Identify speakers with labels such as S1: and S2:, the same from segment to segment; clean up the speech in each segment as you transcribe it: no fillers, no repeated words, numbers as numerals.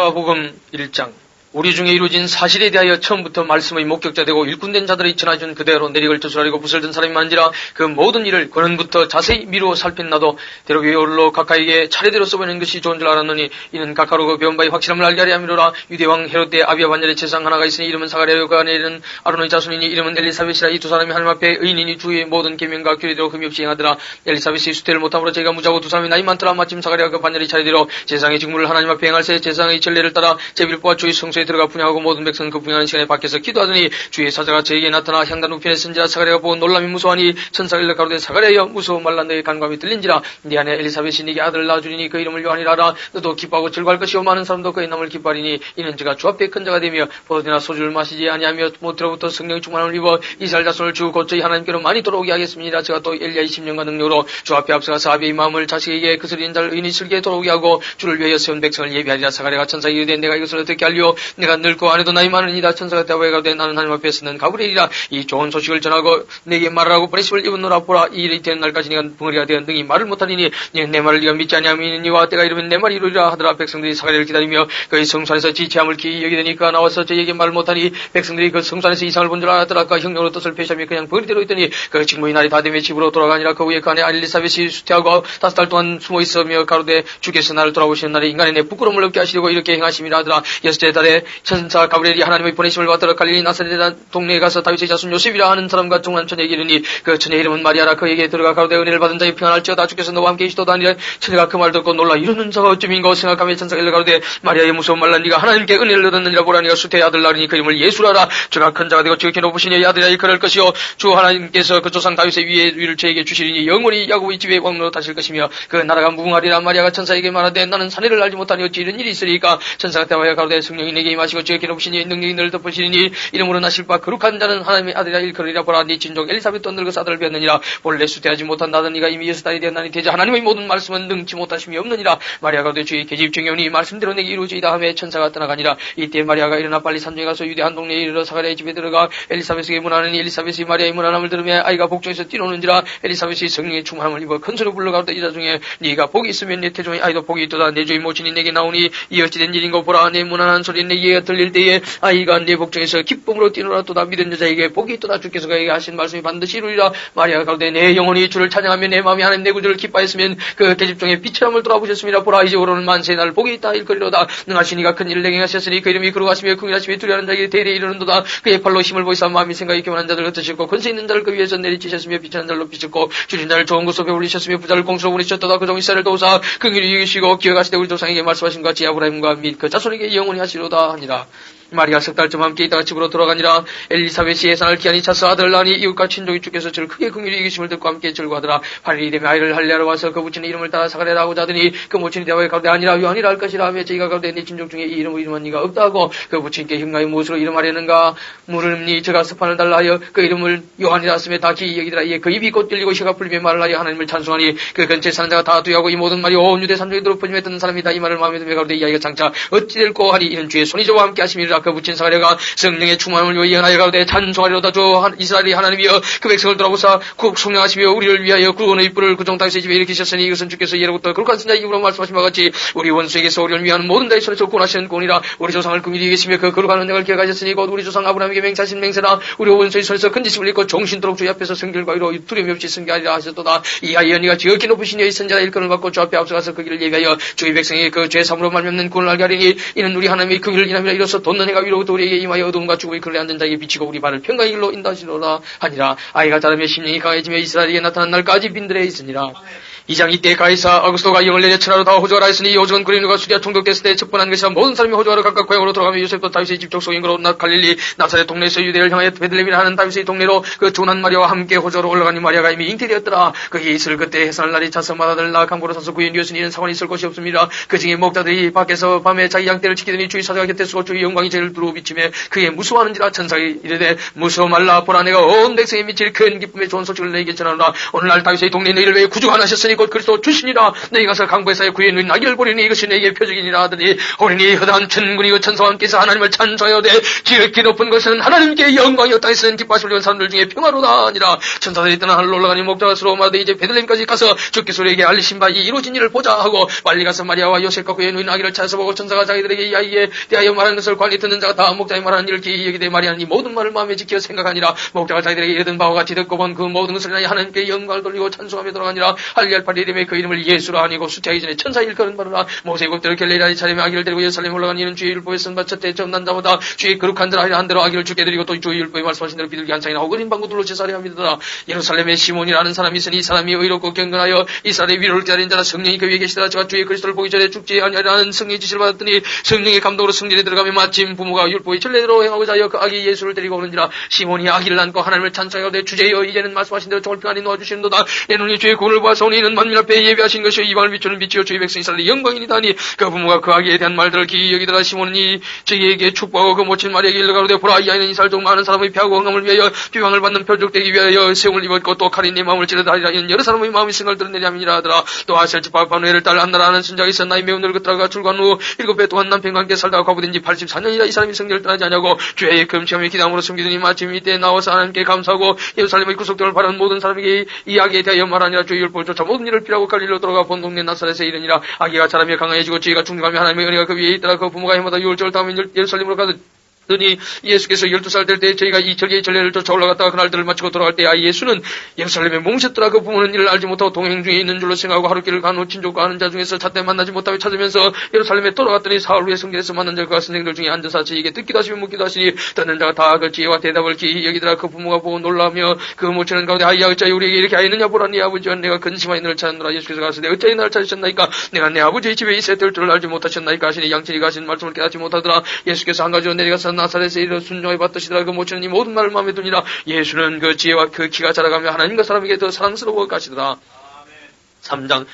S1: 누가복음 1장. 우리 중에 이루어진 사실에 대하여 처음부터 말씀의 목격자 되고 일꾼된 자들의 전하준 그대로 내리걸 조술하려고 붓을 든 사람이 많은지라 그 모든 일을 근원부터 자세히 미루어 살핀 나도 대로 요울로 각하에게 차례대로 써보는 것이 좋은 줄 알았노니 이는 각하로 그 배운 바의 확실함을 알게 하려 함이로라. 유대왕 헤롯 때 아비아 반열의 제상 하나가 있으니 이름은 사가랴가 내리는 아론의 자손이니 이름은 엘리사벳이라. 이 두 사람이 하나님 앞에 의인이니 주의 모든 계명과 규례대로 흠이 없이 행하더라. 엘리사벳이 수태를 못함으로 저희가 무자고 두 사람이 나이 많더라. 마침 사가랴가 그 반열의 차례대로 제상의 직무를 하나님 앞에 행할새 제상의 전례를 따라 제비를 뽑아 주의 성소에 들어가 분양하고 모든 백성은 그 분양하는 시간에 밖에서 기도하더니 주의 사자가 저에게 나타나 향단 우편에 쓴지라. 사가랴가 보고 놀람이 무서워하니 천사가 일러 가로되 사가랴여 무서워 말라. 너의 간감이 들린지라. 네 안에 엘리사벳이 네게 아들을 낳아주리니 그 이름을 요한이라 하라. 너도 기뻐하고 즐거워할 것이요 많은 사람도 그의 남을 기뻐하리니 이는 저가 주 앞에 큰 자가 되며 포도주나 소주를 마시지 아니하며 모태로부터 성령의 충만함을 입어 이스라엘 자손을 주 곧저히 하나님께로 많이 돌아오게 하겠습니다. 저가 또 엘리야의 10년과 능력으로 주 앞에 앞서가서 아비의 마음을 자식에게 그스린 자를 의인이 슬게 돌아오게 하고 주를 위하여 세운 백성을 예비하리라. 사가랴가 천사에게 이르되 내가 이것을 어떻게 알리오? 내가 늙고 아내도 나이 많으니이다. 천사가 대답하여 가로되 나는 하나님 앞에 서는 가브리엘이라. 이 좋은 소식을 전하고 내게 말하라고 보내심을 입었노라. 보라 이 일이 되는 날까지 네가 붕어리가 되어 능히 말을 못하리니 내 말을 네가 믿지 아니하니와 때가 이르면 내 말이 이루리라 하더라. 백성들이 사가랴를 기다리며 그의 성소 안에서 지체함을 기이 여기더니 그가 나와서 저에게 말을 못하니 백성들이 그 성소 안에서 이상을 본 줄 알았더라. 그가 형령으로 뜻을 폐시하며 그냥 버리대로 있더니 그 직무의 날이 다 되며 집으로 돌아가니라. 그 후에 그 아내 엘리사벳이 수태하고 5달 동안 숨어 있으며 가로되 주께서 나를 돌아오시는 날에 인간의 내 부끄러움을 없게 하시려고 이렇게 행하심이라 하더라. 6째 달에 천사 가브리엘이 하나님의 보내심을 받들어 갈릴리 나사렛 동네에 가서 다윗의 자손 요셉이라 하는 사람과 종한 처녀에게 이르니 그 처녀의 이름은 마리아라. 그에게 들어가 가로되 은혜를 받은 자의 평안할지어다. 주께서 너와 함께 계시도다 하니라. 처녀가 그 말 듣고 놀라 이러는 자가 어쩌민가 생각하며 천사가 일러 가로되 마리아의 무서운 말라. 네가 하나님께 은혜를 얻었느니라. 보라 네가 수태의 아들 낳으니 그 이름을 예수라라. 주가 큰 자가 되고 지극히 높으시니 아들이라 그럴 것이요 주 하나님께서 그 조상 다윗의 위를 저에게 주시리니 영원히 야곱의 집에 왕으로 다실 것이며 그 나라가 무궁하리라. 마리아가 천사에게 말하되 나는 사내를 알지 못하니 어찌 이런 일이 있으리까? 천사가 대하여 가로되 성령이 내게 임하시고 지극히 높으시니 능력이 너를 덮으시리니 이름으로 나실 바 거룩한 자는 하나님의 아들이라 일컬으리라. 보라 네 친족 엘리사벳도 늙어서 아들을 배웠느니라. 본래 수태하지 못한 나는 네가 이미 6달이 되었나니 대저 하나님의 모든 말씀은 능치 못하심이 없느니라. 마리아가 가로되 주의 계집 정연이 말씀대로 내게 이루어지이다 하며 천사가 떠나가니라. 이때 마리아가 일어나 빨리 산중에 가서 유대 한 동네에 이르러 사가랴의 집에 들어가 엘리사벳에게 문하느니 엘리사벳이 마리아의 문안함을 들으며 아이가 복중에서 뛰노는지라. 엘리사벳이 성령의 충만함을 입어 큰 소리로 불러 가로되 이자 중에 네가 복이 있으면 내 태중의 아이도 복이 있도다. 내 주의 모친이 내게 나오니 이 어찌된 일인고? 보라 내 문안한 소리 내게 들릴 때에 아이가 내 복중에서 기쁨으로 뛰노라도다. 믿은 여자에게 복이 있도다. 주께서 그에게 하신 말씀이 반드시 이루리라. 마리아가 가로되 내 영혼이 주를 찬양하며 내 마음이 하나님 내 구주를 기뻐했으면 그 계집 중에 빛이함을 돌아보셨습니다. 보라 이제 오로는 만세 날 복이 있다 일거리로다. 능하신 이가 큰 일을 내게 하셨으니 그 이름이 거룩하시며 긍휼하시며 두려워하는 자에게 대대 이르는도다. 그의 팔로 힘을 보이사 마음이 생각이 교만한 자들 흩으시고 권세 있는 자를 그 위에서 내리치셨으며 비천한 자를 높이셨고 줄인 자를 좋은 곳 속에 올리셨으며 부자를 공수로 보내셨도다. 그 종 이스라엘을 도우사 긍휼히 이기시고 기억하시되 우리 조상에게 말씀하신 것 같이 아브라함과 및 그 자손에게 영원히 하시로다 하니라. 마리아 석 달쯤 함께 있다가 집으로 돌아가니라. 엘리사벳이 예산을 기한이 차서 아들을 낳으니 이웃과 친족이 주께서 저를 크게 긍휼히 여기심을 듣고 함께 즐거워하더라. 8일이 되면 아이를 할례하러 와서 그 부친의 이름을 따라 사가랴라 하고자 하더니 그 모친이 대화에 가로되 아니라 요한이라 할 것이라 하며 저희가 가로되 네 친족 중에 이 이름을 이름한 이가 없다 하고 그 부친께 흉가의 무엇으로 이름하려는가 물으니 저가 스판을 달라 하여 그 이름을 요한이라 하시며 다 기이 여기더라. 이에 그 입이 곧 열리고 혀가 풀리며 말을 하여 하나님을 찬송하니 그 근처에 사는 자가 다 두려워하고 이 모든 말이 온 유대 산중에 들어 퍼짐에 듣는 사람이다. 이 말을 마음에 두며 가로되 이 아이가 장차 어찌 될꼬 하니 이는 주의 손이 저와 함께 하심이라. 그 부친 사가랴가 성령의 충만함을 위하여 예언하여 가로되 찬송하리로다. 주 이스라엘이 하나님이여 그 백성을 돌아보사 국 성령하시며 우리를 위하여 구원의 뿔을 그종 다윗의 집에 일으키셨으니 이것은 주께서 예로부터 거룩한 선자의 입으로 말씀하신 바와 같이 우리 원수에게서 우리를 위하는 모든 자의 손에서 구원하시는 구원이라. 우리 조상을 긍휼히 여기시며 그 거룩한 은혜를 기억하셨으니 곧 우리 조상 아브라함에게 맹세하신 맹세라. 우리 원수의 손에서 건지심을 잃고 정신토록 주의 앞에서 성결과 의로 두려움이 없이 승계하리라 하셨도다. 이 아이 언니가 지극히 높으신 여의 선자의 일권을 받고 주 앞에 앞서가서 그 길을 예비하여 주의 백성에게 그 죄 사함으로 말미암는 구원을 알게 하리니 이는 우리 하나님의 긍휼을 인하여 이로써 돋는 해가 위로부터 우리에게 임하여 어두움과 죽음의 그늘에 앉은 자에게 비치고 우리 발을 평강의 길로 인도하시노라 하니라. 아이가 자라며 심령이 강해지며 이스라엘에게 나타난 날까지 빈들에 있으니라. 2장 이때 가이사 아구스도가 영을 내려 천하로 다 호조하라 했으니 이 호조는 그리누가 수리아 총독됐을 때 첩번한 것이라. 모든 사람이 호조하러 각각 고향으로 돌아가며 요셉도 다윗의 집 족속인 거로 갈릴리 나사렛 동네에서 유대를 향하여 베들레헴이라 하는 다윗의 동네로 그 조난 마리아와 함께 호조로 올라가니 마리아가 이미 잉태되었더라. 그게 있을 그때 해산할 날이 차서 마다들 나 강보로 사서 구현되었으니 이는 사관이 있을 곳이 없습니다. 그 중에 목자들이 밖에서 밤에 자기 양떼를 지키더니 주의 사자가 곁에 서고 주의 영광이 제일 두루 비치며 그의 무서워하는지라. 천사가 이르되 무서워 말라. 보라 내가 온 백성에 미칠 큰 기쁨의 좋은 소식을 너희에게 전하노라. 오늘날 다윗의 동네 너희를 위해 구주가 나셨으니 곧 그리스도 주시니라. 너희 가서 강보에서의 구에 누인 아기를 보리니 이것이 내게 표적이니라 하더니 오리니 허다한 천군이 그 천사와 함께서 하나님을 찬송하여되 지극히 높은 것은 하나님께 영광이요 땅에서는 기뻐하시고 올려온 사람들 중에 평화로다 하니라. 천사들이 떠나 하늘로 올라가니 목자가 스러움하되 이제 베들레헴까지 가서 주께 소리에게 알리신 바 이 이루어진 일을 보자 하고 빨리 가서 마리아와 요셉과 그의 누인 아기를 찾아서 보고 천사가 자기들에게 이 아이에 대하여 말하는 것을 관리 듣는 자가 다 목자의 말하는 일을 기이 여기되 마리아는 이 모든 말을 마음에 지켜 생각하니라. 목자가 자기들에게 이르던 바와 같이 듣고 본 그 모든 것을 인하여 하나님께 영광을 돌리고 찬송하며 돌아가니라. 할리알팔 이름의 그 이름을 예수라 하니고 수태하기 전에 천사 일컬은 바로라. 모세의 법대로 갈릴리아의 차림에 아기를 데리고 예루살렘에 올라간 이는 주의 율법에 선바 첫째 전난 자보다 주의 거룩한 자라 하려 한 대로 아기를 주게 드리고 또 주의 율법에 말씀하신 대로 비둘기 한 쌍이나 어린 방구들로 제사를 합니다. 예루살렘에 시몬이라는 사람이 있으니 이 사람이 의롭고 경건하여 이스라엘의 위로를 기다린 자라 성령이 그 위에 계시더라. 저가 주의 그리스도를 보기 전에 죽지 아니하라는 성령의 지시를 받았더니 성령의 감독으로 성전에 들어가며 마침 부모가 율법의 전례대로 행하고자 하여 그 아기 예수를 데리고 오는지라. 시몬이 아기를 안고 하나님을 찬송하되 주제여 이제는 말씀하신 대로 종을 평안히 놓아주시는도다. 내 눈이 주의 구원을 보아서오니 이는 만민 앞에 예비하신 것이요 이방을 비추는 빛이요 주의 백성 이스라엘의 영광이니다니. 그 부모가 그 아기에 대한 말들을 기이 여기더라. 시몬이 저희에게 축복하고 그 모친 마리아에게 일러가로되 보라 이 아이는 이스라엘 중 많은 사람의 피하고 흥함을 위하여 비방을 받는 표적되기 위하여 세움을 입었고 또 칼이 내 마음을 찌르다리라. 이는 여러 사람의 마음이 생각을 드러내려 함이니라 하더라. 또 아셀지파 바누엘을 딸 안나라는 선자가 있었나이 매우 늙었더라가 출간 후 7배 동안 남편과 함께 살다가 과부된 지 84년이라 이 사람이 성전을 떠나지 아니하고 주의 금시험의 기담으로 숨기더니 마침 이때 나와서 하나님께 감사하고 예루살렘의 구속됨을 바라는 모든 사람에게 이 아기에 대하여 말하니라. 주의 율법을 쫓아 모든 일을 피하고 갈릴리로 돌아가 본 동네 나사렛에 이르니라. 아기가 자라며 강해지고 주의가 충만하며 하나님의 은혜가 그 위에 있더라. 그 부모가 해마다 6월절 다음에 예루살렘으로 가더니 예수께서 12살 될 때 저희가 이 절기의 전례를 쫓아 올라갔다가 그날들을 마치고 돌아갈 때 아 예수는 예루살렘에 몽셨더라. 그 부모는 이를 알지 못하고 동행 중에 있는 줄로 생각하고 하루길을 간 후 친족과 아는 자 중에서 잣대 만나지 못하며 찾으면서 예루살렘에 돌아갔더니 사흘 후에 성전에서 만난 자가 선생들 중에 앉아서 저에게 듣기도 하시며 묻기도 하시니 듣는 자가 다 그 지혜와 대답을 기이 여기더라. 그 부모가 보고 놀라며 그 모치는 가운데 아이야 어찌하여 우리에게 이렇게 하였느냐 보라. 네 아버지와 내가 근심하여 너를 찾느라. 예수께서 가시되 어찌하여 나를 찾으셨나이까. 내가 내 아버지의 집에 있어야 될 줄을 알지 못하셨나이까 하시니 양친이 가신 말씀을 깨닫지 못하더라. 예수께서 한 가지로 내려가서 나사렛에 이르러 순종해 받으시더라. 그 모치는 이 모든 말을 마음에 두니라. 예수는 그 지혜와 그 키가 자라가며 하나님과 사람에게 더 사랑스러워 가시더라. 3장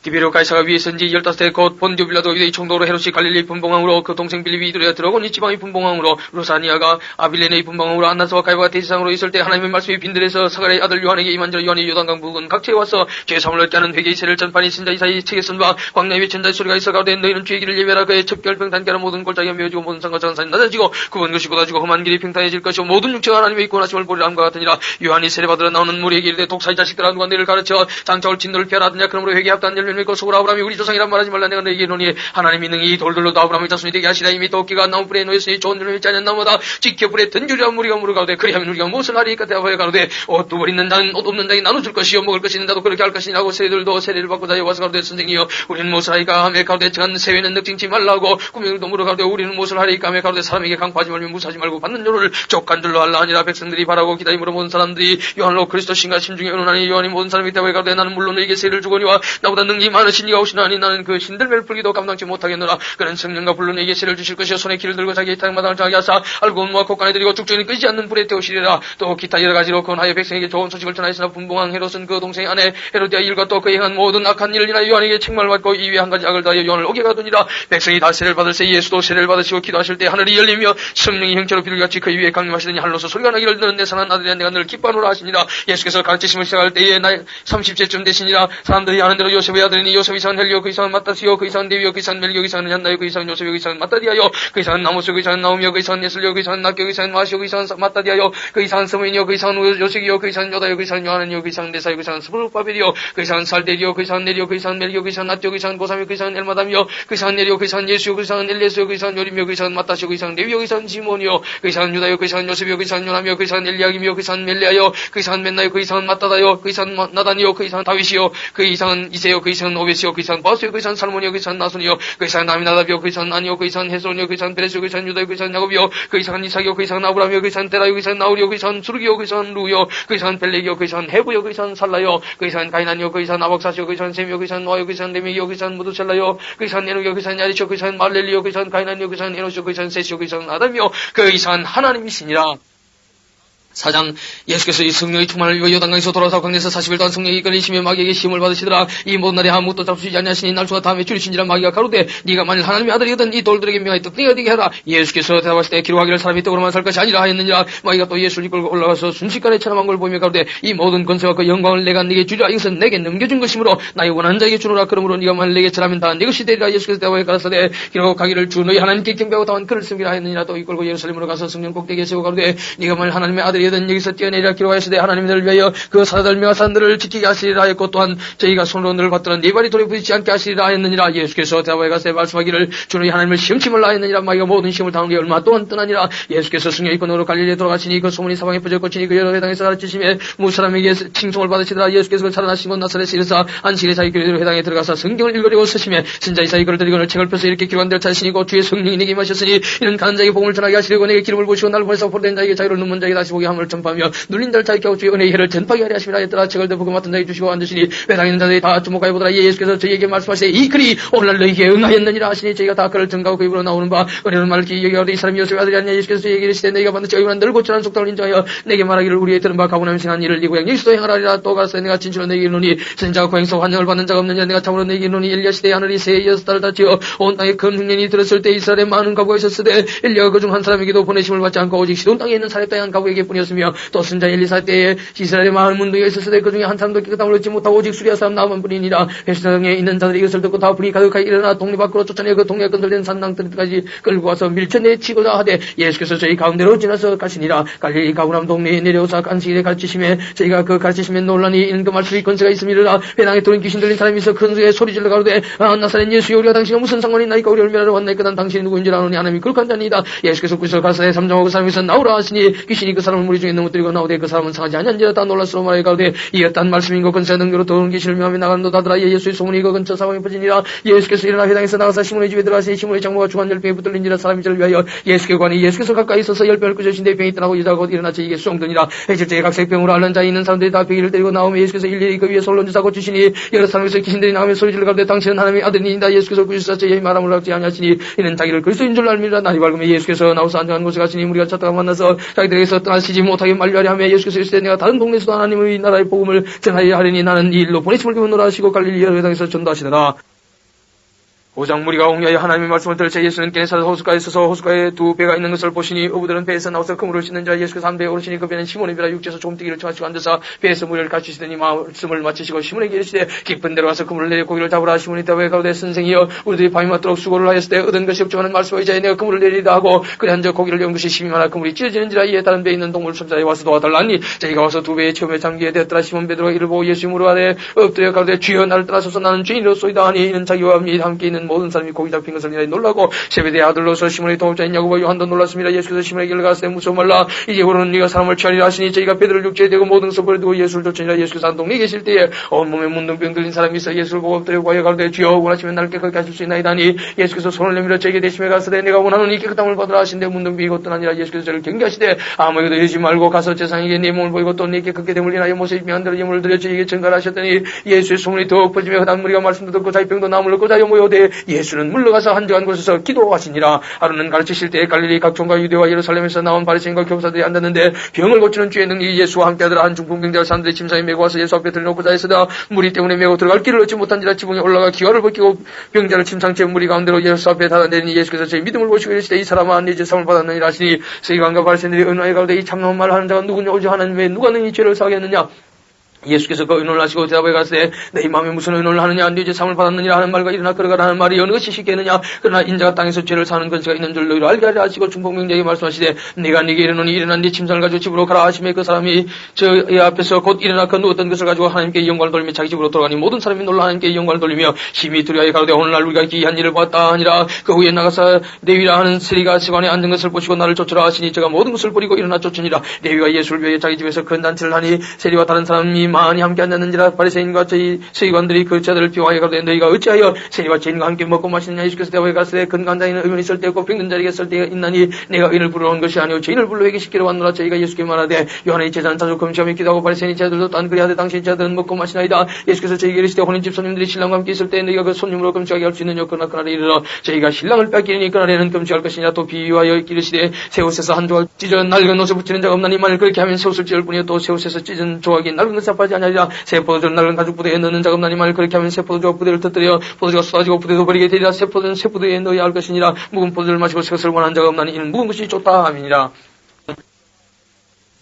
S1: 디베르 가이사가 위에 선지 15세 곧 본디오 빌라도 유대의 총독으로 헤롯이 갈릴리 분봉왕으로 그 동생 빌립이 이두레아 들어온 이 지방의 분봉왕으로 루사니아가 아빌레네의 분봉왕으로 안나스와 가이바가 대지상으로 있을 때 하나님의 말씀이 빈들에서 사가랴의 아들 요한에게 임한지라. 요한이 요단강 부근 각지에 와서 죄 사함을 얻게 하는 회개의 세를 전파니 신자 이사의 책에 쓴 바 광야의 외천자의 소리가 있어 가로되 너희는 주의 길을 예배하라. 그의 첩결평 단결한 모든 골짜기가 메어지고 모든 산과 장산이 낮아지고 굽은 것이 곧아지고 험한 길이 평탄해질 것이고 모든 육체가 하나님의 구원하심을 보리라 함과 같으니라. 요한이 세례받으러 나오는 무리에게 이르되 독사의 자식들아 누가 너희를 가르쳐 장차올 진노를 피하라 하더냐. 그러므로 회개합단 열매를 맺고 속으로 아브라함이 우리 조상이란 말하지 말라. 내가 너에게 이르노니 하나님이 능히 이 돌들로도 아브라함의 자손이 되게 하시라. 이미 도끼가 나무불에 놓였으니 좋은 열매 맺지 않는 나무마다 지켜 불에 던지리라. 무리가 물어가로되 그리하면 우리가 무엇을 하리까. 대답하여 가로되 옷 두 벌 있는 자는 옷 없는 자에게 나눠줄 것이요 먹을 것이 있는 자도 그렇게 할 것이니라고. 세리들도 세례를 받고 자여 와서 가로되 선생이여 우리는 무엇을 하리까 하며 가로되 저간 세회는 늑증치 말라고. 구명들도 물어가로되 우리는 무엇을 하리까 하며 가로되 사람에게 강파하지 말며 무사하지 말고 받는 요를 족간들로 할라 하니라. 백성들이 바라고 기다림으로 모든 사람들이 요한으로 그리스도신가 심중에 의논하니 요한이 모든 사람에게 대답하여 가로되 나는 물론 너에게 세례를 주거니와 나보다 능히 많으신 이가 오시나니 나는 그 신들매를 풀기도 감당치 못하겠노라. 그는 성령과 불로 내게 세를 주실 것이요 손에 키를 들고 자기의 타락마당을 정하게 하사 알고 온무와 곡간에 들이고 죽전이 끄지 않는 불에 태우시리라. 또 기타 여러 가지로 권하여 백성에게 좋은 소식을 전하였으나 분봉왕 헤롯은 그 동생의 아내 헤로디아 일과 또 그의 행한 모든 악한 일을 인하여 요한에게 책망을 받고 이외에 한 가지 악을 다하여 요한을 오게 가두니라. 백성이 다 세례를 받을 때 예수도 세례를 받으시고 기도하실 때 하늘이 열리며 성령이 형체로 비둘기같이 그 위에 강림하시더니 하늘로서 소리가 나기를 너는 내 사랑하는 아들이야 내가 너를 기뻐하노라 하시니라. 예수께서 가르치심을 시작할 때에 나이 30세쯤 되시니라. 사람들이 아는 대로 요셉의 아들이니 요셉 이상은 헬리오 그 이상은 마따시오 그 이상은 데위오 그 이상은 멜리오 그 이상은 얀나요 그 이상은 요셉이요 그 이상은 마따디아요 그 이상은 나무스 그 이상은 나오미요 그 이상은 예슬리오 그 이상은 낙교 그 이상은 마시오 그 이상은 마따디아요 그 이상은 스무인이요 그 이상은 요식이요 그 이상은 요다요 그 이상은 요한이요 그 이상은 네사요 그 이상은 스브르바벨이요 그 이상은 살데리요 그 이상은 네리오 그 이상은 멜리오 그 이상은 낫디오 그 이상은 고사미요 그 이상은 엘마담이요 그 이상은 네리오 그 이상은 예수요 그 이상은 엘리에스요 그 이상은 요림이요 그 이상은 마따시요 그 이상은 레위요 그 이상은 시몬이요 그 이상은 유다요 그 이상은 요셉이요 그 이상은 요나미요 그 이상은 엘리야김이요 그 이상은 멜리아요 그 이상은 멘나요 그 이상은 마따다요 그 이상은 나단이요 그 이상은 다윗이요 그 이상은 이세요 그 이상은 오베시요 그 이상은 바스요 그 이상은 살몬이요 그 이상은 나손이요 그 이상은 나미나답이요 그 이상은 아니요 그 이상은 헤스론이요 그 이상은 베레스요 그 이상은 유다요 그 이상은 야곱이요 그 이상은 이삭이요 그 이상은 아브라함이요 그 이상은 데라요 그 이상은 나우리요 그 이상은 수르기요 그 이상은 루요 그 이상은 벨렉이요 그 이상은 헤브요 그 이상은 살라요 그 이상은 가이난이요 그 이상은 아박사시요 그 이상은 셈이요 그 이상은 노아요 그 이상은 레미요 그 이상은 무드셀라요 그 이상은 에녹이요 그 이상은 야리시요 그 이상은 말렐리요 그 이상은 가이난이요 그 이상은 에노시요 그 이상은 셋이요 그 이상은 아담이요 그 이상은 하나님이시니라. 4장 예수께서 이 성령의 충만을 입어 요단강에서 돌아서 광야에서 40일 동안 성령이 이끌리시며 마귀에게 시험을 받으시더라. 이 모든 날에 아무것도 잡수지 아니하시니 날수가 다음에 줄이신지라. 마귀가 가로되 네가 만일 하나님의 아들이거든 이 돌들에게 명하여 떡덩이가 되게 하라. 예수께서 대답하실 때 기록하기를 사람이 떡으로만 살 것이 아니라 하였느니라. 마귀가 또 예수를 이끌고 올라가서 순식간에 천함한 걸 보며 가로되 이 모든 권세와 그 영광을 내가 네게 주리라. 이것은 내게 넘겨준 것이므로 나의 원하는 자에게 주노라. 그러므로 네가 만일 내게 절하면 다 네 것이 되리라. 예수께서 대답하여 가라사대 기록하기를 주 너희 하나님께 경배하고 다만 그를 섬기라 하였느니라. 또 이끌고 예루살렘으로 가서 성령 꼭대기에 세우고 가로되 네가 만일 하나님의 아들이거든 여기서 뛰어내리라. 기록하시되 하나님이 너를 위하여 그 사자들 명하산들을 지키게 하시리라 하였고 또한 저희가 손으로 너를 받들어 네 발이 돌에 부딪히지 않게 하시리라 하였느니라. 예수께서 대답하여 가라사대 말씀하기를 주 너희 하나님을 시험치 말라 하였느니라. 마귀가 모든 시험을 당한 게 얼마 동안 떠나니라. 예수께서 성령의 권능으로 갈릴리에 돌아가시니 그 소문이 사방에 퍼졌거치니 그 여러 회당에서 가르치심에 무사람에게 칭송을 받으시더라. 예수께서 살아나신 곳 나사렛에 이르사 안식일에 자기 교회대로 회당에 들어가서 성경을 읽으려고 서심해 선자 이사야 글을 드리고 책을 펴서 이렇게 기록한 대로 자신이고 주의 성령이 내게 임하셨으니 이는 가는 자에게 복음을 전하게 하시려고 내게 기름을 부으시고 나를 보내서 포로된 자에게 자유를 눈먼 자에게 다시 보게 함을 전파하며 눌린 자를 자유케 하고 주의 은혜의 해를 전파하게 하려 하심이라 했더라. 책을 덮고 맡은 자에게 주시고 앉으시니 회당에 있는 자들이 다 주목하여 보더라. 예수께서 저희에게 말씀하시되 이 글이 오늘날 너희에게 응하였느니라 하시니 저희가 다 그를 증가하고 그 입으로 나오는 바 은혜로운 말을 여기가로되 이 사람이 요셉의 아들이 아니냐. 예수께서 저희에게 이르시되 너희가 반드시 여기만 늘 고치라는 속담을 인정하여 내게 말하기를 우리의 들은 바 가버나움에 행한 일을 이 고향 여기서도 행하리라. 또 가라사대 내가 진실로 내게 이르노니 선자가 고행서 환영을 받는 자가 없느냐. 내가 참으로 내게 이르노니 엘리야 시대에 하늘이 새해 6달을 다치어 온 땅에 큰 흉년이 들었을 때 이스라엘에 많은 가부가 있었으되 엘리야가 그중 한 사람에게도 보내심을 받지 않고 오직 시돈 땅에 있는 사렙 땅의 한 가부에게 뿐이었으며 또 선자 엘리사 때에 이스라엘에 많은 문둥이가 있었으되 그중에 한 사람도 깨끗함을 얻지 못하고 오직 수리아 사람 나만 뿐이니라. 회당에 있는 자들이 이것을 듣고 다 분이 가득하게 일어나 동네 밖으로 쫓아내 그 동네에 건설된 산당들까지 끌고 와서 밀쳐내치고자 하되 예수께서 저희 가운데로 지나서 가시니라. 갈릴리 가버나움 동네에 내려오사 안식일에 가르치심에 저희가 그 가르치심에 논란이 있는 그 말씀이 권세가 있음이라. 회당에 들은 귀신 들린 사람이 있어 큰 소리에 소리질러 가로되 나사렛 예수여 우리가 당신과 무슨 상관이 있나이까 우리를 멸하러 왔나이까 난 당신이 누구인지 아노니 하나님이 그렇게 한 자니이다. 예수께서 구슬 가사에 삼정하고 그 사람에서 나오라 하시니 귀신이 그 사람을 무리 중에 넘어뜨리고 나오되 그 사람은 상하지 아니한지라. 다 놀라스러워 말하여 가로되 이었단 말씀인 것 권세가 능력으로 더운 귀신을 명하며 나가는 도다더라. 예수의 소문이 그 근처 사방에 퍼지니라. 예수께서 일어나 회당에서 나가서 시몬의 집에 들어가시니 시몬의 장모가 중한 10병에 붙들린지라. 사람이 저를 위하여 예수께 관이 예수께서 가까이 있어서 10병을 끄주신데 병이 떠나고 여자가 곧 일어나 저에게 수종드니라. 해질때에 각색 병으로 앓는 자에 있는 사람들이 다 병이를 데리고 나오며 예수께서 일일이 그 위에 손을 얹으사 고치시니 여러 사람에서 귀신들이 나오며 소리질러 가로되 당신은 하나님의 아들이니이다. 예수께서 구주사 저희의 말함을 알지 아니하시니 이는 자기를 그리스도인 줄 알미라. 날이 밝으며 예수께서 나와서 안정한 곳에 가시니 무리가 찾다가 만나서 자기들에게서 떠나시지 못하게 만류하려 하며 예수께서 이르시되 내가 다른 동네에서도 하나님의 나라의 복음을 전하여 하리니 나는 이 일로 보내심을 기원노라 하시고 갈릴리 여러 회당에서 전도하시더라. 5장 무리가 옹리하여 하나님의 말씀을 들으자 예수는 게네사렛 호숫가에 있어서 호숫가에 두 배가 있는 것을 보시니 어부들은 배에서 나와서 그물을 씻는 자라. 예수께서 한 배에 오르시니 그 배는 시몬의 배라. 육지에서 조금뜨기를 청하시고 앉아서 배에서 무리를 가르치시더니 말씀을 마치시고 시몬에게 이르시되 깊은 데로 가서 그물을 내려 고기를 잡으라. 시몬이 대답하여 가로되 선생이여 우리들이 밤이 맞도록 수고를 하였을 때 얻은 것이 없지만은 말씀의 의자에 내가 그물을 내리라 하고 그래 한저 고기를 연 것이 심히 많아 그물이 찢어지는지라. 이에 다른 배에 있는 동물 천사에 와서 도와달라니 저희가 와서 두 배에 처음에 잠기게 되었더라. 시몬 베드로가 이를 보고 예수의 무릎 아래 엎드려 가로되 주여 나를 떠나소서 나는 죄인이로소이다 하니 이는 자기와 함께 있는 모든 사람이 고기 잡힌 것을 인하여 놀라고 세베대의 아들로서 시몬의 동업자인 야고보와 요한도 놀랐습니다. 예수께서 시몬에게 가라사대 무서워 말라. 이제부로는 네가 사람을 취하리라 하시니 저희가 베드로를 육지에 대고 모든 것을 버려두고 예수를 쫓으니라. 예수께서 한 동네에 계실 때에 온몸에 문둥병 들린 사람이 있어 예수를 보고 엎드려 구하여 가로되 주여 원하시면 나를 깨끗하게 하실 수 있나이다 하니 예수께서 손을 내밀어 저에게 대심에 가라사대 내가 원하노니 깨끗함을 받으라 하신데 문둥병이 곧 떠나니라. 예수께서 저를 경계하시되 아무에게도 이르지 말고 가서 제사장에게 네 몸을 보이고 또 네 깨끗게 됨을 인하여 모세의 명한 대로 예물을 드려 저에게 전가를 하셨더니 예수의 소문이 더욱 퍼지며 흩은 무리가 말씀도 듣고 자기 병도 나무를 꽂아여 모여대 예수는 물러가서 한적한 곳에서 기도하시니라. 하루는 가르치실 때에 갈릴리 각종과 유대와 예루살렘에서 나온 바리새인과 교사들이 앉았는데 병을 고치는 주의 능력이 예수와 함께하더라. 한 중풍병자를 사람들이 짐승에 메고 와서 예수 앞에 들여놓고자 했으나 무리 때문에 메고 들어갈 길을 얻지 못한지라. 지붕에 올라가 기와를 벗기고 병자를 침상채 무리 가운데로 예수 앞에 닫아내니 예수께서 저희 믿음을 보시고 이르시되 이 사람아 네 죄사함을 받았느니라 하시니 서기관과 바리새인들이 은하에 가로되 이 참나온 말을 하는 자가 누구냐 오직 하나님의 누가 능히 죄를 사하게 했느냐. 예수께서 그 의논을 하시고 대답해 가시되 내 마음에 무슨 의논을 하느냐. 네 죄사함을 받았느니라 하는 말과 일어나 걸어가라 하는 말이 어느 것이 쉽겠느냐. 그러나 인자가 땅에서 죄를 사는 권세가 있는 줄 너희로 알게 하려 하시고 중풍병자에게 말씀하시되 네가 네게 이르노니 일어나 네 침상을 가지고 집으로 가라 하시매 그 사람이 저의 앞에서 곧 일어나 그 누웠던 것을 가지고 하나님께 영광을 돌리며 자기 집으로 돌아가니 모든 사람이 놀라 하나님께 영광을 돌리며 심히 두려워하여 가로되 오늘날 우리가 기이한 일을 보았다 하니라. 그 후에 나가서 레위라 하는 세리가 시관에 앉은 것을 보시고 나를 쫓으라 하시니 저가 모든 것을 버리고 일어나 쫓으니라. 레위가 예수를 위하여 자기 집에서 큰 잔치를 하니 세리와 다른 사람이 많이 함께 앉았는지라. 바리새인과 저희 서기관들이 그 자들을 비하여 가로되 너희가 어찌하여 세리와 죄인과 함께 먹고 마시느냐. 예수께서 대답하여 가로되 근간 자에는 의인이 있을 때 없고 병든 자에게 있을 때가 있나니 내가 의인을 부르러 온 것이 아니오 죄인을 불러 회개시키러 왔노라. 저희가 예수께 말하되 요한의 제자는 자주 금식하며 기도하고 바리새인의 제자들도 또한 그리하되 당신의 제자들은 먹고 마시나이다. 예수께서 저희에게 이르시되 혼인집 손님들이 신랑과 함께 있을 때 너희가 그 손님으로 금식하게 할 수 있느냐. 그러나 그날에 이르러 저희가 신랑을 뺏기니 그날에는 금식할 것이냐. 또 비유하여 이르시되 새 옷에서 한 조각 찢어 낡은 옷에 붙이는 자가 없나니 만일 그렇게 하면 새 옷을 찢을 뿐이요 또 새 옷에서 찢은 조각이 낡은 것에 빠지지 아니하리라. 새 포도주를 낡은 가죽 부대에 넣는 자가 없나니 만일 그렇게 하면 새 포도주가 부대를 터뜨려 포도주가 쏟아지고 부대도 버리게 되리라. 새 포도는 새 부대에 넣어야 할 것이니라. 묵은 포도주를 마시고 새 것을 원하는 자가 없나니 이는 묵은 것이 좋다 함이니라.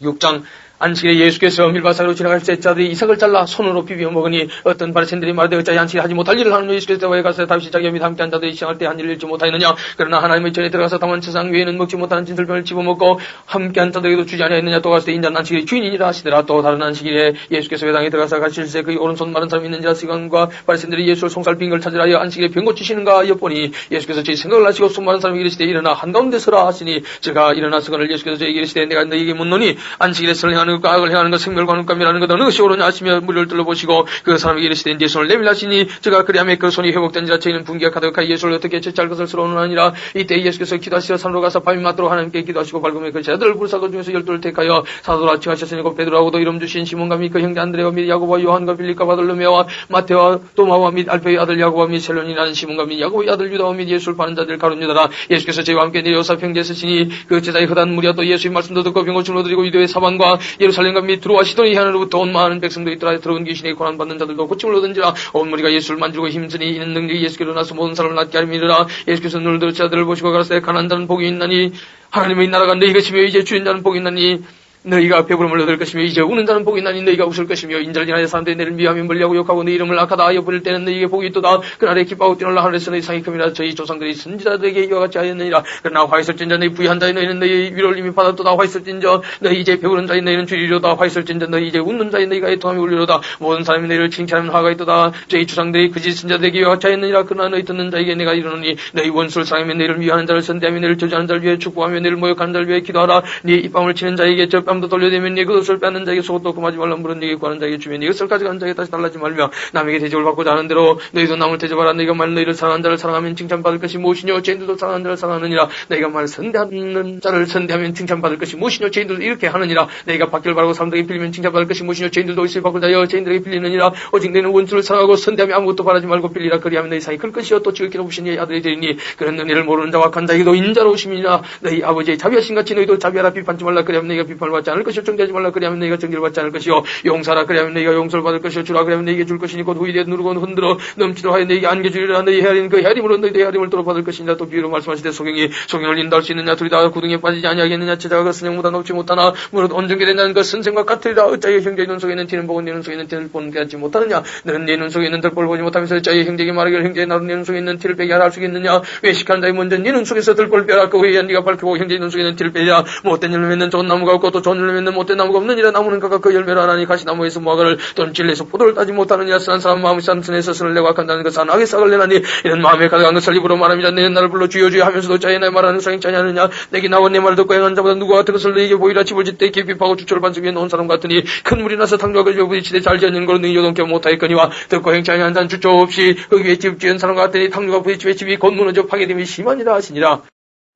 S1: 6장 안식일에 예수께서 밀밭으로 지나갈 때 자들이 이삭을 잘라 손으로 비벼 먹으니 어떤 바리새인들이 말하되 어찌하여 안식일에 하지 못할 일을 하느냐. 예수께서 대화에 가서 다윗이 자기와 및 함께 한 자들이 시행할 때 한 일을 잃지 못하였느냐. 그러나 하나님의 전에 들어가서 다만 세상 외에는 먹지 못하는 진설병을 집어먹고 함께 한 자들에게도 주지 아니하였느냐. 또 가서 인자는 안식일의 주인이니라 하시더라. 또 다른 안식일에 예수께서 회당에 들어가서 가실새 그의 오른손 마른 사람이 있는지라. 서기관과 바리새인들이 예수를 송살빈 걸 찾으라 하여 안식일에 병 고치시는가 엿보니 예수께서 제 생각을 하시고 손 마른 사람에게 이르시되 일어나 한가운데 서라 하시니 제가 일어나 서거늘 예수께서 저에게 이르시되 내가 너희에게 묻노니 안식일에 선을 행하는 것과 악을 행하는 것 생멸과 눈감이라는 것 어느 것이 옳으냐 하시며 무리를 둘러보시고 그 사람에게 이르시되 네 손을 내밀라 하시니 제가 그리하며 그 손이 회복된지라. 저희는 분기가 가득하여 예수를 어떻게 처치할 것을 서러워하느니라. 이때 예수께서 기도하시어 산으로 가서 밤이 맞도록 하나님께 기도하시고 밝으며 그 제자들을 부르사 그 중에서 12를 택하여 사도라 칭하셨으니 곧 베드로하고도 이름 주신 시몬과 및 그 형제 안드레와 및 야고보와 요한과 빌립과 바돌로메와 마테와 도마와 및 알페의 아들 야고보와 및 셀론이라는 시몬과 및 야고보의 아들 유다와 및 예수를 파는 자들 가룟 유다라. 예수께서 저희와 함께 내려오사 평지에 서시니 그 제자의 허다한 무리와 또 예수의 말씀도 듣고 병고침을 얻으리고 유대의 사방과 예루살렘과 및 두로와 시도니 향으로부터 온 많은 백성도 있더라. 들어온 귀신에게 고난받는 자들도 고침을 얻은지라. 온 무리가 예수를 만지고 힘쓰니 이는 능력이 예수께로 나서 모든 사람을 낫게 하림이라. 예수께서 눈을 들어 자들을 보시고 가라사대 가난한 자는 복이 있나니 하나님의 나라가 너희 것이며 이제 주인 자는 복이 있나니 너희가 배부름을 얻을 것이며 이제 우는 자는 복이 있나니 너희가 웃을 것이며 인자를 지나야 사람들이 너희를 미워하며 멀리하고 욕하고 네 이름을 악하다 하여 부를 때는 너희에게 복이 있도다. 그날에 기뻐하고 뛰놀라 하늘에서 너희 상이 큼이라. 저희 조상들이 선지자들에게 이와 같이 하였느니라. 그러나 화 있을진저 너희 부유한 자인 너희는 너희 위로를 이미 받았도다. 화 있을진저 너희 이제 배부른 자인 너희는 주리로다. 화 있을진저 너희 이제 웃는 자인 너희가 애통함이 울리로다. 모든 사람이 너희를 칭찬하면 화가 있도다. 저희 조상들이 그짓 선지자들에게 이와 같이 하였느니라. 그러나 너희 듣는 자에게 내가 이르노니 너희 원수를 사랑하며 너희를 미워하는 자를 선대하며 너희를 저주하는 자를 위해 축복하며 너희를 모욕하는 자를 위해 기도하라. 네 입밤을 치는 자에게 저 뺨도 돌려대면 네 그것을 빼는 자에게 속옷도 금하지 말라. 물은 네게 구하는 자에게 주면 네 것을 가져가는 자에게 다시 달라지 말며 남에게 대접을 받고자 하는 대로 너희도 남을 대접하라. 너희가 말 너희를 사랑하는 자를 사랑하면 칭찬받을 것이 무엇이뇨. 죄인들도 사랑하는 자를 사랑하느니라. 너희가 말 선대하는 자를 선대하면 칭찬받을 것이 무엇이뇨. 죄인들도 이렇게 하느니라. 너희가 받기를 바라고 사람들에게 빌리면 칭찬받을 것이 무엇이뇨. 죄인들도 있을 받고자 하여 죄인들에게 빌리느니라. 오직 너희는 원수를 사랑하고 선대하며 아무것도 바라지 말고 빌리라. 그리하면 너희 상이 클 것이요 또 지극히 높으신 이의 아들이 되리니 그런 너희를 모르는 자와 간 자에게도 인자로우심이니라. 너희 아버지의 자비하신 같이 너희도 자비하라. 비판치 말라. 그리하면 너희가 비판을 받지 않을 것이요 정죄하지 말라. 그리하면 너희가 정죄를 받지 않을 것이요 용사라. 그리하면 너희가 용서를 받을 것이요 주라. 그리하면 너희에게 줄 것이니 곧 후일에 누르고 흔들어 넘치도록 하여 너희에게 안겨주리라. 너희 헤아리는 그 헤아림으로 너희의 헤아림을 도로 받을 것이니라. 또 비유로 말씀하시되 소경을 인도할 수 있느냐. 둘이 다 구덩이에 빠지지 아니하겠느냐. 제자가 그 선생보다 높지 못하나 무릇 온전케 된다는 그 선생과 같으리라. 어찌하여 형제의 눈 속에 있는 티는 보고 네 눈 속에 있는 티를 보는 게 하지 못하느냐. 너는 네 눈 속에 있는 들보를 보지 못하면서 어찌하여 형제에게 말하기를 형제의 나도 네 눈 속에 있는 티를 빼게 하라 할 수 있느냐. 외식하는 자의 먼저 네 눈 속에서 들보를 빼라. 그 후에 네가 밝히고 형제의 눈 속에 있는 티를 빼라. 못된 열매 맺는 좋은 나무가 없고 또 좋은 열매 맺는 못된 나무가 없느니라. 나무는 각각 그 열매를 하나니 가시나무에서 무화과를 또는 진리에서 포도를 따지 못하느냐. 선한 사람 마음이 산선에서 선을 내고 악한 자는 그 산악의 싹을 내나니 이는 마음에 가득한 것을 입으로 말함이라. 너희는 나를 불러 주여 주여 하면서도 짜에 내 말하는 사람이 짜냐느냐. 내게 나와 내 말을 듣고 행한 자보다 누가 같은 것을 너희에게 보이라. 집을 짓되 깊이 파고 주초를 반석 위에 놓은 사람 같으니 큰 물이 나서 탕조가 걸려 부딪히되 잘 지었는 걸로 너희 요동케 못하였거니와 듣고 행치 아니한 자는 주초 없이 그 위에 집 지은 사람과 같으니 탕조가 부딪히며 집이 곧 무너져 파괴됨이 심하니라 하시니라.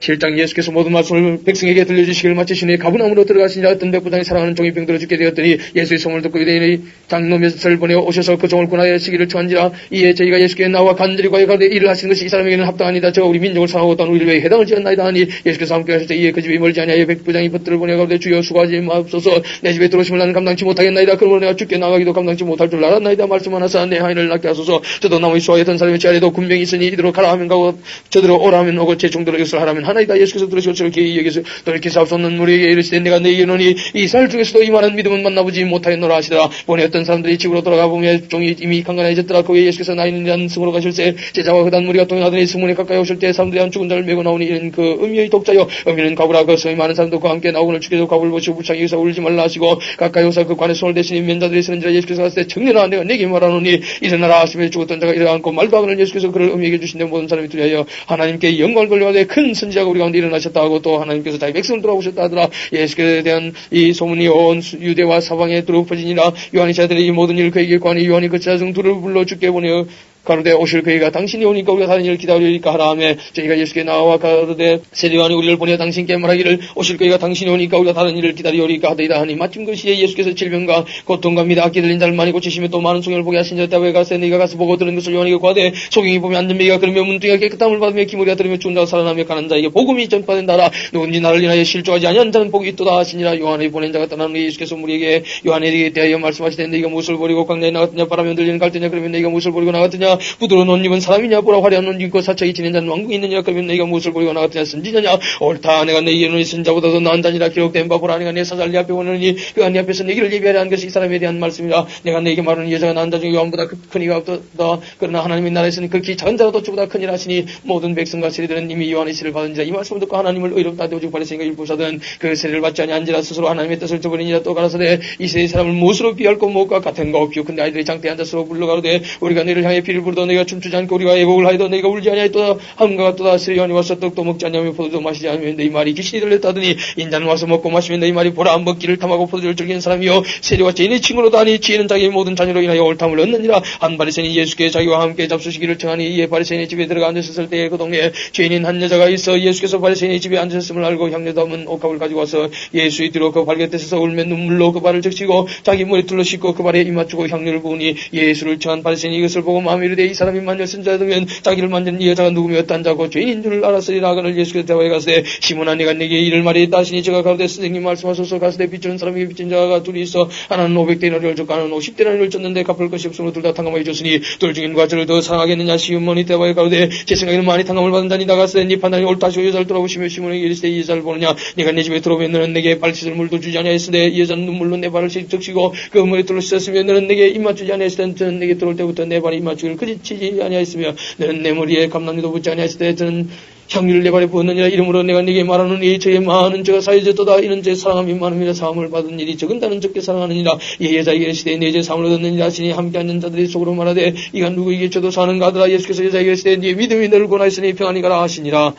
S1: 7장 예수께서 모든 말씀을 백성에게 들려주시기를 마치시니 가버나움으로 들어가시니라. 어떤 백부장이 사랑하는 종이 병들어 죽게 되었더니 예수의 소문을 듣고 유대인의 장로몇을 보내어 오셔서 그 종을 군하여 시기를 청한지라. 이에 저희가 예수께 나와 간절히 과역하되 일을 하시는 것이 이 사람에게는 합당하니다. 저가 우리 민족을 사랑하고 또한 우리를 위해 해당을 지었나이다 하니 예수께서 함께 하실 때 이에 그 집이 멀지 아니하여 백부장이 벗들을 보내어 가로되 주여 수고하지 마옵소서. 내 집에 들어오심을 나는 감당치 못하겠나이다. 그러므로 내가 죽게 나가기도 감당치 못할 줄 알았나이다. 말씀하나사 내 하인을 낳게 하소서. 저도 나무의 수하였던 사람의 제아래도 군병이 있으니 이대로 가라 하면 가고 저들어 오라 하면 오고 제 종들을 이것을 하라면 하나이다. 예수께서 들으시고 저렇게 여기서 돌이켜 사옵소서. 무리에게 이르시되 내가 너희에게 이르노니 이스라엘 중에서도 이만한 믿음은 만나보지 못하였노라 하시더라. 보니 어떤 사람들이 집으로 돌아가 보며 종이 이미 간간해졌더라. 그 후에 예수께서 나인이라는 승으로 가실새 제자와 흑단 무리가 동행하더니 승문에 가까이 오실 때 사람들이 한 죽은 자를 메고 나오니 이는 그 음미의 독자여 음미는 가부라. 그 성이 많은 사람도 그와 함께 나오고는 주께서 가부를 보시고 불쌍히 여기서 울지 말라 하시고 가까이 오사 그 관에 손을 대시니 면자들이 쓰는지라. 예수께서 가시되 청년아 내가 내게 말하노니 일어나라 하시며 죽었던 자가 일어나고 말도 하거늘 예수께서 그를 음미에게 주신데 모든 사람이 두려하여 하나님께 영광을 돌려하되 큰 선지 선지자가 우리 가운데 일어나셨다 하고 또 하나님께서 자기 백성을 돌아오셨다 하더라. 예수께서에 대한 이 소문이 온 유대와 사방에 들어퍼지니라. 요한이 자들이 이 모든 일을 그에게 관이 요한이 그 제자 중 둘을 불러 주께 보내어 가로되 오실 그이가 당신이 오니까 우리가 다른 일을 기다리리까 하라 하며 저희가 예수께 나와 가로되 세례요한이 우리를 보내어 당신께 말하기를 오실 그이가 당신이 오니까 우리가 다른 일을 기다리오리까 하더이다 하니 마침 그 시에 예수께서 질병과 고통과 미다 악기 들린 자를 많이 고치시며 또 많은 소경을 보게 하신 자다왜 가세 네가 가서 보고 들은 것을 요한에게 구하되 소경이 보며 앉은 매가 그러며 문둥이가 깨끗함을 받으며 기머리가 들으며 죽은 자가 살아나며 가는 자에게 복음이 전파된다라. 누군지 나를 인하여 실족하지 아니한 자는 복이 있도다 하시니라. 요한의 보낸 자가 떠나는 예수께서 우리에게 요한에게 대하여 말씀하시되 너희가 무엇을 버리고 광야에 나갔느냐 바람에 흔들리는 갈대냐 그러면 너희가 무엇을 버리고 나갔느냐 부드러운 옷 입은 사람이냐 보라 화려한 옷 입고 사척이 지낸 자는 왕궁이 있느냐 그러면 너희가 무엇을 버리고 나갔느냐 선지자냐 옳다 내가 너희의 눈이 선자보다도 나은 자니라 기록된 바 보라 내가 내 사자를 네 앞에 오느니 그 네 앞에서 내 길을 예비하려 한 것이 이 사람에 대한 말씀이라. 내가 너희에게 말하는 여자가 나은 자 중에 요한보다 큰 이가 없다. 그러나 하나님의 나라에서는 극히 작은 자라도 주보다 큰 일 하시니 모든 백성과 세리들은 이미 요한의 세례를 받은 자이 말씀을 듣고 하나님을 의롭다 하되 오직 바리새인과 일부사들은 그 세례를 받지 아니한지라 스스로 하나님의 뜻을 저버리니라. 또 가라사대 이 세대의 사람을 무엇으로 비할 것 무엇과 같은 거 없기요 근데 아이들이 장대에 앉아서 불러가로되 우리가 너희를 향해 비를 부르던 너희가 춤추지 않고 우리가 애곡을 하여도 너희가 울지 아니하였도다 함과 같도다. 세례 요한이 와서 떡도 먹지 아니하며 포도도 마시지 아니하며 너희 말이 귀신이 들렸다더니 인자는 와서 먹고 마시면 너희 말이 보라 먹기를 탐하고 포도주를 즐기는 사람이요 세례와 죄인의 친구로도 하니 지혜는 자기의 모든 자녀로 인하여 옳담을 얻느니라. 한 바리새인이 예수께 자기와 함께 잡수시기를 청하니 이에 바리새인의 집에 들어가 앉으셨을 때에 그 동네에 죄인인 한 여자가 있어 예수께서 바리새인의 집에 앉으셨음을 알고 향료 담은 옷값을 가지고 와서 예수의 뒤로 그 발에 떼서서 울며 눈물로 그 발을 적시고 자기 머리 둘러 씻고 그 발에 입맞추고 향료를 부으니 예수를 청한 바리새인이 이것을 보고 마음에 이르되 이 사람이 만일 선지자라면 자기를 만진 이 여자가 누구며 어떤 자고 죄인인 줄 알았으리라. 그를 예수께서 대화해 가시되 시몬아 네가 내게 이를 말이있다 하시니 저가 가로되 선생님 말씀하소서. 가시되 빚주는 사람에게 빚진 자가 둘이 있어 하나는 500데나리온을 줬고 하나는 50데나리온을 줬는데 갚을 것이 없으므로 둘 다 탕감하여 줬으니 둘 중에 누가 저를 더 사랑하겠느냐. 시몬이 대화해 가로되 제 생각에는 많이 탕감을 받은 자니 나가시되 네 판단이 옳다 하시고 여자를 돌아보시며 시몬에게 이르시되 이 여자를 보느냐. 네가 내 집에 들어오면 너는 내게 발 씻을 물도 주지 아니하였으되 이 여자는 눈물로 내 발을 적시고 그 머리 둘러 씻었으며 너는 내게 입 맞추지 아니하였으되 저는 내게 들어올 때부터 내 발에 입 맞추기를 그치지 아니하였으며 너는 내 머리에 감람이도 붙지 아니하였으되 저는 향유를 내 발에 부었느니라. 이러므로 내가 네게 말하노니 저의 많은 죄가 사해졌도다. 이는 제 사랑함이 많음이라. 사함을 받은 일이 적은 자는 적게 사랑하느니라. 이 여자에게 이르시되 내 죄 사함을 얻느니라 하시니 함께 앉은 자들이 속으로 말하되 이가 누구에게 줘도 사는가 하더라. 예수께서 여자에게 이르시되 네 믿음이 너를 권하였으니 평안히 가라 하시니라.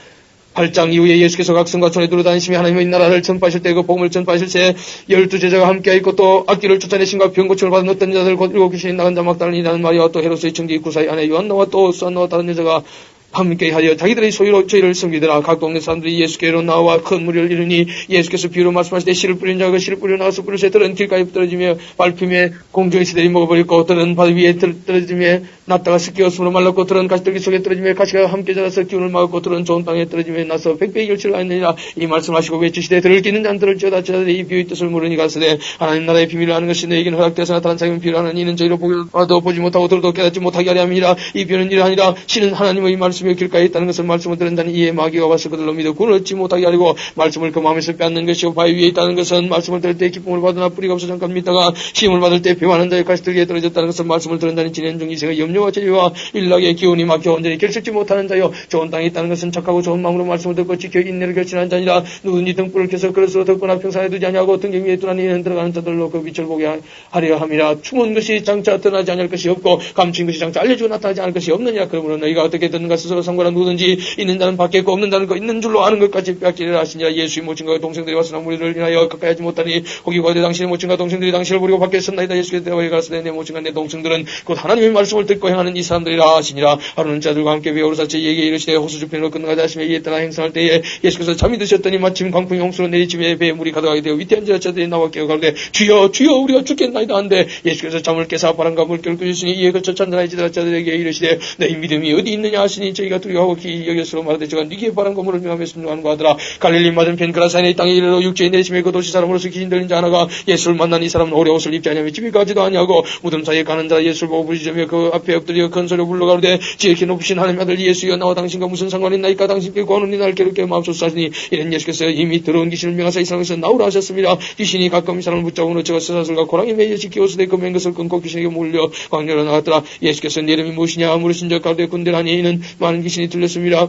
S1: 8장 이후에 예수께서 각성과 촌에 두루다니시며 하나님의 나라를 전파하실 때 그 복음을 전파하실 때 12제자가 함께하였고 또 악기를 쫓아내신과 병고침을 받은 어떤 자들 곧 7 귀신이 나간 자 막달라니라는 마리아와 또 헤롯의 청지 구사의 아내 요한나와 또 수안나와 다른 여자가 함께하여 자기들의 소유로 저희를 섬기더라. 각 동네 사람들이 예수께로 나와 큰 무리를 이루니 예수께서 비유로 말씀하실 때 씨를 뿌린 자가 씨를 뿌려 나가서 뿌릴 새들은 길가에 떨어지며 밟힘에 공중의 새들이 먹어버렸고 들은 바위 위에 떨어지며 났다가 습기였으므로 말랐고 들은 가시떨기 속에 떨어지며 가시가 함께 자라서 기운을 막았고 들은 좋은 땅에 떨어지며 나서 백배의 결실을 하였느니라. 이 말씀하시고 외치시되 들을 끼는 자는 들을지어다. 저자들이 이 비유의 뜻을 모르니 가시되 하나님 나라의 비밀을 아는 것이 너에게는 허락되어서 나타난 자기는 비유를 하는 이는 저희로 보기도 보지 못하고 들어도 깨닫지 못하게 하려 함이라. 이 비유는 이러하니라. 신은 하나님의 말씀이 길가에 있다는 것을 말씀을 들은 자는 이에 마귀가 와서 그들로 믿어 구원을 얻지 못하게 하려고 말씀을 그 마음에서 빼앗는 것이요 바위 위에 있다는 것은 말씀을 들을 때 기쁨을 받으나 뿌리가 없어 잠깐 믿다가 시험을 받을 때 배반하는 자의 가시들기에 떨어졌다는 것은 말씀을 들은 자는 지내는 중 이생의 염려와 제리와 일락의 기운이 막혀 온전히 결실지 못하는 자요 좋은 땅에 있다는 것은 착하고 좋은 마음으로 말씀을 듣고 지켜 인내를 결실하는 자니라. 누구든지 등불을 켜서 그릇으로 덮거나 평상에 두지 아니하고 등경 위에 두나니 이는 들어가는 자들로 그 빛을 보게 하려 함이라. 충은 것이 장차 드러나지 않을 것이 없고 감추인 것이 장차 알려주고 나타나지 않을 것이 없느니라. 그러므로 너희가 어떻게 듣는가 스스로 상관한 누구든지 있는 자는 밖에 있고 없는 자는 그 있는 줄로 아는 것까지 빼앗기리라 하시니라. 예수의 모친과 동생들이 와서 무리를 인하여 가까이 하지 못하니 거기가 어디 당신의 모친과 동생들이 당신을 버리고 밖에 섰나이다. 예수께서 대화에 가라사대 내 모친과 내 동생들은 곧 하나님의 말씀을 듣고 행하는 이 사람들이라 하시니라. 하루는 자들과 함께 배에 오르사치 이에게 이르시되 호수주편으로 건너가자 하시며 이에 따라 행성할 때에 예수께서 잠이 드셨더니 마침 광풍이 홍수로 내리치며 배에 물이 가득하게 되어 위태한 자들이 나와 깨어 가로되 주여 주여 우리가 죽겠나이다 한데 예수께서 잠을 깨사 바람과 물결을 끄셨으니 이에 그쳐 잔잔해지던 자들에게 이르시되 너희 믿음이 어디 있느냐 하시니 저희가 두려워하고 기 여겼으로 말하되 저가 네게 바람과 물을 명하며 순종하는가 하더라. 갈릴리 맞은편 그라사인의 땅에 이르러 육지에 내리시며 그 도시 사람으로서 귀신 들린 자 하나가 예수를 만난 이 사람은 오래 옷을 입지 아니하며 집에 가지도 아니하고 무덤 사이에 가는 자 예수를 보고 부르짖으며 그 앞에 엎드려 큰 소리로 불러가로되 지혜롭게 높으신 하나님의 아들 예수여 나와 당신과 무슨 상관이 있나이까. 당신께 구하노니 나를 괴롭게 마옵소서 하시니 이는 예수께서 이미 들어온 귀신을 명하사 이 사람에서 나오라 하셨습니다. 귀신이 가끔 이 사람을 붙잡으므로 저가 쇠사슬과 고랑이 매여 지키오스되 그 맨 것을 끊고 귀신에게 몰려 광야로 나갔더라. 예수께서 네 이름이 무엇이냐 물으신 적 가로되 군대라니 이는 많은 귀신이 들렸습니다.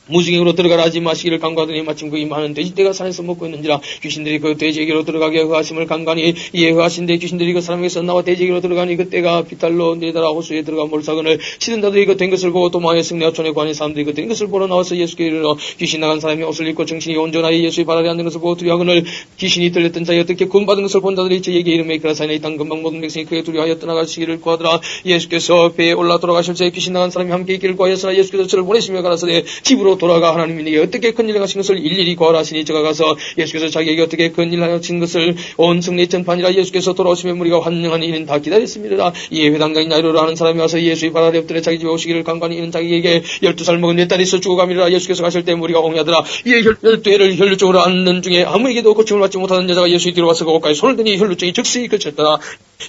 S1: 무지개로 들어가라 하지 마시기를 간과하더니 마침 그이 많은 돼지떼가 산에서 먹고 있는지라 귀신들이 그 돼지에게로 들어가게 허하심을 간간히 이에 허하신데 귀신들이 그 사람에게서 나와 돼지에게로 들어가니 그때가 비탈로 내달아 호수에 들어가 몰사근을 치던 자들이 그 된 것을 보고 도망하여 승리와 촌에 관한 사람들이 그 된 것을 보러 나와서 예수께 이르러 귀신 나간 사람이 옷을 입고 정신이 온전하여 예수의 발 아래 앉는 것을 보고 두려워하거늘 귀신이 들렸던 자여 어떻게 구원받은 것을 본 자들이 저에게 이름에 그라사이나 이 땅 금방 모든 백성이 크게 두려워하여 떠나가시기를 구하더라. 예수께서 배에 올라 돌아가실 때 귀신 나간 사람이 함께 있기를 구하였으나 예수께서 저를 보내시며 가라사대 집으로 돌아가 하나님이 내게 어떻게 큰 일을 하신 것을 일일이 구하라 하시니 저가 가서 예수께서 자기에게 어떻게 큰 일을 하신 것을 온 성내 전파니라. 예수께서 돌아오시며 무리가 환영한 이는 다 기다렸습니다. 이에 회당장인 야이로라 하는 사람이 와서 예수의 발 아래 엎드려 자기 집에 오시기를 간간히 이는 자기에게 12살 먹은 내 딸이 있어 죽어가미라. 예수께서 가실 때 무리가 옹야하더라. 이에 12해를 혈루증으로 앓는 중에 아무에게도 고침을 받지 못하는 여자가 예수의 뒤로 와서 그곳까지 손을 대니 혈루증이 즉시 그쳤더라.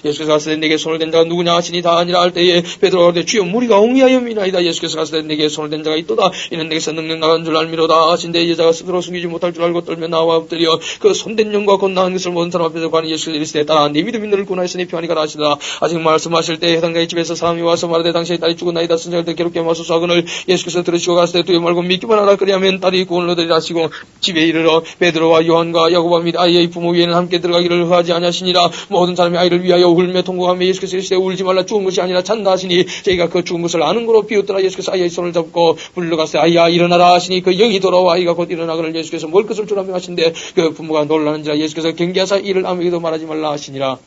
S1: 예수께서 가서 내게 손을 댄 자가 누구냐 하시니 다 아니라 할 때에 베드로가 그러되 주여 무리가 옹이하여미나이다. 예수께서 가서 내게 손을 댄 자가 있도다. 이는 내게서 능력 나간 줄 알미로다 하신데 여자가 스스로 숨기지 못할 줄 알고 떨며 나와 엎드려 그 손댄 영과 곧 나은 것을 모든 사람 앞에서 관이 예수께서 이르시되 따라 네 믿음이 너를 구원하였으니 평안히 가라 하시더라. 아직 말씀하실 때 해당자의 집에서 사람이 와서 말하되 당신의 딸이 죽었나이다. 선자들 괴롭게 마소서 하거늘 예수께서 들으시고 가시되 두려워 말고 믿기만 하라. 그리하면 딸이 구원을 얻으리라 하시고 집에 이르러 베드로와 요한과 야고보 및 아이의 부모 위에는 함께 들어가기를 허하지 아니하시니라. 모든 사람이 아이를 위하여 울며 통곡하며 예수께서 이르시되 울지 말라. 죽은 것이 아니라 잔다 하시니 저희가 그 죽은 것을 아는 거로 비웃더라. 예수께서 아이의 손을 잡고 불러가시되 아이야 일어나라 하시니 그 영이 돌아와 아이가 곧 일어나거늘 예수께서 먹을 것을 주라며 하신데 그 부모가 놀라는지라. 예수께서 경계하사 이를 아무에게도 말하지 말라 하시니라.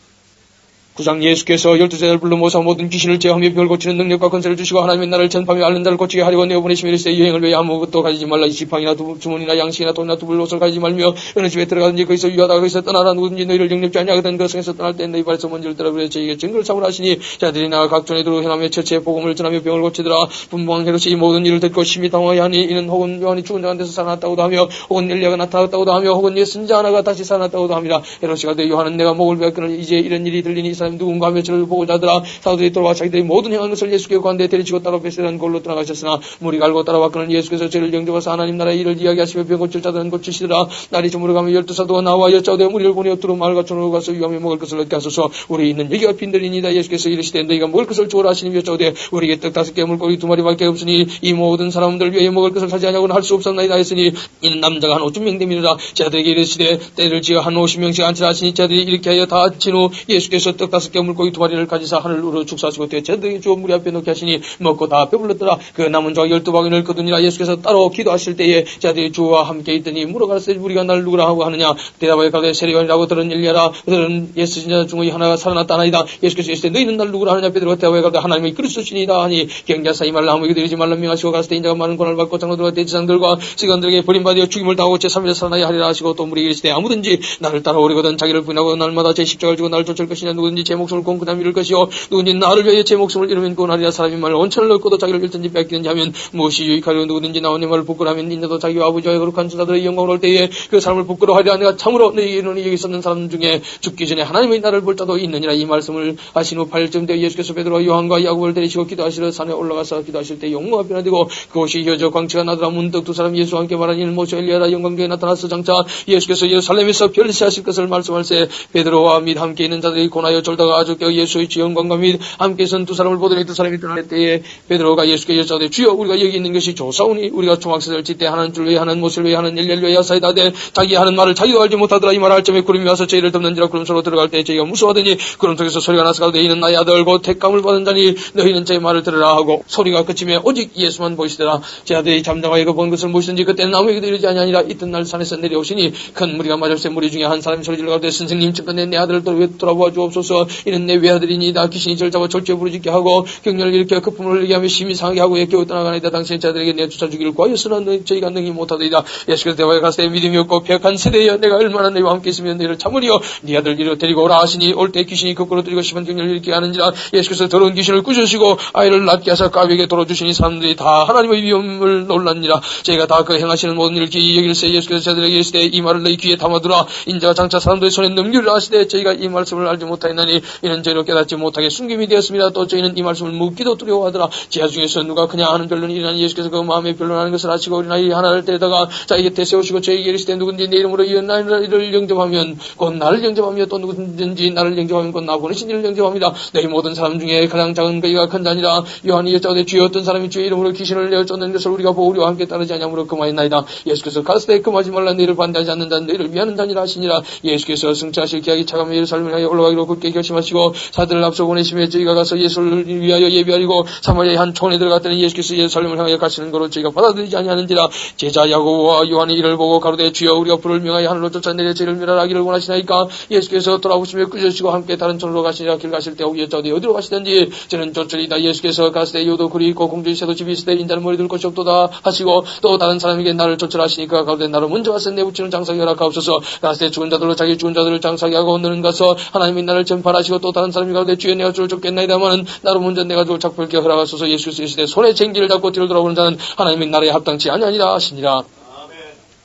S1: 9장 예수께서 12제자를 불러 모사 모든 귀신을 제어하며 병을 고치는 능력과 권세를 주시고 하나님의 나라를 전파하며 앓는 자를 고치게 하려고 내어보내시며 이르시되 여행을 위해 아무것도 가지지 말라. 지팡이나 주머니나 양식이나 돈이나 두불 옷을 가지지 말며 어느 집에 들어가든지 거기서 유하다가 거기서 떠나라. 누구든지 너희를 영접지 아니하거든 그 성에서 떠날 때 너희 발에서 먼지를 떠라. 그래 저에게 증거를 삼으라 하시니 자들이 나가 각촌에 들어 행하며 처치에 복음을 전하며 병을 고치더라. 분봉한 헤롯이 이 모든 일을 듣고 심히 당황하여 하니 이는 혹은 요한이 죽은 자 가운데서 살아났다고도 하며 혹은 엘리야가 나타났다고도 하며 혹은 옛 선지자 하나가 다시 살아났다고도 합니다. 헤롯이 가되 요한은 내가 목을 베었거늘 이제 이런 일이 들리니 이 사람이 누군가 하며 저를 보고 자더라. 사도들이 돌아와 자기들이 모든 행한 것을 예수께 관대에 데리치고 따라 베세라는 골로 떠나가셨으나 무리가 알고 따라왔거늘 예수께서 저를 영접하사 하나님 나라의 일을 이야기하시며 병 고칠 자들은 고치시더라. 날이 저물어가며 12사도가 나와 여짜오되 무리를 보내어 두루 마을과 촌으로 가서 위하며 먹을 것을 얻게 하소서. 우리 있는 여기가 빈들이니이다. 예수께서 이르시되 너희가 먹을 것을 주어라 하시니 여짜오되 우리에게 떡 5개 물고기 2마리밖에 없으니 이 모든 사람들 위해 먹을 것을 사지 하냐고는 할 수 없었나이다 했으니 이는 남자가 한 50명 됩니다. 제자들에게 이르시되 때를 지어 한 50명씩 앉히라 하시니 제자들이 이렇게 하여 다 앉힌 후 예수께서 떡 5개 물고기 2마리를 가지사 하늘을 우러 축사하시고 제자들에게 주어 무리 앞에 놓게 하시니 먹고 다 배불렀더라. 그 남은 조각 12바구니를 거두니라. 예수께서 따로 기도하실 때에 제자들이 주와 함께 있더니 물어가라사대 우리가 날 누구라 하고 하느냐. 대답하여 가되 세례요한이라고 들은 엘리야라. 들은 예수 신자 중의 하나가 살아났다 하나이다. 예수께서 이르시되 너희는 날 누구라 하느냐. 베드로가 대답하여 가되 하나님의 그리스도시니이다 하니 경계하사 이 말을 아무에게도 이르지 말라 명하시고 가라사대 인자가 많은 권한을 받고 장로들과 대제사장들과 서기관들에게 버림받아 죽임을 당하고 제3일에 살아나야 하리라 하시고 또 무리에게 이르시되 아무든지 나를 따라오려거든 자기를 부인하고 날마다 제 십자가를 지고 나를 쫓을 것이냐. 누구든지 제 목숨을 공급하며 잃을 것이요 누구든지 나를 위하여 제 목숨을 잃으면 구원하리라. 사람이 말을 온천을 얻고도 자기를 잃든지 뺏기든지 하면 무엇이 유익하리요. 누구든지 나와 내 말을 부끄러워하면 인자도 자기와 아버지와 거룩한 천사들의 영광을 올 때에 그 사람을 부끄러워하리라. 내가 참으로 너희에게 이르노니 여기 있는 사람 중에 죽기 전에 하나님의 나라를 볼 자도 있느니라. 이 말씀을 하신 후 8점 때 예수께서 베드로와 요한과 야고보를 데리시고 기도하시러 산에 올라가서 기도하실 때 영광과 변화되고 그곳이 휘어져 광채가 나더라. 문득 두 사람 예수와 함께 말하니 이는 모세 엘리야라. 영광교에 나타나서 장차 예수께서 예루살렘에서 별세하실 것을 말씀할세 베드로와 및 함께 있는 자들이 고나여 졸다가 아주 깨어 예수의 주 영광과 및 함께 선 두 사람을 보더니 두 사람이 떠날 때에 베드로가 예수께 여짜오되 주여 우리가 여기 있는 것이 좋사오니 우리가 초막셋을 짓되 하나는 줄 위해 하나는 모세를 위해 하나는 엘리야를 위해 하사이다 하되 자기 하는 말을 자기도 알지 못하더라. 이 말을 할 점에 구름이 와서 저희를 덮는지라. 구름 속으로 들어갈 때 저희가 무서워하더니 구름 속에서 소리가 나서 가로되 이는 나의 아들 곧 택감을 받은 자니 너희는 제 말을 들으라 하고 소리가 그치며 오직 예수만 보이시더라. 제 아들이 잠잠하여 그 본 것을 보시든지 그때는 아무에게도 이르지 아니하니라. 이튿날 산에서 내려오시니 큰 무리가 맞을새 무리 중에 한 사람이 소리질러 가로되 선생님 측근에 내 아들을 돌아보아 주옵소서. 이는 내 외아들이니이다. 귀신이 저를 잡아 졸지에 부르짖게 하고 경련을 일으켜 거품을 흘리게 하며 심히 상하게 하고 애껴 떠나가나이다. 당신의 자들에게 내쫓아 주기를 구하였으나 저희가 능히 못하더이다. 예수께서 대화에 가서되 믿음이 없고 폐역한 세대여 내가 얼마나 너희와 함께 있으면 너희를 참으리요. 네 아들 이리로 데리고 오라 하시니 올 때 귀신이 거꾸로 들이고 심한 경련을 일으키게 하는지라. 예수께서 더러운 귀신을 꾸짖으시고 아이를 낫게 하사 까비에게 돌아주시니 사람들이 다 하나님의 위엄을 놀랐니라. 저희가 다 그 행하시는 모든 일을 기이 여길세 예수께서 저들에게 이르시되 이 말을 너희 귀에 담아두라. 인자가 장차 사람들의 손에 넘기리라 하시되 저희가 이 말씀을 알지 못하였나니 하니 이는 저희로 깨닫지 못하게 숨김이 되었습니다. 또 저희는 이 말씀을 묻기도 두려워하더라. 지하 중에서 누가 그냥 하는 변론이 일어나니 예수께서 그 마음에 변론하는 것을 아시고 어린아이 하나를 데려다가 자기 곁에 세우시고 저에게 이르시되 누구든지 내 이름으로 이를 영접하면 곧 나를 영접하며 또 누구든지 나를 영접하면 곧 나 보내신 이를 영접합니다. 너희 모든 사람 중에 가장 작은 그이가 큰 자니라. 요한이 여짜오되 주여 어떤 사람이 주의 이름으로 귀신을 내어 쫓는 것을 우리가 보고 우리와 함께 따르지 아니하므로 금하였나이다. 예수께서 가스되 금하지 말라. 너희를 반대하지 않는 자는 너희를 위하는 자니라 하시니라. 예수께서 승천하실 기약이 차가운 예루살렘을 하여 올라가기로 굳게 결심하시고 사들을 앞서 보내시며 저희가 가서 예수를 위하여 예비하리고 사마리아의 한 촌에 들어갔더니 예수께서 예루살렘을 향하여 가시는 거로 저희가 받아들이지 아니하는지라. 제자 야고보와 요한이 이를 보고 가로되 주여 우리가 불을 명하여 하늘로 쫓아내려 저희를 멸하기를 원하시나이까. 예수께서 돌아오시며 끌려주시고 함께 다른 촌으로 가시니라. 길 가실 때 여짜오되 어디로 가시든지 저는 쫓으리다. 예수께서 가시되 요도 글이 있고 공주의 새도 집이 있으되 인자는 머리 들 곳이 없도다 하시고 또 다른 사람에게 나를 쫓으라 하시니까 가로되 나로 먼저 와서 내 붙이는 장사기 허락하옵소서. 가시되 죽은 자들로 자기 죽은 자들을 장사기 하고 너는 가서 하나님이 나를 전파하시고 또 다른 사람이 가로되 주여 내가 주를 쫓겠나이다마는 나로 먼저 내가 주를 작별케 허락하소서. 예수께서 이르시되 손에 쟁기를 잡고 뒤로 돌아오는 자는 하나님의 나라에 합당치 아니하니라 하시니라.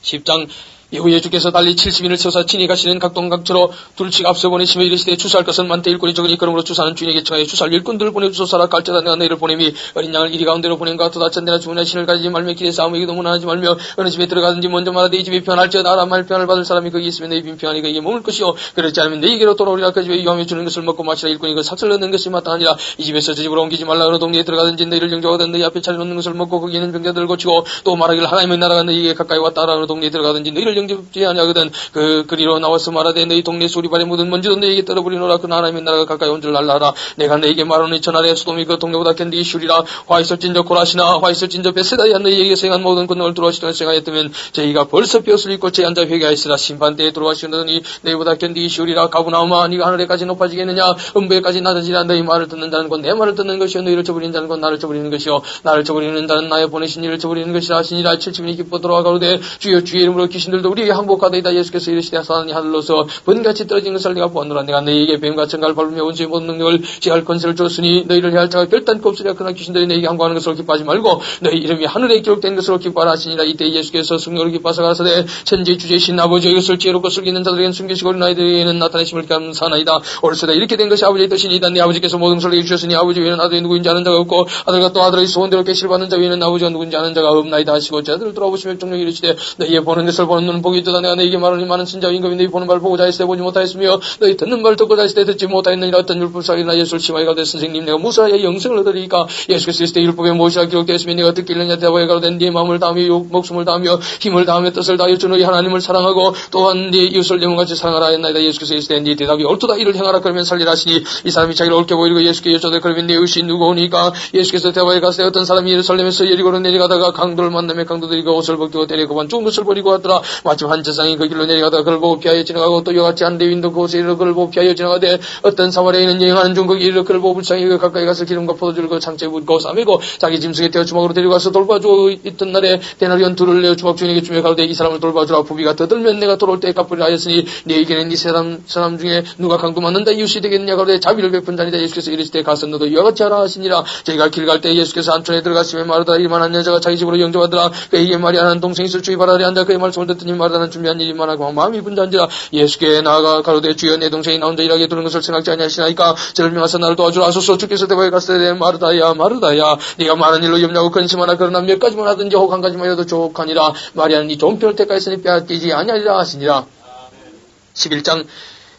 S1: 10장 이후에 주께서 달리 70인을 세우사 친히 가시는 각동각처로 둘씩 앞서 보내시며 이르시되 주사할 것은 많되 일꾼이 적으니 그러므로 주사는 주인에게 청하여 주사할 일꾼들을 보내주소서라. 갈지어다 내가 너희를 보내미 어린 양을 이리 가운데로 보낸 것 같도다. 천대나 죽으나 신을 가지지 말며 길에 싸움에게도 문안하지 말며 어느 집에 들어가든지 먼저 말하되 이 집이 평안할지어다. 아람할 평안을 받을 사람이 거기 있으면 너희 빈 평안이 그에게 머물 것이요 그렇지 않으면 너희에게로 돌아오리라. 그 집에 유하며 주는 것을 먹고 마시라. 일꾼이 그 삭슬 넣는 것이 마땅하니라. 이 집에서 저 집으로 옮기지 말라. 어느 동네에 들어가든지 너희를 영접하거든 너희 앞에 차려놓는 것을 먹고 거기 있는 병자들을 고치고 또 말하기를 하나님의 나라가 너희에게 가까이 왔다. 어느 동네에 들어가든지 너희를 영접지 아니하거든 그 그리로 나와서 말하되 너희 동네 수리발에 묻은 먼지도 너희에게 떨어버리노라. 그 하나님의 나라가 가까이 온 줄 알라라. 내가 너희에게 말하노니 전하래 소돔이 그 동네보다 견디기 쉬우리라. 화 있을진저 고라시나 화 있을진저 베세다야 너희에게 생한 모든 권능을 들어하시던 생하였다면 저희가 벌써 벼슬 입고 제 앉아 회개하였으라. 심판대에 들어가시더니 너희보다 견디기 쉬우리라. 가브나움아 네가 하늘에까지 높아지겠느냐. 음부에까지 낮아지라. 너희 말을 듣는 자는 곧 내 말을 듣는 것이요 너희를 저버리는 자는 곧 나를 저버리는 것이요 나를 저버리는 자는 나의 보내신 이를 저버리는 것이라 하시니라. 70인이 기뻐 돌아가로되 주여 주의 이름으로 귀신들도 우리에게 항복하되이다. 예수께서 이르시되 사단이 하늘로서 번같이 떨어진 것을 내가 보았노라. 내가 너희에게 뱀과 청갈 밟으며 원수의 모든 능력을 제할 권세를 줬으니 너희를 해할 자가 결단코 없으리라. 그러나 귀신들이 너희에게 항거하는 것으로 기뻐하지 말고 너희 이름이 하늘에 기록된 것으로 기뻐하라 하시니라. 이때 예수께서 승령으로 기뻐하사 가라사대 천지의 주제이신 아버지의 것을 지혜롭고 슬기는 자들에게는 숨기시고 어린 아이들에게는 나타내심을 감사하나이다. 옳으시다. 이렇게 된 것이 아버지의 뜻이니이다. 네 아버지께서 모든 것을 내게 주셨으니 아버지 외에는 아들이 누구인지 아는 자가 없고 아들과 또 아들의 소원대로 계시를 받는 자 외에는 아버지가 누구인지 아는 자가 없나이다 하시고 제자들을 돌아보시며 종종 이르시되 너희의 보는 것을 보는 눈은 복이 있도다. 내가 너희에게 말하니 많은 신자와 임금이 너희 보는 바를 보고 자였을 때 보지 못하였으며 너희 듣는 바를 듣고 자였을 때 듣지 못하였느니라. 어떤 율법사이나 예수를 심하게 가되 선생님 내가 무사하여 영생을 얻으리까. 예수께서 이르시되 율법에 무엇이라 기록되었으며 내가 듣기를 대답하여 가로되 네 마음을 다하며 목숨을 다하며 힘을 다하며 뜻을 다하여 주 너희 하나님을 사랑하고 또한 네 이웃을 내 몸같이 사랑하라 했나이다. 예수께서 이르시되 네 대답이 옳도다. 이를 행하라. 그러면 살리라 하시니 이 사람이 자기를 옳게 보이고 예수께 여쭤되 그러면 네 이웃이 누구오니까. 예수께서 대답하여 가시되 어떤 사람이 예루살렘에서 여리고로 내려가다가 강도를 만나며 강도들이 그 옷을 벗기고 데리고 좋은 것을 버리고 왔더라. 마침 한 제사장이 그 길로 내려가다가 그를 보고 피하여 지나가고 또 이와 같이 한 레위인도 그곳에 이르러 그를 보고 피하여 지나가되 어떤 사마리아인은 여행하는 중 거기 이르러 그를 보고 불쌍히 그 가까이 가서 기름과 포도주를 그 창자에 붓고 싸매고 자기 짐승에 떼어 주먹으로 데리고 가서 돌봐주어 있던 날에 데나리온 둘을 내어 주먹 주인에게 주며 가로되 이 사람을 돌봐주라. 부비가 더 들면 내가 돌아올 때 갚으리라 하였으니 너희에게는 이 사람 중에 누가 강도 맞는다 이웃이 되겠느냐. 가로되 자비를 베푼 자니라. 예수께서 이르시되 가서 너도 이와 같이 하라 하시니라. 저희가 길 갈 때 예수께서 한촌에 들어가시며 마르다 이만한 여자가 자기 집으로 영접하더라. 그에게 마리아라는 동생이 있을 주의 바라리 앉아 그의 말씀을 듣더니 마르다는 준비한 일이 많아고 마음이 분주한지라. 예수께 나아가 가로되 주여 내 동생이 나 혼자 일하게 두는 것을 생각지 아니하시나이까. 저를 명하사 나를 도와주라 하소서. 주께서 대바에 가시되 마르다야 마르다야 네가 많은 일로 염려하고 근심하나 그러나 몇 가지만 하든지 혹 한 가지만 해도 족하니라. 마리아는 이 좋은 편을 택하였으니 빼앗기지 아니하리라 하시니라. 11장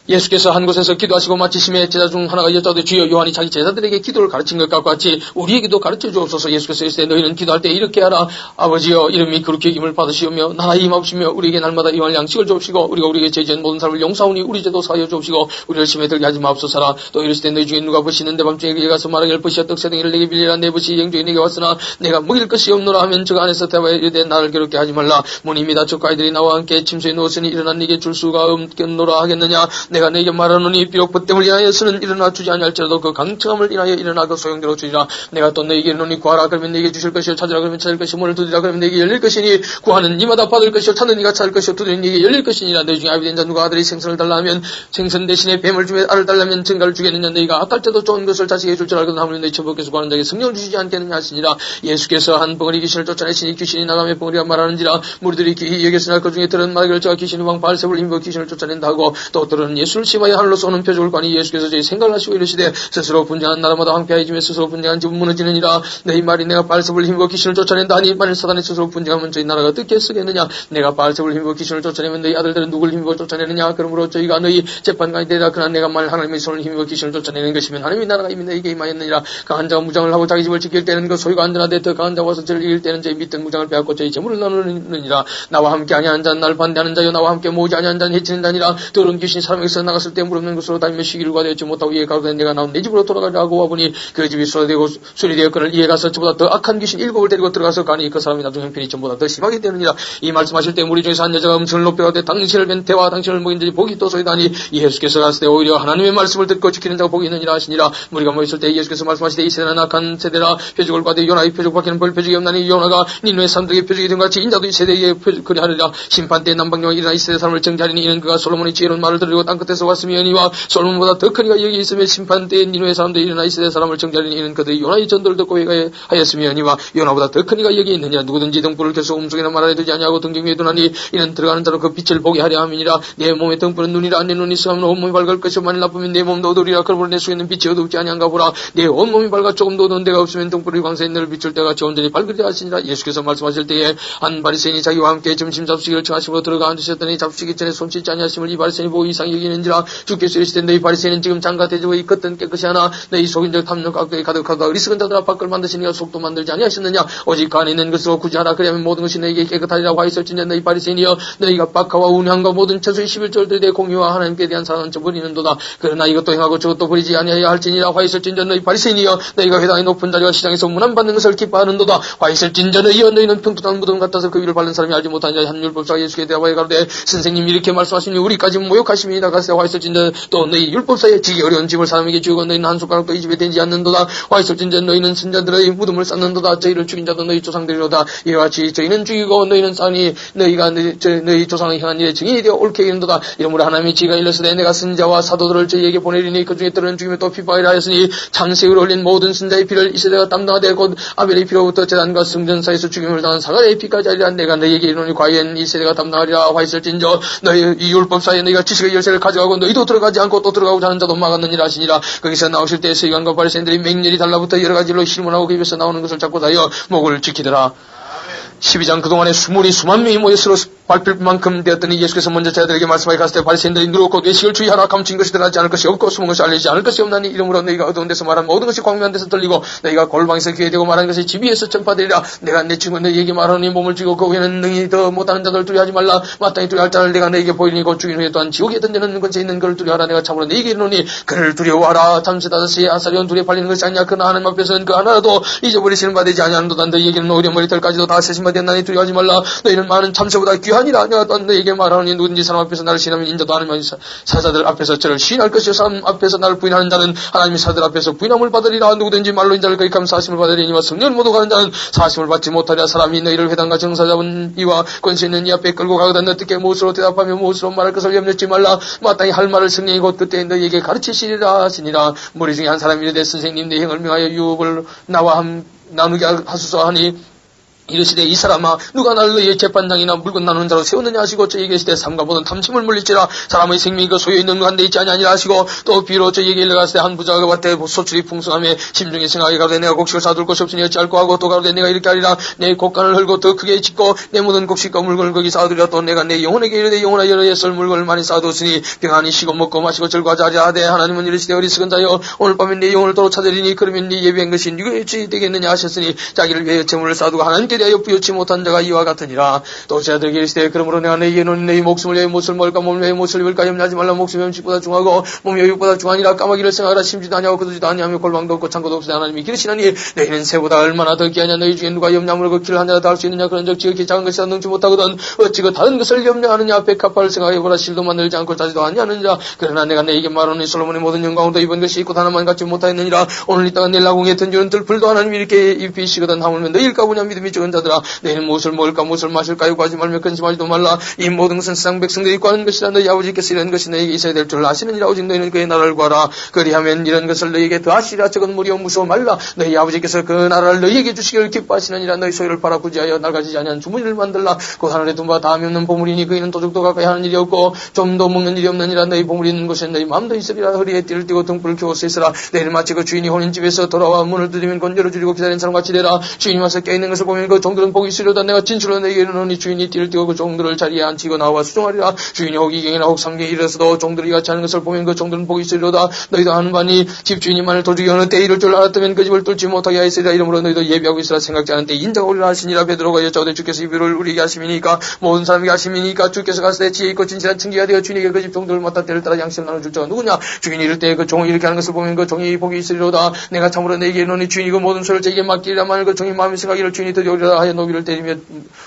S1: 예수께서 한 곳에서 기도하시고 마치심에 제자 중 하나가 여짜오되 주여 요한이 자기 제자들에게 기도를 가르친 것과 같이 우리에게도 가르쳐 주옵소서. 예수께서 이르시되 너희는 기도할 때 이렇게 하라. 아버지여 이름이 그렇게 힘을 받으시오며 나라의 임하옵시며 우리에게 날마다 이완 양식을 주옵시고 우리가 우리에게 죄지은 모든 사람을 용서하오니 우리 죄도 사하여 주옵시고 우리를 심에 들게 하지 마옵소서라. 또 이르시되 너희 중에 누가 벗이는데 밤중에 그에 가서 말하기를 벗이여 떡새덩이를 내게 빌리라. 내 벗이 영주에 내게 왔으나 내가 먹일 것이 없노라 하면 저가 안에서 대화에 이르되 나를 괴롭게 하지 말라. 문이 닫혔고 아이들이 나와 함께 침소에 누웠으니 일어나 네게 줄 수가 없겠노라 하겠느냐. 내가 너에게 말하노니 비록 벗됨을 인하여서는 일어나 주지 아니할지라도 그 강청함을 인하여 일어나 그 소용대로 주리라. 내가 또 너에게 이르노니 구하라 그러면 네게 주실 것이요 찾으라 그러면 찾을 것이요 문을 두드리라 그러면 네게 열릴 것이니 구하는 이마다 받을 것이요 찾는 이가 찾을 것이요 두드리는 네게 열릴 것이니라. 너희 중에 아비 된 자 누가 아들이 생선을 달라 하면 생선 대신에 뱀을 주며 알을 달라면 증가를 주겠느냐. 너희가 악할 때도 좋은 것을 자식에게 줄 줄 알거든 하물며 너희 천부께서 구하는 자에게 성령을 주시지 않겠느냐 하시니라. 예수께서 한 벙어리 귀신을 쫓아내시니 귀신이 나가며 벙어리가 말하는지라. 무리들이 귀히 여겼으나 그 중에 들은 말하기를 저가 귀신의 왕 바알세불을 힘입어 귀신을 쫓아낸다 하고 또 들은 예수를 심하여 하늘로서 오는 표적을 관이 예수께서 저희 생각을 하시고 이르시되 스스로 분쟁한 나라마다 함께하여 스스로 분쟁한 집은 무너지느니라. 너희 말이 내가 바알세불을 힘입어 귀신을 쫓아낸다 하니 만일 사단이 스스로 분쟁하면 저희 나라가 어떻게 쓰겠느냐. 내가 바알세불을 힘입어 귀신을 쫓아내면 너희 아들들은 누구를 힘입어 쫓아내느냐. 그러므로 저희가 너희 재판관이 되리라. 그러나 내가 만일 하나님의 손을 힘입어 귀신을 쫓아내는 것이면 하나님의 나라가 이미 너희에게 임하였느니라. 강한 자가 무장을 하고 자기 집을 지킬 때는 그 소유가 안전하되 더 강한 자가 와서 저를 이길 때는 저희 밑등 무장을 빼앗고 저희 재물을 나누느니라. 나와 함께 아니한 자는 나를 반대하는 자요 나와 함께 모으지 아니한 자는 해치는 자니라. 더러운 귀신이 사람에게서 나갔을 때 무릎는 곳으로 다니며 시기를 과되었지 못하고 이에 가로되 내가 나온 내 집으로 돌아가려고 와보니 그 집이 수라되고 술이 되었거늘 이에 가서 저보다 더 악한 귀신 7을 데리고 들어가서 가니 그 사람이 나중 형편이 전보다 더 심하게 되느니라. 이 말씀하실 때 무리 중에서 한 여자가 음성을 높여가되 당신을 뵌 대와 당신을 먹인 자이 복이 있도소이다니. 이 예수께서 갔을 때 오히려 하나님의 말씀을 듣고 지키는 자가 복이 있느니라 하시니라. 무리가 모였을 때 예수께서 말씀하시되 이 세대는 악한 세대라. 표적을 과되 요나의 표적밖에는 볼 표적이 없나니 요나가 니느웨 사람들에게 표적이 된 같이 인자도 이 세대에 그리하리라. 심판 때 남방령이 일어나 이 세대 사람을 정죄하리니 이는 그가 솔로몬의 지혜로운 말을 들으려고 땅끝에서 왔으며니와 솔로몬보다 더 큰 이가 여기 있으며 심판 때 니느웨 사람들이 일어나 이 세대 사람을 정죄하리니 이는 그들이 요나의 전도를 듣고 회개하였으며니와 요나보다 더 큰 이가 여기 있느냐. 누구든지 등불을 켜서 음속이나 말하여 두지 아니하고 등경 위에 두나니 이는 들어가는 자로 그 빛을 보게 하려 함이니라. 내 몸의 등불은 눈이라. 내 눈이 있으면 온몸이 밝을 것이요 만일 나쁘면 내 몸도 어두우리라. 그러므로 내 속에 있는 빛이 어둡지 아니한가 보라. 내 온몸이 밝아 조금도 어두운 데가 없으면 등불이 광사에 너를 비출 때가 온전히 밝으리라 하시니라. 예수께서 말씀하실 때에 한 바리새인이 자기와 함께 점심 잡수기를 청하시고 들어가 앉으셨더니 잡수기 전에 손 씻지 아니하심을 이 바리새인이 보고 이상히 여기는지라. 주께서 이르시되 너희 바리새인은 지금 장과 대접의 겉은 깨끗이 하나 너희 속인 적 탐욕 가까이 가득하다. 어리석은 자들아 밖을 만드시니가 속도 만들지 아니하셨느냐. 오직 그 안에 있는 것으로 굳이 하라. 그리하면 모든 것이 너희에게 깨끗하리라고 하였을진저 너희 바리새인이여 너희가 박하와 운향과 모든 채소의 11절들에 대해 공유와 하나님께 대한 사랑은 버리는도다. 그러나 이것도 행하고 저것도 버리지 아니하여 할지니라. 화있을진저 너희 바리새인이여 너희가 회당의 높은 자리와 시장에서 문안받는 것을 기뻐하는도다. 화있을진저 너희는 평탄한 무덤 같아서 그 위를 바른 사람이 알지 못하냐. 한 율법사가 예수께 대답하여 가로되 선생님 이렇게 말씀하시니 우리까지 모욕하심이니라. 가세 화있을진저 또 너희 율법사에 지기 어려운 집을 사람에게 주고 너희는 한 숟가락도 이 집에 되지 않는도다. 화있을진저 너희는 선자들의 무덤을 쌓는도다. 저희를 죽인 자도 너희 조상들이로다. 이와 같이 저희는 죽이고 너희는 싸니 너희가 너희 조상을 향한 일에 증인이 되어 옳게 이른도다. 이러므로 하나님이 지가 일렀으되 내가 선자와 사도들을 저희에게 보내리니 그 중에 들은 죽임에 또 핍박이라 하였으니 창세기로 흘린 모든 선자의 피를 이 세대가 담당하되 곧 아벨의 피로부터 제단과 성전 사이에서 죽임을 당한 사가랴의 피까지 하리라. 내가 너희에게 이르노니 과연 이 세대가 담당하리라. 화있을진저 너희 이 율법사에 너희가 지식의 열쇠를 가져가고 너희도 들어가지 않고 또 들어가고자 하는 자도 막았느니라 하시니라. 거기서 나오실 때 서기관과 바리새인들이 맹렬히 달라붙어 여러 가지로 실문하고 그 입에서 나오는 것을 잡고 다여 목을 지키더라. 12장 그동안에 수만 명이 모여 서로 발필 만큼 되었더니 예수께서 먼저 자들에게 말씀하여 갔을 때 바리새인들이 누르고 외식을 주의하라. 감춘 것이 드러나지 않을 것이 없고 숨은 것이 알려지지 않을 것이 없나니 이러므로 너희가 어두운 데서 말한 모든 것이 광명한 데서 들리고 너희가 골방에서 귀에 대고 말하는 것이 집 위에서 전파되리라. 내가 내 친구 너희에게 말하니 몸을 쥐고 그 후에는 능히 더 못하는 자들 두려워하지 말라. 마땅히 두려워할 자를 내가 너희에게 보이니 곧 죽인 후에 또한 지옥에 던지는 권세 있는 그를 두려워하라. 내가 참으로 너희에게 이르노니 그를 두려워하라. 잠시 5시에 아사리온 둘이 팔리는 것이 아니냐. 그러나 하나님 앞에서는 그 하나라도 잊어버리시는 바 되지 아니하는도다. 너희에게는 오히려 머리털까지도 다 세신 바 되었나니 두려워하지 말라. 너희는 많은 참새보다 귀하니라. 내가 또한 너희에게 말하노니 누구든지 사람 앞에서 나를 시인하면 인자도 하나님의 사자들 앞에서 저를 시인할 것이요 사람 앞에서 나를 부인하는 자는 하나님의 사자들 앞에서 부인함을 받으리라. 누구든지 말로 인자를 거듭하면 사심을 받으리니와 성령을 모두 가는 자는 사심을 받지 못하리라. 사람이 너희를 회당과 정사 잡은 이와 권세 있는 이 앞에 끌고 가거든 어떻게 무엇으로 대답하며 무엇으로 말할 것을 염려치 말라. 마땅히 할 말을 성령이 곧 그때 너희에게 가르치시리라 하시니라. 무리 중에 한 사람이 이르되 선생님 내 형을 명하여 유업을 나와 나누게 하소서 하니 이르시되 이 사람아 누가 나를 너희의 재판장이나 물건 나누는 자로 세우느냐 하시고 저에게 이르시되 삼가 모든 탐심을 물리치라. 사람의 생명이 그 소유에 있는 한데 있지 아니하니라 하시고 또 비로 저에게 일러가시되 한 부자가 밭에 소출이 풍성하며 심중에 생각하게 가로되 내가 곡식을 사둘 곳이 없으니 어찌할꼬 하고 또 가로되 내가 이렇게 하리라. 내 곡간을 헐고 더 크게 짓고 내 모든 곡식과 물건을 거기 쌓아두리라. 또 내가 내 영혼에게 이르되 영혼아 여러 예설 물건을 많이 쌓아두었으니 평안히 쉬고 먹고 마시고 즐거워하자 하되 하나님은 이르시되 어리석은 자여 오늘 밤에 내 영혼을 도로 찾으리니 그러면 네 예비한 것이 누구의 죄 되겠느냐 하셨으니 자기를 위하여 재물을 쌓아두고 하나님께 대하여 부여치 못한 자가 이와 같으니라. 또 제자들에게 이르시되 그러므로 내가 너희에게 이르노니 너희 목숨을 위하여 무엇을 먹을까 몸을 위하여 무엇을 입을까 염려하지 말라. 목숨이 음식보다 중하고 몸이 의육보다 중하니라. 까마귀를 생각하라. 심지도 아니하고 거두지도 아니하며 골방도 없고 창고도 없으니 하나님이 기르시나니 너희는 새보다 얼마나 더 귀하냐. 너희 중에 누가 염려함을 그 길을 한 자라도 할 수 있느냐. 그런즉 지극히 작은 것이라 능치 못하거든 어찌 그 다른 것을 염려하느냐. 백합화를 생각해보라. 실도 만들지 않고 자지도 아니하느니라. 그러나 내가 너희에게 말하노니 솔로몬의 모든 영광을 더 입은 것이 있고 하나만 갖지 못하였느니라. 오늘 이따가 내일 나궁에 던지는 들풀도 하나님이 이렇게 입히시거든 하물며 너희일까 보냐. 믿음이 적은 자들아 너희는 무엇을 먹을까 무엇을 마실까 요구하지 말며 근심하지도 말라. 이 모든 것은 세상 백성들이 구하는 것이라. 너희 아버지께서 이런 것이 너희에게 있어야 될 줄 아시느니라. 오직 너희는 그의 나라를 구하라. 그리하면 이런 것을 너희에게 더하시리라. 적은 무리여 무서워 말라. 너희 아버지께서 그 나라를 너희에게 주시기를 기뻐하시느니라. 너희 소유를 팔아 구제하여 낡아지지 아니한 주머니를 만들라. 곧 하늘에 둔바 다음이 없는 보물이니 그이는 도둑도 가까이 하는 일이 없고 좀도 먹는 일이 없느니라. 너희 보물이 있는 곳에 너희 마음도 있으리라. 허리에 띠를 띠고 등불을 켜고 서 있으라. 내일 마치 그 주인이 혼인 집에서 돌아와 문을 두드리면 곧 열어주리고 기다리는 사람같이 되라. 주인이 와서 깨있는 것을 보면 그 종들은 복이 있으리로다. 내가 진실로 너희에게 이르노니 주인이 띠를 띠고 그 종들을 자리에 앉히고 나와 수종하리라. 주인이 혹 이경이나 혹 삼경에 이르러서도 종들이 같이 하는 것을 보면 그 종들은 복이 있으리로다. 너희도 하는 바니 집주인이 만일 도둑이 어느 때 이럴 줄 알았다면 그 집을 뚫지 못하게 하였으리라. 이러므로 너희도 예비하고 있으라. 생각지 않은 때 인자가 오리라 하시니라. 베드로가 여짜오되 주께서 이비를 우리에게 하심이니까 모든 사람에게 하심이니까 주께서 갔을 때 지혜 있고 진실한 증기가 되어 주인에게 그 집 종들을 맡아 때를 따라 양식을 나눠줄 자가 누구냐. 주인이 이를 때 그 종이 이렇게 하는 것을 보면 그 종이 복이 있으리로다. 내가 참으로 너희에게 이르노니 주인이 그 모든 소를 저에게 맡기리라. 만일 그 종이 마음에 생각하기를 주인이 드디어 오리라 하여 노비를 때리며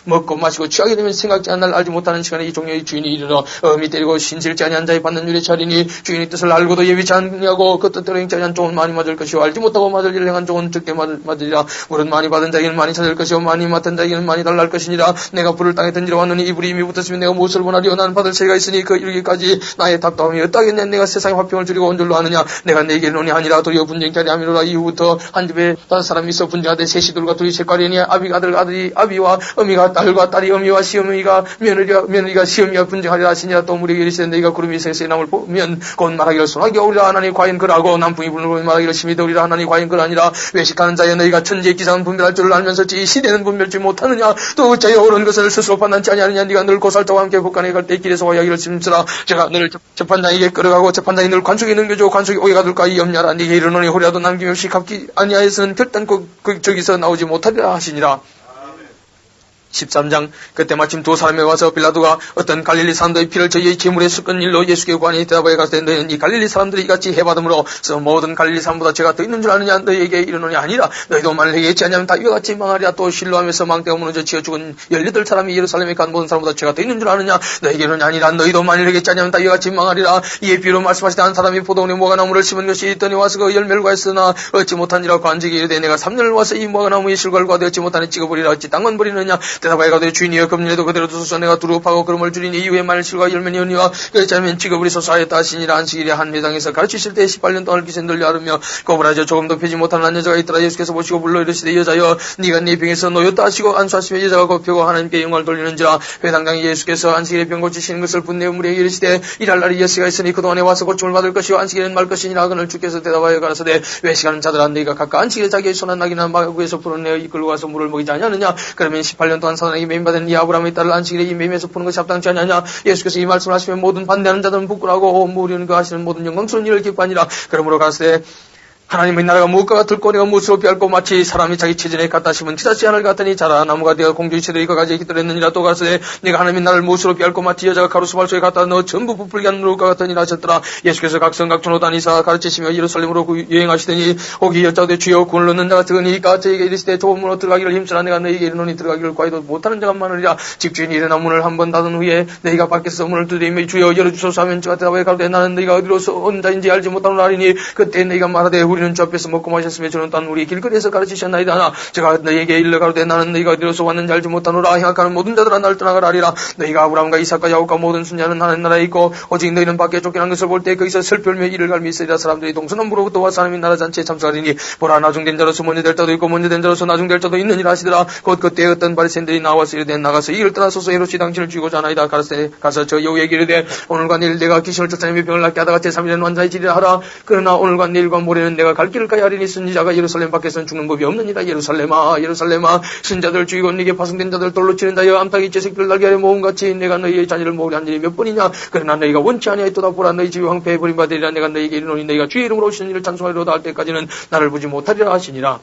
S1: 먹고 마시고 취하게 되면 생각지 않는 날 알지 못하는 시간에 이 종의 주인이 이르러 어미 때리고 신실지 아니한 자의 받는 유리 차리니 주인의 뜻을 알고도 예비치 않냐고 그 뜻대로 행치 아니한 종은 많이 맞을 것이요 알지 못하고 맞을 일을 행한 종은 적게 맞으리라. 물은 많이 받은 자에게는 많이 찾을 것이요 많이 맡은 자에게는 많이 달랄 것이니라. 내가 불을 땅에 던지러 왔느니 이 불이 이미 붙었으면 내가 무엇을 원하리요. 나는 받을 세가 있으니 그 이르기까지 나의 답답함이 어떠하겠네. 내가 세상의 화평을 줄이고 온 줄로 하느냐. 내가 내게 이르노니 아니라 도리어 분쟁케 하리 함이로라. 이후부터 한 집에 다섯 사람이 있어 분쟁하되 셋이 둘과 둘이 셋과리니 아비가 아들이 아비와 어미가 딸과 딸이 어미와 시어미가 며느리가 시어미와 분쟁하리라 하시니라. 또 우리에게 이르시되 너희가 구름이 세세의 남을 보면 곧 말하기를 소나기 오리라 하나니 과연 그라고 남풍이 부는 말하기를 심히 더우리라 하나니 과연 그라니라. 외식하는 자여 너희가 천지의 기상은 분별할 줄을 알면서 이 시대는 분별지 못하느냐. 또 어찌하여 옳은 것을 스스로 판단치 아니하느냐. 네가 늘 고살자와 함께 북한에 갈 때 길에서 이야기를 심쓰라. 제가 너를 재판장에게 끌어가고 재판장이 늘 관속에 넘겨주고 관속이 오게 가둘까 이 염려하라. 네게 이르노니 호리라도 남김없이 갚기 아니하였으는 결단코 저기서 나오지 못하리라 하시니라. 13장. 그때 마침 두 사람이 와서 빌라도가 어떤 갈릴리 사람들의 피를 저희의 제물에 섞은 일로 예수께 구하니 대답하여 가서 너희는 이 갈릴리 사람들이 이같이 해받음으로 모든 갈릴리 사람보다 죄가 더 있는 줄 아느냐. 너희에게 이르노니 아니라. 너희도 만일 회개치 아니하면 다 이와 같이 망하리라. 또 실로하면서 망대가 무너져 치어 죽은 18사람이 예루살렘에 간 모든 사람보다 죄가 더 있는 줄 아느냐. 너희에게 이르노니 아니라. 너희도 만일 회개치 아니하면 다 이와 같이 망하리라. 이에 비유로 말씀하시되 한 사람이 포도원에 무화과나무를 심은 것이 있더니 와서 그 열매를 과했으나 얻지 못하니라. 관직이 이르되 내가 3년을 와서 이 무화과나무의 실과를 얻지 못하니 찍어버리라. 어찌 땅만 버리느냐. 대답하여 가되 주인이여 금년에도 그대로 두소서. 내가 두루 파고 그름을 줄이니 이후에 만일 실과 열매니 오니와 그렇지 않으면 찍어버리소서 하였다 하시니라. 안식일에 한 매장에서 가르치실 때 18년 동안 기센 들려 하르며 거부라져 조금도 펴지 못하는 한 여자가 있더라. 예수께서 보시고 불러 이르시되 여자여 네가 네 병에서 놓였다 하시고 안수하시며 여자가 곱펴고 하나님께 영광을 돌리는지라. 회당장이 예수께서 안식일에 병 고치시는 것을 분내 우리에게 이르시되 일할 날이 여시가 있으니 그동안에 와서 고침을 받을 것이요 안식일에는 말 것이니라. 그는 주께서 대답하여 가라사대 외식하는 자들아 너희가 각각 안식일에 자기의 손한 낙이나 마구에서 풀어내어 이끌고 가서 물을 먹이지 아니하느냐. 그러면 18년 동안 사단에게 매임받은 이 아브라함의 딸을 안식일에 이 매임에서 푸는 것이 합당치 아니하냐. 예수께서 이 말씀을 하시면 모든 반대하는 자들은 부끄러워하고 우리는 그 하시는 모든 영광스러운 일을 기뻐하니라. 그러므로 가라사대 하나님의 나라가 무엇과 같을꼬 내가 무엇으로 비할꼬 마치 사람이 자기 체전에 갖다 심은 지자치 하늘 같으니 자라 나무가 되어 공주의 채들이 그가지에 깃들었느니라. 또 가라사대 내가 하나님의 나라를 무엇으로 비할꼬 마치 여자가 가루수발소에 갖다 넣어 전부 부풀게 하는 것과 같으니라 하셨더라. 예수께서 각성 각촌으로 다니사 가르치시며 예루살렘으로 여행하시더니 혹이 여짜오되 주여 구원을 얻는 자가 적으니까 저에게 이르시되 좁은 문으로 들어가기를 힘쓰라. 내가 너희에게 이르노니 들어가기를 과히도 못하는 자가 많으리라. 집주인이 일어나 문을 한 번 닫은 후에 너희가 밖에서 문을 두드리며 주여 열어주소서 하면 저가 대답하여 가로되 나는 너희가 어디로서 온 자인지 알지 못하노라 하리니 그때 너희가 말하되 우리는 주 앞에서 먹고 마셨으며 주는 또한 우리 길거리에서 가르치셨나이다. 제가 너희에게 일러 가로되 나는 너희가 어디로서 왔는지 알지 못하노라. 행악하는 모든 자들아 나를 떠나가라 하리라. 너희가 아브라함과 이삭과 야곱과 모든 순자는 하나님 나라에 있고 오직 너희는 밖에 쫓겨난 것을 볼 때 거기서 슬퍼하며 이를 갈미 있으리라. 사람들이 동서남부로부터 와서 하나님의 나라 잔치에 참석하리니 보라 나중된 자로서 먼저 될 자도 있고 먼저 된 자로서 나중될 자도 있느니라 하시더라. 곧 그때 어떤 바리새인들이 나와서 이르되 나가서 이를 떠나소서 헤롯이 당신을 죽이고자 하나이다. 가서 저 여우에게 이르되 오늘과 내일 내가 귀신을 쫓아내며 병을 낫게 하다가 제3일에는 완전해지리라 하라. 그러나 오늘과 내일과 모레는 내가 갈 길을 가야 하리니 선지자가 예루살렘 밖에서는 죽는 법이 없느니라. 예루살렘아 예루살렘아 신자들 죽이고 네게 파송된 자들 돌로 치는 자여 암탉이 제 새끼를 날게 하려 모음같이 내가 너희의 자녀를 모으려 한 일이 몇 번이냐. 그러나 너희가 원치 아니하였도다. 보라 너희 집이 황폐해 버림받으리라. 내가 너희에게 이르노니 너희가 주의 이름으로 오시는 일을 찬송하리로다 할 때까지는 나를 보지 못하리라 하시니라.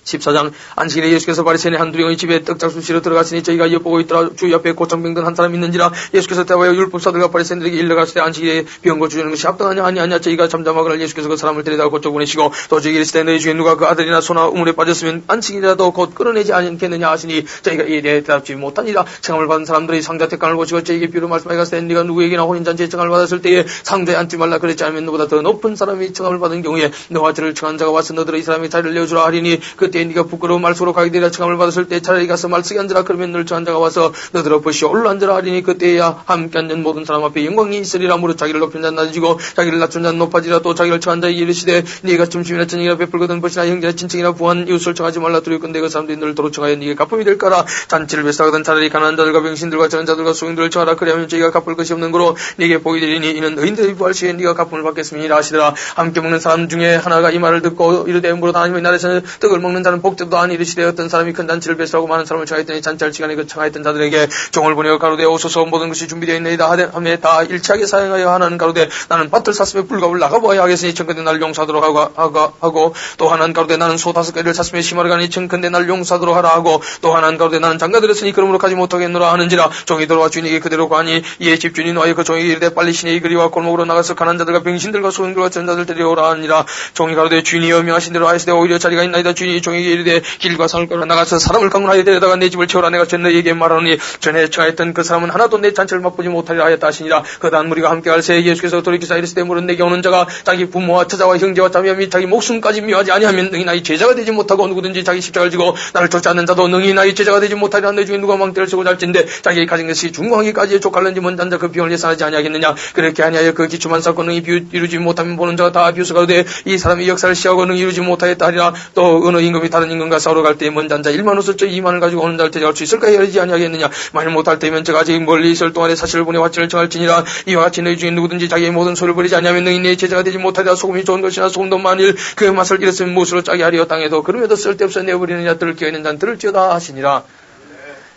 S1: 14장. 안식일에 예수께서 바리새인의 한두 명의 집에 떡장수시로 들어갔으니 저희가 엿보고 있더라. 주 옆에 고창병든 한 사람이 있는지라. 예수께서 대하여 율법사들과 바리새인들에게 일러가시되 안식일에 병 고쳐주는 것이 합당하냐 아니하냐. 저희가 잠잠하거늘 예수께서 그 사람을 데려다가 고쳐 보내시고 또 저희에게 이르시되 너희 중에 누가 그 아들이나 소나 우물에 빠졌으면 안식일이라도 곧 끌어내지 않겠느냐 하시니 저희가 이에 대해 대답지 못하니라. 청함을 받은 사람들이 상자 택강을 보시고 저희에게 비유로 말씀하여 가시되 네가 누구에게나 혼인잔치에 청함을 받았을 때에 상자에 앉지 말라. 그렇지 않으면 너보다 더 높은 사람이 청함을 받은 경우에 너와 저를 청한 자가 와서 너들의 이 사람의 자리를 내어주라 하리니 그때 때에 네가 부끄러운 말소로 가게 되리라. 청함을 받았을 때 차라리 가서 말쓰게 앉으라. 그러면 널 저한 자가 와서 너들어 보시오 올라 앉으라 하리니 그때야 함께 앉은 모든 사람 앞에 영광이 있으리라. 무릇 자기를 높인 자는 낮아지고 자기를 낮춘 자는 높아지라. 또 자기를 처한 자에게 이르시되 네가 점심이나 저녁이나 베풀거든 벗이나 형제나 친척이나 부한 이웃을 청하지 말라. 두렵건대 그 사람들이 너를 도로 청하여 네게 갚음이 될까라. 잔치를 배사하거든 차라리 가난한 자들과 병신들과 저런 자들과 소인들을 청하라. 그리하면 저희가 갚을 것이 없는 거로 네게 복이 되리니 이는 의인들이 부활 시에 네가 갚음을 받겠음이라 하시더라. 함께 먹는 사람 중에 하나가 이 말을 듣고 이르되 무릇 하나님의 나라에서는 떡을 먹는 자는 복되도다 하니 이르시되 어떤 사람이 큰 잔치를 배설하고 많은 사람을 청하였더니 잔치할 시간에 그 청하였던 자들에게 종을 보내어 가로되 오소서 모든 것이 준비되어 있나이다 하매 다 일치하게 사용하여 하나는 가로되 나는 밭을 샀으며 불갑을 나가보아야 하겠으니 청컨대 날 용서하도록 하고 또 하나는 가로되 나는 소 5개를 샀으며 심하러 가니 청컨대 날 용서하도록 하라 하고 또 하나는 가로되 나는 장가들었으니 그러므로 가지 못하겠노라 하는지라. 종이 들어와 주인에게 그대로 가니 이에 집주인이 노하여 그 종에게 이르되 빨리 시내의 거리와 골목으로 나가서 가난한 자들과 병신들과 소인들과 전자들 데려오라 하니라. 종이 가로되 주인이 명하신 대로 하였으되 오히려 자리가 있나이다. 주인이 종에게 이르되 길과 산을가로 나가서 사람을 강론하여 데려다가 내 집을 채우라. 내가 전 너에게 말하노니 전에 청하였던 그 사람은 하나도 내 잔치를 맛보지 못하리라 하였다 하시니라. 그 다음 무리가 함께 갈새 예수께서 돌이키사 이르시되 무릇 내게 오는 자가 자기 부모와 처자와 형제와 자매 및 자기 목숨까지 미워하지 아니하면 능히 나의 제자가 되지 못하고 누구든지 자기 십자가를 지고 나를 쫓지 않는 자도 능히 나의 제자가 되지 못하리라. 너 중에 누가 망대를 쓰고 잘진데 자기의 가진 것이 중공하기까지 족할는지 먼 자그 비용을 예산하지 아니하겠느냐. 그렇게 아니하여 그 기초만 쌓고 능히 이루지 못하면 보는 자가 다 비웃어가되 이 사람이 역사를 시하고 능히 이루지 못하였다 하리라. 또 어느 임금이 다른 임금과 싸우러 갈 때에 먼 잔자 1만 옷을 저 2만을 가지고 오는 자를 데려갈 수 있을까 하지 아니하겠느냐. 만일 못할 때면 저가 아직 멀리 있을 동안에 사실을 보내 화친을 청할지니라. 이와 같이 너희 중에 누구든지 자기의 모든 소를 버리지 아니하면 너희 내 제자가 되지 못하리라. 소금이 좋은 것이나 소금도 만일 그 맛을 잃었으면 무엇으로 짜게 하리요. 땅에도 그럼에도 쓸데없어 내어버리는 자들을 끼어있는 자는 들을지어다 하시니라.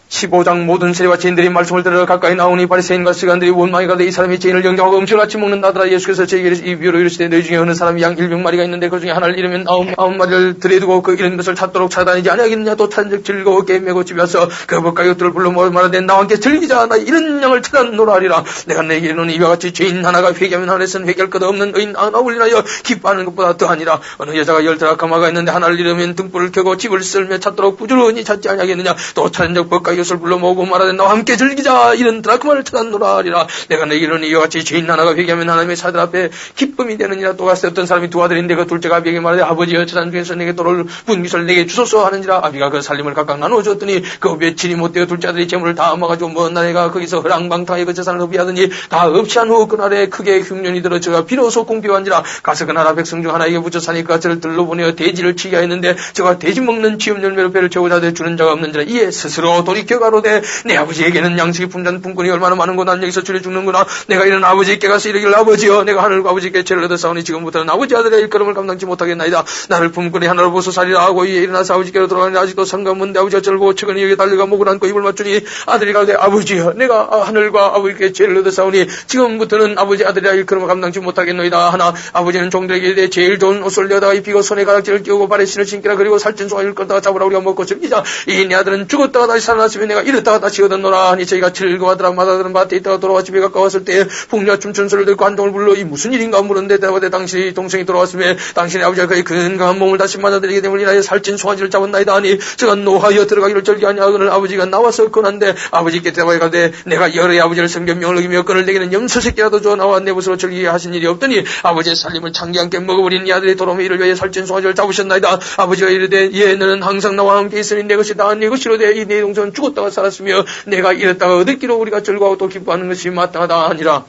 S1: 15장 모든 세리와 죄인들이 말씀을 들으러 가까이 나오니 바리새인과 서기관들이 원망이 가되 이 사람이 죄인을 영접하고 음식을같이 먹는다더라. 예수께서 저에게 이 비유로 이르시되 너희 중에 어느 사람이 양 100마리가 있는데 그 중에 하나를 잃으면 9마리를 들여두고 그 잃은 것을 찾도록 찾아다니지 아니하겠느냐. 또 찾은즉 즐거웠게 메고 집에 와서 그 법가이웃들을 불러 모아 말하되 나와 함께 즐기자. 나 이런 양을 찾아노라 하리라. 내가 너에게 이르노니 이와 같이 죄인 하나가 회개하면 하늘에서는 회개할 것 없는 의인 9을 인하여 기뻐하는 것보다 더하니라. 어느 여자가 10대라 가마가 있는데 하나를 잃으면 등불을 켜고 집을 쓸며 찾도록 부지런히 찾지 아니하겠느냐. 또 찾은즉 법가이웃을 불러 모으고 말하되 나와 함께 즐기자. 이런 드라크마를 찾아노라 하리라. 내가 너에게 이르노니 이와 같이 죄인 하나가 회개하면 하나님의 사들 앞에 기쁨이 되느니라. 또 갔을 때 어떤 사람이 두 아들인데 그 둘째가 아비에게 말하되 아버지여 저산 중에서 내게 돌을 분깃을 내게 주소서 하는지라. 아비가 그 살림을 각각 나누어 줬더니 그 며칠이 못되어 둘째 아들이 재물을 다 모아가지고 먼 나라가 거기서 허랑방탕하게 그 재산을 흡의하더니 다 없이 한 후 그날에 크게 흉년이 들어 저가 비로소 공비한지라. 가서 그 나라 백성 중 하나에게 붙여 사니 그가 저를 들러 보내어 돼지를 치게 하였는데 저가 돼지 먹는 지음 열매로 배를 채우자 되 주는 자가 없는지라. 이에 스스로 돌이켜 가로되 내 아버지에게는 양식이 품잔 품꾼이 얼마나 많은고 난 여기서 줄여 죽는구나. 내가 이런 아버지께 가서 이르기를 아버지여 내가 하늘과 아버지께 죄를 얻었사오니 지금부터는 아버지 아들의 일걸음을 감당치 못하겠나이다. 나를 품꾼이 하나로 보소 살리라 하고 이에 일어나서 아버지께로 돌아가니 아직도 상관문데 아버지가 저를 보고 측은히 여기 달려가 목을 안고 입을 맞추니 아들이 가로되 아버지여 내가 하늘과 아버지께 죄를 얻었사오니 지금부터는 아버지 아들의 일걸음을 감당치 못하겠노이다 하나 아버지는 종들에게 이르되 제일 좋은 옷을 내어다가 입히고 손에 가락지를 끼우고 발에 신을 신기라. 그리고 살찐 송아지를 끌다가 잡으라. 우리가 먹고 즐기자. 이 내 아들은 죽었다가 다시 살아났으면 내가 이랬다가 다시 얻었노라 하니 저희가 즐거워하더라. 마다들은 밭에 있다가 돌아와 집에 가까웠을 때 풍류와 춤춘 소리를 듣고 한동을 불러 이 무슨 일인가 물었는데 대답하되 당신이 동생이 돌아왔으며 당신의 아버지가 그의 건강한 몸을 다시 맞아들이게 됨을 인하여 살찐 송아지를 잡았나이다 하니 저가 노하여 들어가기를 절기하니 그를 아버지가 나와서 권한데 아버지께 대답하여 가되 내가 여러의 아버지를 섬겨 명을 어기며 그를 내게는 염소새끼라도 줘 나와 내 것으로 즐기게 하신 일이 없더니 아버지의 살림을 창기 함께 먹어버린 이 아들이 돌아오며 이를 위해 살찐 송아지를 잡으셨나이다. 아버지가 이르되 예 너는 항상 나와 함께 있으니 내 것이다. 네 것이로되 이 내 동생은 죽었다가 살았으며 내가 이랬다가 얻었기로 우리가 즐거워하고 또 기뻐하는 것이 마땅하다 하니라.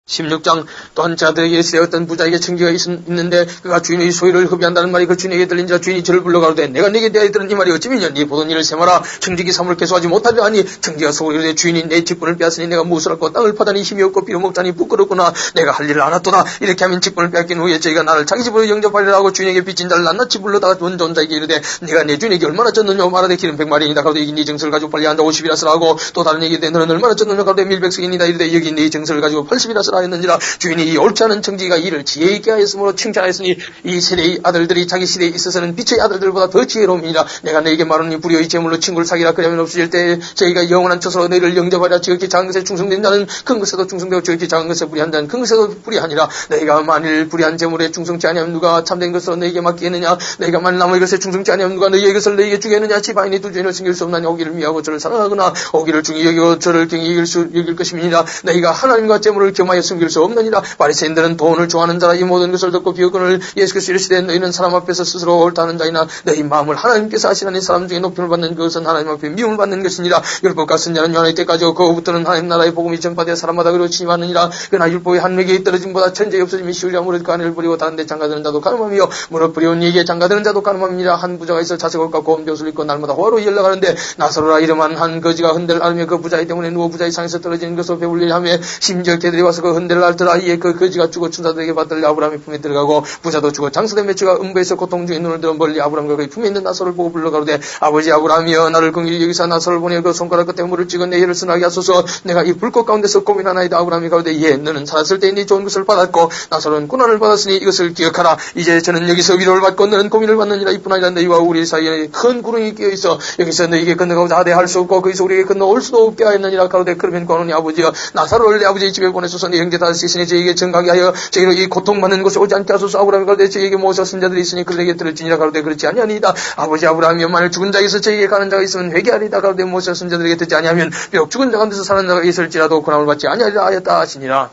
S1: 16장 또한 자들에게 이르시되 어떤 부자에게 청지가 있는데 그가 주인의 소유를 흡의한다는 말이 그 주인에게 들린지라. 주인이 저를 불러 가로되 내가 네게 대하여 들은 이 말이 어찌미냐. 네 보던 일을 세마라. 청지기 사물을 개수하지 못하리라 하니 청지가 속으로 이르되 주인이 내 직분을 빼앗으니 내가 무엇을 할꼬. 땅을 파다니 힘이 없고 빌어먹자니 부끄럽구나. 내가 할 일을 안 했도다. 이렇게 하면 직분을 빼앗긴 후에 저희가 나를 자기 집으로 영접하리라 하고 주인에게 빚진 자를 낱낱이 불러다가 원전 자에게 이르되 네가 내 주인에게 얼마나 졌느냐 말하되 기름 100마리이다. 가로되 이기 네 정서를 가지고 빨리 앉아 50이라 쓰라 하고 또 다른 얘기에 너는 얼마나 졌느냐 가로되 밀백성이니다. 이르되 여기 네 정서를 가지고 80이라 쓰라 했는지라. 주인이 이 옳지 않은 청지기가 이를 지혜 있게 하였으므로 칭찬하였으니 이 세대의 아들들이 자기 시대에 있어서는 빛의 아들들보다 더 지혜로움이니라. 내가 너에게 말하니 불의의 재물로 친구를 사귀라. 그러면 없어질 때에 저희가 영원한 처소로 너희를 영접하리라. 지극히 작은 것에 충성된 자는 큰 것에도 충성되고 지극히 작은 것에 불의한 자는 큰 것에도 불의하니라. 너희가 만일 불의한 재물에 충성치 아니하면 누가 참된 것으로 너희에게 맡기겠느냐. 너희가 만일 남의 것에 충성치 아니하면 누가 너희의 것을 너희에게 주겠느냐. 지방인이 두 주인을 섬길 수 없나니 오기를 미하고 저를 사랑하거나 오기를 중히 여기고 저를 경히 여길 것임이니라. 너희가 하나님과 재물을 겸하여 숨길 수 없느니라. 바리새인들은 돈을 좋아하는 자라. 이 모든 것을 듣고 비어건을 예수께서 이르시되 너희는 사람 앞에서 스스로 옳다는 자이나 너희 마음을 하나님께서 아시나니 사람 중에 높임을 받는 그것은 하나님 앞에 미움을 받는 것이니라. 율법과 선지자는 요한의 때까지 그후부터는 하나님 나라의 복음이 전파되어 사람마다 그리로 취임하느니라. 그러나 율법의 한 명이 떨어짐보다 천재의 없어짐이 쉬우려 무릇 그 안을 버리고 다른 데 장가드는 자도 가늠하며 무릇 버리온 이에게 장가드는 자도 가늠함이니라. 한 부자가 있어 자식을 깎고 엄교수를 입고 날마다 호화로 연락하는데 나사로라 이름한 한 거지가 흔들 앓으며 그 부자의 때문에 누워 부자의 상에서 떨어지는 것을 배울리려 하며 심지어 개들이 와서 그 흔들을 앓더라. 이에 그 거지가 죽어 천사들에게 받들려 아브라함의 품에 들어가고 부자도 죽어 장사된 매추가 음부에서 고통 중에 눈을 들어 멀리 아브라함과 그의 품에 있는 나사로를 보고 불러가로되 아버지 아브라함이여 나를 긍휼히 여기사 나사로를 보내 그 손가락 끝에 물을 찍어 내 혀를 선하게 하소서. 내가 이 불꽃 가운데서 고민하나이다. 아브라함이 가로되 예 너는 살았을 때 네 좋은 것을 받았고 나사로는 고난을 받았으니 이것을 기억하라. 이제 저는 여기서 위로를 받고 너는 고민을 받느니라. 이뿐 아니라 너희와 우리 사이에 큰 구름이 끼어있어 여기서 너희에게 건너가고자 하되 할 수 없고 거기서 우리에게 건너올 수도 없게 하였느니라. 가로되 그러면 고노니 아버지여 나사로를 내 아버지의 집에 보내소서. 내 형제 다섯 있으니 저에게 정하게 하여 저희로 이 고통받는 곳에 오지 않게 하소서. 아브라함이 가로되 저에게 모셔 선자들이 있으니 그들에게 들을지니라. 가로되 그렇지 아니하니이다. 아버지 아브라함이여 만일 죽은 자에게서 저에게 가는 자가 있으면 회개하리이다. 가로되 모셔 선자들에게 듣지 아니하면 비록 죽은 자 가운데서 사는 자가 있을지라도 고난을 받지 아니하리라 하였다 하시니라.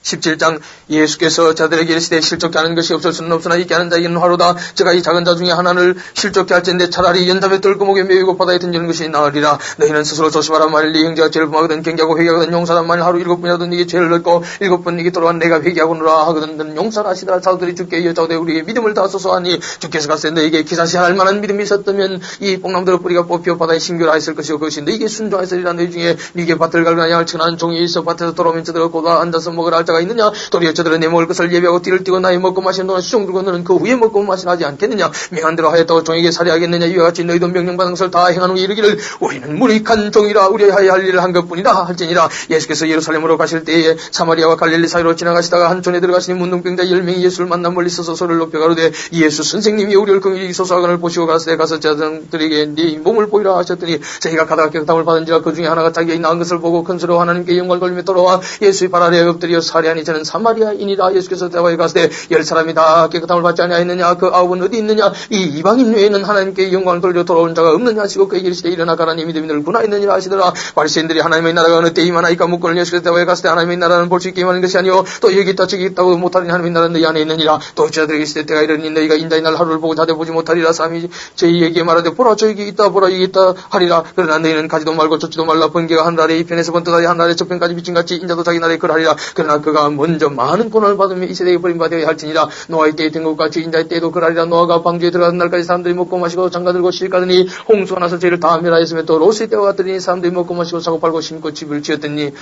S1: 17장 예수께서 자들에게 이르시되 실족케 하는 것이 없을 수는 없으나 있게 하는 자에게는 화로다. 제가 이 작은 자 중에 하나를 실족케 할진데 차라리 연담에 뜰구멍에 매이고 바다에 던지는 것이 나으리라. 너희는 스스로 조심하라. 만일 네 형제가 죄를 범하거든 경계하고 회개하거든 용서하라. 만일 하루 7번이라도 네게 죄를 넣고 7번 네게 돌아와 내가 회개하고노라 하거든 너는 용서를 하시더라. 사도들이 주께 여짜오되 우리에게 믿음을 다하소서 하니 주께서 가서 너에게 기사시할 만한 믿음이 있었다면 이 뽕나무들의 뿌리가 뽑혀 바다에 심겨라 했을 것이요 그것이 너에게 순종하였으리라. 너희 중에 네게 밭을 갈거나 양을 치거나 한 종이 있어 밭에서 돌아오면 저들을 고다 앉아서 먹으라 할 자가 있느냐. 도리어 저들은 내 먹을 것을 예비하고 띠를 띠고 나의 먹고 마시는 동안 수종 들고 너는 그 후에 먹고 마시나 하지 않겠느냐. 명한 대로 하였다고 종에게 살해하겠느냐. 이와 같이 너희도 명령받은 것을 다 행한 후에 이르기를 우리는 무익한 종이라 우리 하여야 할 일을 한 것뿐이라 할지니라. 예수께서 예루살렘으로 가실 때에 사마리아와 갈릴리 사이로 지나가시다가 한 촌에 들어가시니 문둥병자 10명이 예수를 만나 멀리 서서 소리를 높여 가로되 예수 선생님이 우리를 긍휼히 여기소서 하거늘 보시고 가서되 가서 자들에게 네 몸을 보이라 하셨더니 저희가 가다가 깨끗함을 받은지라. 그 중에 하나가 자기의 낳은 것을 보고 큰 소리로 하나님께 영광을 돌리며 돌아와 예수의 발 아래에 엎드려 살해하니 저는 사마리아인이라. 예수께서 대화에 가서되 10사람이 다 깨끗함을 받지 아니하였느냐. 그 9은 어디 있느냐. 이 이방인 외에는 하나님께 영광을 돌려 돌아온 자가 없느냐 하시고 그에게 이르시되 일어나 가라니 믿음이 너구나 있느니라 하시더라. 바리새인들이 하나님의 나라가 어느 때에 임하나이까 묻고는 예수께서 대화에 가서되 하나님의 나라는 볼 수 있게 임하는 것이 아니요 또 여기 있다 저기 있다고 못하리니 하나님의 나라는 너희 안에 있느니라. 또 제자들에게 이르시되 때가 이르니 너희가 인자의 날 하루를 보고 자대 보지 못하리라. 사람이 저희에게 말하되 보라 저기 있다 보라 여기 있다 하리라. 그러나 너희는 가지도 말고 쫓지도 말라. 번개가 하늘아래 이편에서 번떠다리 하늘아래 저편까지 비침같이 인자도 자기 나라에 그러하리라. 그러나 그가 먼저 많은 고난을 받으며 이 세대에 버림받아야 할지니라. 노아의 때에 된 것같이 인자의 때에도 그러하리라. 노아가 방주에 들어가는 날까지 사람들이 먹고 마시고 장가들고 시집가더니 홍수가 나서 죄를 다 멸하였으며 또 롯의 때와 같더니 사람들이 먹고 마시고 사고 팔고 심고 집을 지었더니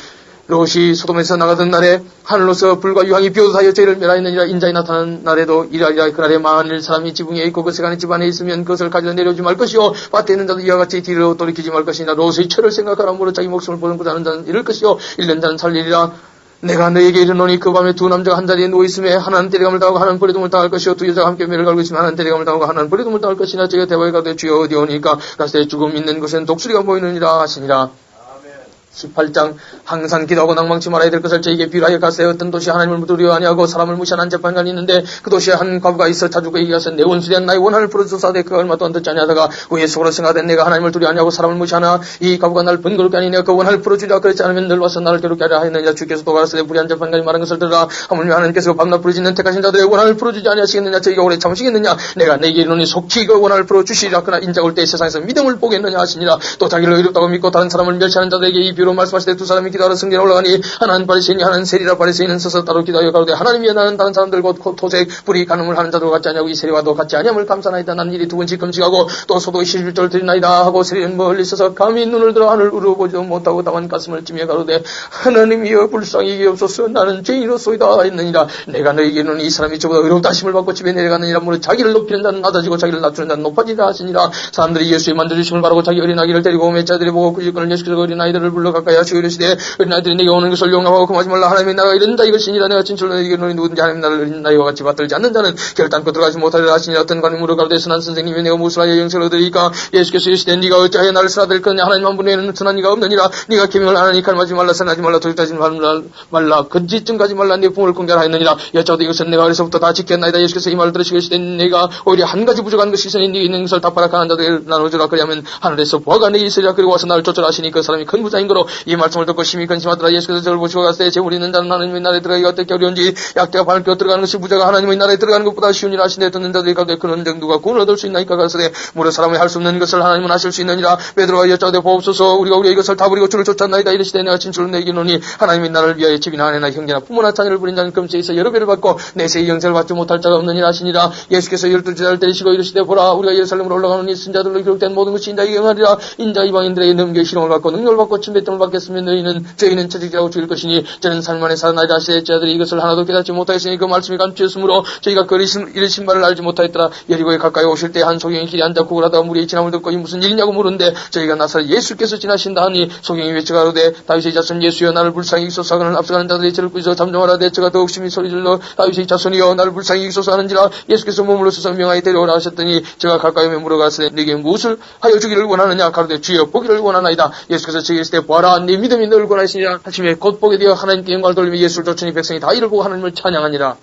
S1: 롯이 소돔에서 나가던 날에 하늘로서 불과 유황이 비오듯하여 죄를 멸하였느니라. 인자에 나타나는 날에도 이러하리라. 그날에 만일 사람이 지붕에 있고 그 세간의 집안에 있으면 그것을 가지러 내려오지 말 것이요 밭에 있는 자도 이와 같이 뒤로 돌이키지 말 것이니라. 롯의 철을 생각하라. 무릇 자기 목숨을 보존하고자 하는 자는 잃을 것이요 잃는 자는 살리리라. 내가 너에게 이르노니 그 밤에 두 남자가 한 자리에 누워있으며 하나는 때리감을 당하고 하나는 버리둠을 당할 것이요 두 여자가 함께 멸을 갈고 있으면 하나는 때리감을 당하고 하나는 버리둠을 당할 것이나 저희가 대화에 가되 주여 어디 오니까 가서 죽음 있는 곳에는 독수리가 보이느니라 하시니라. 18장 항상 기도하고 낭망치 말아야 될 것을 저에게 비유하여 가세요. 어떤 도시에 하나님을 두려워 아니하고 사람을 무시하는 재판관이 있는데 그 도시에 한 과부가 있어 자주 그에게 가서 내 원수된 나의 원한을 풀어주소서하되 그가 얼마 동안 듣지 아니하다가 후에 속으로 생각하되 내가 하나님을 두려워 아니하고 사람을 무시하나 이 과부가 나를 번거롭게 하니 내가 그 원한을 풀어주리라. 그렇지 않으면 늘 와서 나를 괴롭게 하려 하였느냐. 주께서 또 가라사대 불의한 재판관이 말한 것을 들으라. 하물며 하나님께서 밤낮 부르짖는 택하신 자들의 원한을 풀어주지 아니하시겠느냐. 저희가 오래 참으시겠느냐. 내가 내게 이르노니 속히 그 원한을 풀어주시리라. 그러나 인자가 올 때 세상에서 믿음을 보겠느냐 하시니라. 또 자기를 의롭다고 믿고 다른 사람을 멸시하는 자들에게 이 비유로 말씀하시되 두 사람이 기도하러 성전에 올라가니 하나는 바리새인이 하나는 세리라. 바리새인은 서서 따로 기도하여 가로되 하나님이여 나는 다른 사람들 곧 토색 불의 간음을 하는 자들과 같지 아니하고 이 세리와도 같지 아니함을 감사나이다. 나는 일이 두 번씩 금식하고 또 소도 11조를 드리나이다 하고 세리는 멀리 서서 감히 눈을 들어 하늘 우러보지도 못하고 다만 가슴을 찌며 가로되 하나님이여 불쌍히 여기옵소서. 나는 죄인으로소이다 했느니라. 내가 너에게 이르노니 이 사람이 저보다 의롭다 하심을 받고 집에 내려가느니라. 무릇 자기를 높이는 자는 낮아지고 자기를 낮추는 자는 높아지리라 하시니라. 사람들이 예수의 만져주심을 바라고 자기 어린아기를 데리고 오매 자들이 보고 그 일꾼을 예수께서 어린아이들을 불러 가까이 하시고 이르시되 어린아이들이 내게 오는 것을 용납하고 금하지 말라. 하나님의 나라가 이른다 이것이니라. 내가 진실로 너에게 이르노니 누구든지 하나님의 나라를 어린아이와 같이 받들지 않는 자는 결단코 들어가지 못하리라 하시니라. 어떤 관이 물어 가로되 선한 선생님이 내가 무엇을 하여 영생을 얻으리까. 예수께서 이르시되 네가 어찌하여 나를 쓰라들 거냐. 하나님 한 분에는 선한 이가 없느니라. 네가 계명을 하나니 갈망하지 말라 선하지 말라 도둑하지 말라 거짓증 가지 말라 내 품을 공개하라 했느니라. 여짜오되 이것은 내가 어려서부터 다 지켰나이다. 예수께서 이 말을 들으시고 이르시되 내가 오히려 한 가지 부족한 것이 있으니 네게 있는 것을 다 팔아 가난한 자들에게 나눠주라. 그리하면 하늘에서 보아가 내게 있으리라. 그리고 와서 나를 쫓으라 하시니 그 사람이 큰 부자인 거로 말씀으로 이 말씀을 듣고 심히 근심하더라. 예수께서 저를 보시고 가시되 재물이 있는 자는 하나님의 나라에 들어가기가 어떻게 어려운지 약대가 밟혀 들어가는 것이 부자가 하나님의 나라에 들어가는 것보다 쉬운 일 하시네. 듣는 자들이 가운데 그런 정도가 구원을 얻을 수 있나이까 가시되 모든 사람이 할 수 없는 것을 하나님은 하실 수 있느니라. 베드로가 여짜오되 보옵소서 우리가 우리의 이것을 다 버리고 주를 쫓았나이다. 이르시되 내가 진실로 내게 이르노니 하나님의 나라를 위하여 집이나 아내나 형제나 부모나 자녀를 부린 자는 금세에서 여러 배를 받고 내세의 영생을 받지 못할 자가 없느니라 하시니라. 예수께서 12제자를 데리시고 이르시되 보라 우리가 예루살렘으로 올라가노니 쓴자들로 기록된 모든 것이 인자에게 응하리라. 인자 이방인들에게 넘겨 희롱을 받고 능력을 받고 침뱉음을 받겠으며 저희는 처직이라고 죽일 것이니 저는 삶 안에 살아나리라 하시되 제자들이 이것을 하나도 깨닫지 못하였으니 그 말씀이 감추었으므로 저희가 그 이르신 바를 알지 못하였더라. 여리고에 가까이 오실 때 한 소경이 길에 앉아 구걸하다가 무리의 진함을 듣고 이 무슨 일이냐고 물은데 저희가 나사렛 예수께서 지나신다 하니 소경이 외쳐가로되 다윗의 자손 예수여 나를 불쌍히 여기소서 하거늘 앞서가는 자들이 저를 꾸짖어 잠잠하라. 내처가 더욱 심히 소리질러 다윗의 자손이여 나를 불쌍히 여기소서 하는지라. 예수께서 몸으로 서서 명하여 데려오라 하셨더니 제가 가까이 오며 물어가시되 네게 무엇을 하여 주기를 원하느냐. 가로되 주여 보기를 원하나이다. 예수께서 저에게 이르시되 보아라 네 믿음이 너를 권하시니라 하시며 곧 보게 되어 하나님께 영광을 돌리며 예수를 쫓으니 백성이 다 이를 보고 하나님을 찬양하니라.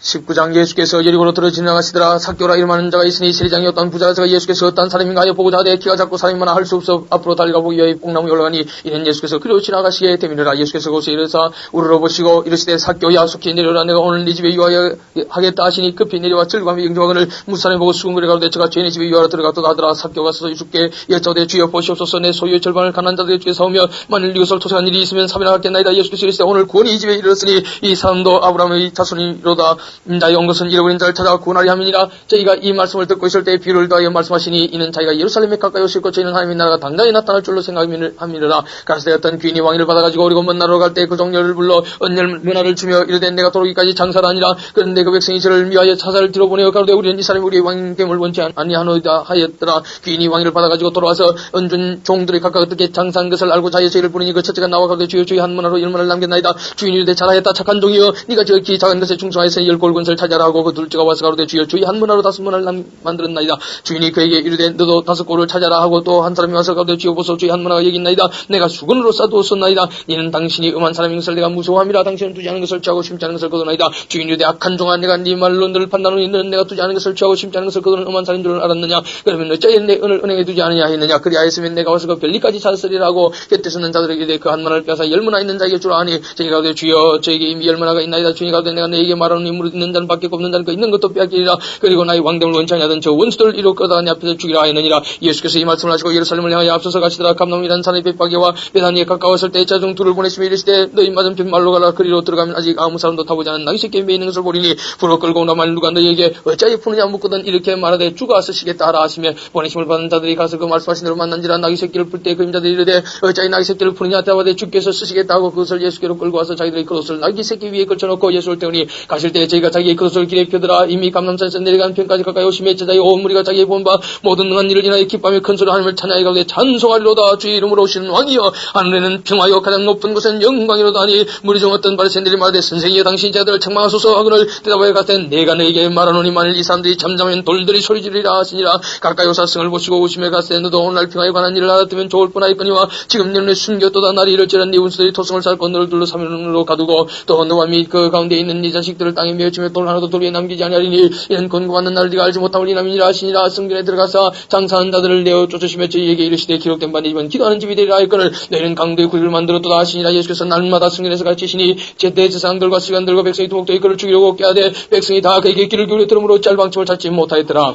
S1: 19장 예수께서 여리고로 들어 지나가시더라. 삭개오라 이름하는 자가 있으니 세리장이 어떤 부자가 저가 예수께서 어떤 사람인가 하여 보고자 하되 키가 작고 사람이 많아 할 수 없어 앞으로 달려가 보기 위하여 뽕나무에 올라가니 이는 예수께서 그리로 지나가시게 되미니라. 예수께서 그곳에 이르사 우르르 보시고 이르시되 삭개오야 속히 내려라. 내가 오늘 네 집에 유하여 하겠다 하시니 급히 내려와 즐거움이 영접하거늘 무사람이 보고 수군거려 가로되 저가 죄인의 집에 유하러 들어갔도다 하더라. 삭개오가 서서 주께 여짜오되 주여 보시옵소서 내 소유의 절반을 가난한 자들에게 주께 사오며 만일 이것을 토색한 일이 있으면 사면을 하겠나이다. 예수께서 이르시되 오늘 구원이 이 집에 이르렀으니 이 사람도 아브라함의 자손이로다. 인자의 온 것은 잃어버린 자를 찾아 구원하리 함이니라. 저희가 이 말씀을 듣고 있을 때 비유를 더하여 말씀하시니 이는 자기가 예루살렘에 가까이 오실 것 저희는 하나님의 나라가 당장히 나타날 줄로 생각함이니라. 가시되 어떤 귀인이 왕위를 받아가지고 어리고 먼 나라로 갈 때 그 종려를 불러 언열 문화를 주며 이르되 내가 도로기까지 장사를 하니라. 그런데 그 백성이 저를 미하여 차사를 뒤로 보내어 가로되 우리는 이 사람이 우리의 왕됨을 원치 아니하노이다 하였더라. 귀인이 왕위를 받아가지고 돌아와서 언준 종들이 각각 어떻게 장사한 것을 알고 자기의 저희를 부르니 그 첫째가 나와 가로되 주여 주의 한 문화로 1문화를 남겼나이다. 주인이 이르되 잘하였다 착한 종이여 네가 저기 작은 것에 충성하여서 10골근을 찾아라 하고 그 둘째가 와서 가로되 주여 주의 한 문화로 5문화를 만들었나이다. 주인이 그에게 이르되 너도 5골을 찾아라 하고 또 한 사람이 와서 가로되 주여 보소 주의 한 문화가 여기 있나이다. 내가 수건으로 싸두었었나이다. 이는 당신이 음한 사람인 것을 내가 무서워함이라. 당신은 두지 않은 것을 취하고 심지 않은 것을 거두나이다. 주인이 이르되 악한 종아 내가 네 말로 너를 판단하노니 너는 내가 두지 않은 것을 취하고 심지 않은 것을 거두는 음한 사람인 줄 알았느냐. 그러면 어찌하여 내 은을 은행에 두지 않으냐 했느냐. 그리하였으면 내가 와서 그 별리까지 찾았으리라 하고 곁에 서는 자들에게 이르되 그 한 문화를 빼앗아 10문화 있는 자에게 주라 하니 저희가 가로되 주여 저에게 이미 10문화가 있나이다. 주인이 가로되 내가 너에게 말하노니 무릇 있는 자는 밖에 없는 자는 그 있는 것도 빼앗기리라. 그리고 나의 왕됨을 원치 아니하던 저 원수들을 이로 끌어다가 네 앞에서 죽이라 하였느니라. 예수께서 이 말씀을 하시고 예루살렘을 향하여 앞서서 가시더라. 감람이라는 산의 벳바게와 베다니에 가까웠을 때 자중 둘을 보내시며 이르시되 너희 맞은편 말로 가라. 그리로 들어가면 아직 아무 사람도 타보지 않은 나귀 새끼에 매이는 것을 보리니 불을 끌고 오나 만일 누가 너희에게 어찌하여 푸느냐 묻거든 이렇게 말하되 주가 쓰시겠다 하라 하시며 보내심을 받은 자들이 가서 그 말씀하신 대로 만난지라. 나귀 새끼를 풀 때 그 임자들이 이르되 어찌하여 나귀 새끼를 푸느냐 대답하되 주께서 쓰시겠다 하고 그것을 예수께로 끌고 와서 자기들의 그것을 나귀 새끼 위에 걸쳐놓고 예수를 태우니 가실 때 저희가 자기의 그것을 길에 펴더라. 이미 감람산에서 내려가는 편까지 가까이 오시며 제자의 온 무리가 자기의 본 바 모든 능한 일을 인하여 기뻐하며 큰 소리로 하나님을 찬양하여 가로되 찬송하리로다. 주의 이름으로 오시는 왕이여 하늘에는 평화여 가장 높은 곳은 영광이로다 하니 무리 중 어떤 바리새인들이 말하되 선생이여 당신이 제자들을 책망하소서 하거늘 대답하여 가로되 내가 너에게 말하노니 만일 이 사람들이 잠잠하면 돌들이 소리 지르리라 하시니라. 가까이 오사 성을 보시고 오시며 가로되 너도 오늘날 평화에 관한 일을 알았으면 좋을 뻔하였거니와 지금 내 눈에 숨겼도다. 날이 이럴지라 네 운수들이 토성을 쌓고 너를 둘러 사면으로 가두고 또 너와 및 그 가운데 있는 네 자식들을 땅에 메어치며 돌 하나도 돌 위에 남기지 아니하리니 이는 권고받는 날을 네가 알지 못함을 이남이니라 하시니라. 성전에 들어가서 장사하는 자들을 내어 쫓으시며 저희에게 이르시되 기록된 바 네 집은 기도하는 집이 되리라 하였거늘 너희는 강도의 구리를 만들었도다 하시니라. 예수께서 날마다 성전에서 가르치시니 제때 제사장들과 시간들과 백성이 두목도에 그를 죽이려고 깨하되 백성이 다 그에게 귀를 기울여 들음으로 짤방침을 찾지 못하였더라.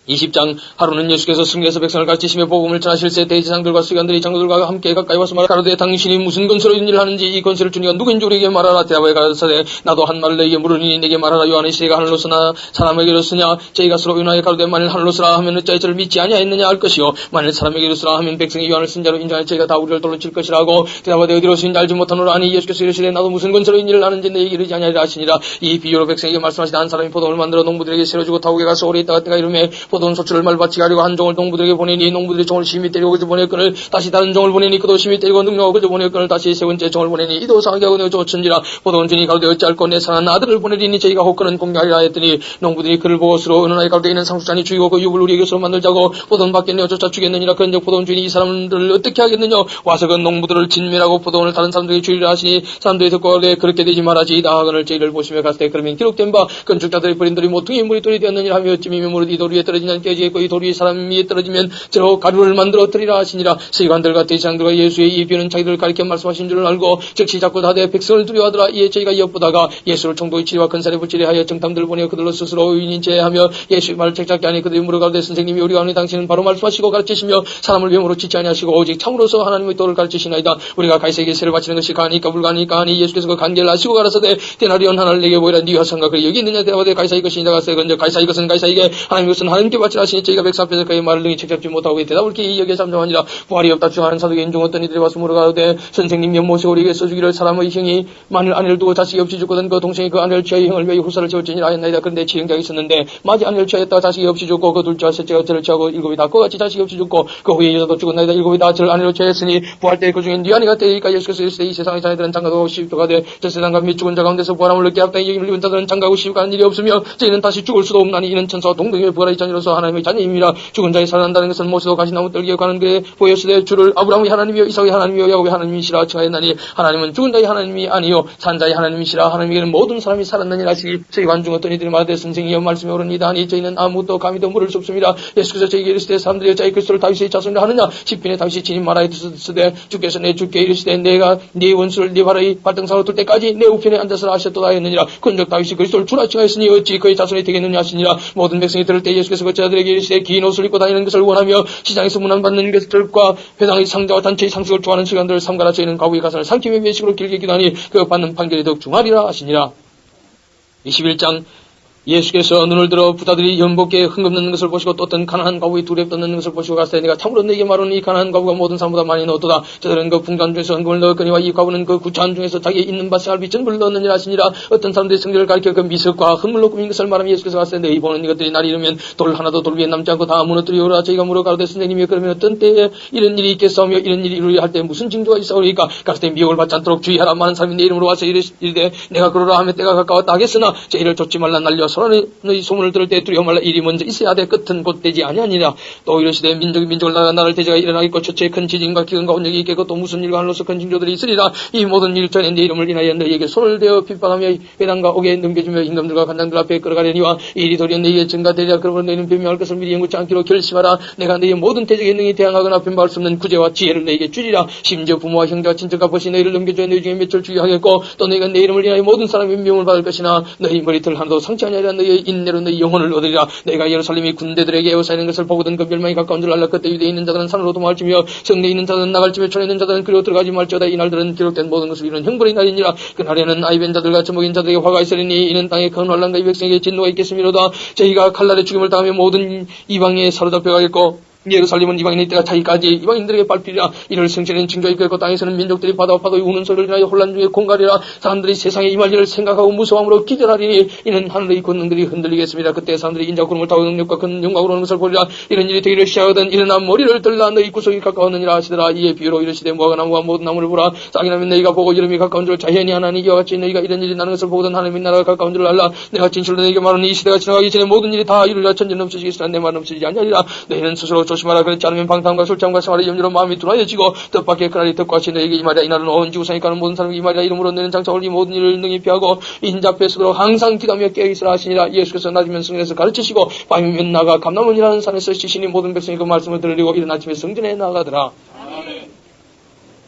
S1: 20장 하루는 예수께서 성전에서 백성을 가르치시며 복음을 전하실세 대제사장들과 서기관들이 장로들과 함께 가까이 와서 말하되 당신이 무슨 건설로 이런 일을 하는지 이 건설을 주니가 누구인지 우리에게 말하라. 대답하여 가로되 나도 한 말을 너에게 물으니 내게 말하라. 요한의 시대가 하늘로서나 사람에게로 쓰냐. 저희가 서로 요한에게 가로되 만일 하늘로서라 하면 어찌하여 저를 믿지 아니하였느냐 할 것이요 만일 사람에게로 쓰라 하면 백성이 요한을 쓴자로 인정하여 저희가 다 우리를 돌로 칠 것이라 하고 대답하되 어디로 쓰인지 알지 못하노라 하니 예수께서 이르시되 나도 무슨 건설로 이런 일을 하는지 너에게 이르지 아니하리라 하시니라. 이 비유로 백성에게 말씀하시되 한 사람이 포도원을 만들어 농부들에게 세워주고 타국에 가서 오래 있다가 때가 이르매 포도원 소출을 말받 하려고 한 종을 농부들에게 보내니 농부들이 종을 심히 때리고 그저 보냈거늘 다시 다른 종을 보내니 그도 심히 때리고 능력하고 그저 보냈거늘 다시 세 번째 종을 보내니 이도 상하게 하고 내어 쫓은지라. 포도원 주인이 가로되 어찌할꼬 내 사랑하는 아들을 보내리니 저희가 혹그는 공개하리라 했더니 농부들이 그를 보고 서로 어느 날 가로되 이는 상속자니 죽이고 그 육을 우리에게 서로 만들자고 포도원 밖에 내어 쫓아 죽였느니라. 그런즉 포도원 주인이 이 사람들을 어떻게 하겠느냐. 와서 그 농부들을 진멸하고 포도원을 다른 사람들에게 주리라 하시니 사람들이 듣고 가로되 그렇게 되지 말아지이다 하거늘 저희를 보시며 갔을 때 그러면 기록된 바 건축자들의 버린 돌이 모퉁이 무리돌이 되었느니라 하며 어찌미며 무릇 이 돌 위에 떨어진 떨어지냐 깨지겠고 이 돌이 사람 위에 떨어지면 저로 가루를 만들어뜨리라 하시니라. 서기관들과 대제사장들과 예수의 이 비유는 자기들을 가리켜 말씀하신 줄을 알고 즉시 자꾸 다대 백성을 두려워하더라. 이에 저희가 엿보다가 예수를 총독의 치리와 근살에 붙이려 하여 정탐들을 보내어 그들로 스스로 의인인 제하며 예수의 말을 책잡게 하니 그들이 물어가되 선생님이 우리가 아니 당신은 바로 말씀하시고 가르치시며 사람을 외모로 지지 아니하시고 오직 참으로서 하나님의 도를 가르치시나이다. 우리가 가이사에게 세를 바치는 것이 가하니까 불가하니까 하니 예수께서 그 관계를 아시고 가라사대 데나리온 하나를 내게 보이라. 네가 생각을 여기 있느냐 대답하되 가이사의 것이니라. 가세 건져 가이사의 것은 가이사에게 하나님의 것은 하나님께 바치라 하시니 저희가 백성 앞에서 그의 말을 능히 책잡지 못하고 그의 대답을 기이 여기에 잠잠하니라. 부활이 없다 주하는 사두개인 중 어떤 이들이 와서 물어가되 선생님 연못에 우리에게 써주기를 사람의 형이 만일 아내를 두고 자식이 없이 죽거든 그 동생이 그 아내를 취하여 형을 위하여 후사를 채울지니라 하였나이다. 그런데 지형자가 있었는데 마지 아내를 취하였다가 자식이 없이 죽고 그 둘째와 셋째가 저를 취하고 일곱이 다 그같이 자식이 없이 죽고 그 후에 여자도 죽었나이다. 일곱이 다 저를 아내로 취하였으니 부활 때 그 중에 네 아내가 되니까 예수께서 이르시되 이 세상의 자녀들은 장가도 시집도가 돼 저 세상과 및 죽은 자 가운데서 부활함을 얻게 합당히 여김을 입은 자들은 장가고 시집가는 일이 없으며 저희는 다시 죽을 수도 없나니 이는 천사와 동등의 부활의 자녀로서 하나님의 자녀임이라. 죽은 자의 살아난다는 것은 모세도 가시나무 뜰기에 관한 그에 보였으되 주를 아브라함의 하나님이요 이삭의 하나님이요 야곱의 하나님이시라 칭하였나니 하나님은 죽은 자의 하나님이 아니요 산 자의 하나님이시라. 하나님에게는 모든 사람이 살았느니라 하시니 서기관 중 어떤 이들이 말하되 선생이여 말씀이 옳으니이다 하니 저희는 아무것도 감히도 물을 수 없습니다. 예수께서 저희에게 이르시되 사람들이 어찌하여 그리스도를 다윗의 자손이라 하느냐. 시편에 다윗이 진인 말하여 쓰되 주께서 내 주께 이르시되 내가 네 원수를 네 발의 발등상으로 둘 때까지 내 우편에 앉아서 하셨도다 하였느니라. 그런즉 다윗이 그리스도를 주라 칭하였으니 어찌 그의 자손이 되겠느냐 하시니라. 모든 백성이 들을 때 예수께서 그 자들에게 이르시되 긴 옷을 입고 다니는 것을 원하며 시장에서 문안받는 것들과 회당의 상자와 단체의 상속을 좋아하는 시간들을 삼가라. 저희는 과부의 가산을 삼키며 외식으로 길게 기도하니 그 받는 판결이 더욱 중하리라 하시니라. 21장 예수께서 눈을 들어 부자들이 연복에 흥금 넣는 것을 보시고 또 어떤 가난한 과부의 두레 넣는 것을 보시고 가시되 내가 참으로 너에게 말하노니 이 가난한 과부가 모든 사람보다 많이 넣었도다. 저들은 그 풍전 중에서 헌금을 넣었거니와 이 과부는 그 구차한 중에서 자기의 있는 밭에 알비 전부를 넣었느니라 하시니라. 어떤 사람들이 성전을 가리켜 그 미석과 흙물로 꾸민 것을 말하며 예수께서 가시되 너희 보는 이것들이 날이 이르면 돌 하나도 돌 위에 남지 않고 다 무너뜨리오라. 저희가 물어가로되 선생님이 그러면 어떤 때에 이런 일이 있겠사오며 이런 일이 이루려 할 때 무슨 징조가 있사오리까. 가시되 미혹을 받지 않도록 주의하라. 많은 사람이 내 이름으로 와서 이르되 내가 그러라 하며 때가 가까웠다 하겠으나 저 이를 쫓지 말라. 날려 서로 너희 소문을 들을 때 두려워 말라. 일이 먼저 있어야 돼 끝은 곧 되지 아니하니라. 또 이르시되 민족을 나가 나를 대제가 일어나겠고 첫째 큰 지진과 기근과 혼역이 있겠고 또 무슨 일과 한로서 큰 징조들이 있으리라. 이 모든 일 전에 내 이름을 인하여 너희에게 손을 대어 핍박하며 회당과 옥에 넘겨주며 임금들과 관장들 앞에 끌어가려니와 이 일이 도리어 너희에게 증가되리라. 그러므로 너희는 변명할 것을 미리 연구치 않기로 결심하라. 내가 너희의 모든 대적에 능히 대항하거나 변박할 수 없는 구제와 지혜를 너희에게 주리라. 심지어 부모와 형제와 친척과 벗이 너희를 넘겨줘 너희 중에 몇을 주의하겠고 또 너희가 내 이름을 인하여 모든 사람의 미움을 받을 것이나 너희 머리털 하나도 상치 아니하리라. 너희의 인내로 너희 영혼을 얻으리라. 내가 예루살렘이 군대들에게 에워싸이는 것을 보거든 그 멸망이 가까운 줄 알라. 그때 유대에 있는 자들은 산으로 도망할지며 성내에 있는 자들은 나갈지며 촌에 있는 자들은 그리로 들어가지 말지어다. 이 날들은 기록된 모든 것을 이루는 형벌의 날이니라. 그날에는 아이벤 자들과 젖먹인 자들에게 화가 있으리니 이는 땅에 큰 환난과 이 백성에게 진노가 있겠음이로다. 저희가 칼날의 죽임을 당하며 모든 이방에 사로잡혀가겠고 예루살렘은 이방인의 때가 차기까지 이방인들에게 밟히리라. 이를 성전에는 징조가 있겠고 땅에서는 민족들이 바다와 파도의 우는 소리를 인하여 혼란 중에 공갈이라. 사람들이 세상에 임할 일을 생각하고 무서움으로 기절하리니 이는 하늘의 권능들이 흔들리겠습니다. 그때 사람들이 인자 구름을 타고 능력과 큰 영광으로 오는 것을 보리라. 이런 일이 되기를 시하거든 일어나 머리를 들라 너희 구석이 가까웠느니라 하시더라. 이에 비유로 이르시되 무화과 나무와 모든 나무를 보라. 싹이 나면 너희가 보고 여름이 가까운 줄 자연히 하나니 이와 같이 너희가 이런 일이 나는 것을 보거든 하나님의 나라가 가까운 줄 알라. 내가 진실로 너희에게 말하니 이 시대가 지나가기 전에 모든 일이 다 이루리라. 천지 넘치시겠으나 내 말 넘치지 아니하리라. 너희는 스스로 조심하라. 그렇지 않으면 방탕과 술장과 생활의 염려로 마음이 둔하여지고 뜻밖의 그날이 덕과시 너에게 이 말이야. 이날은 온 지구상에 가는 모든 사람이 이 말이야 이름으로 너는 장차 올리 모든 일을 능히 피하고 인자앞에 서도록 항상 기도하며 깨어있으라 하시니라. 예수께서 낮이면 성전에서 가르치시고 밤이면 나가 감람원이라는 산에서 쉬시니 모든 백성이 그 말씀을 들으려고 이른 아침에 성전에 나가더라.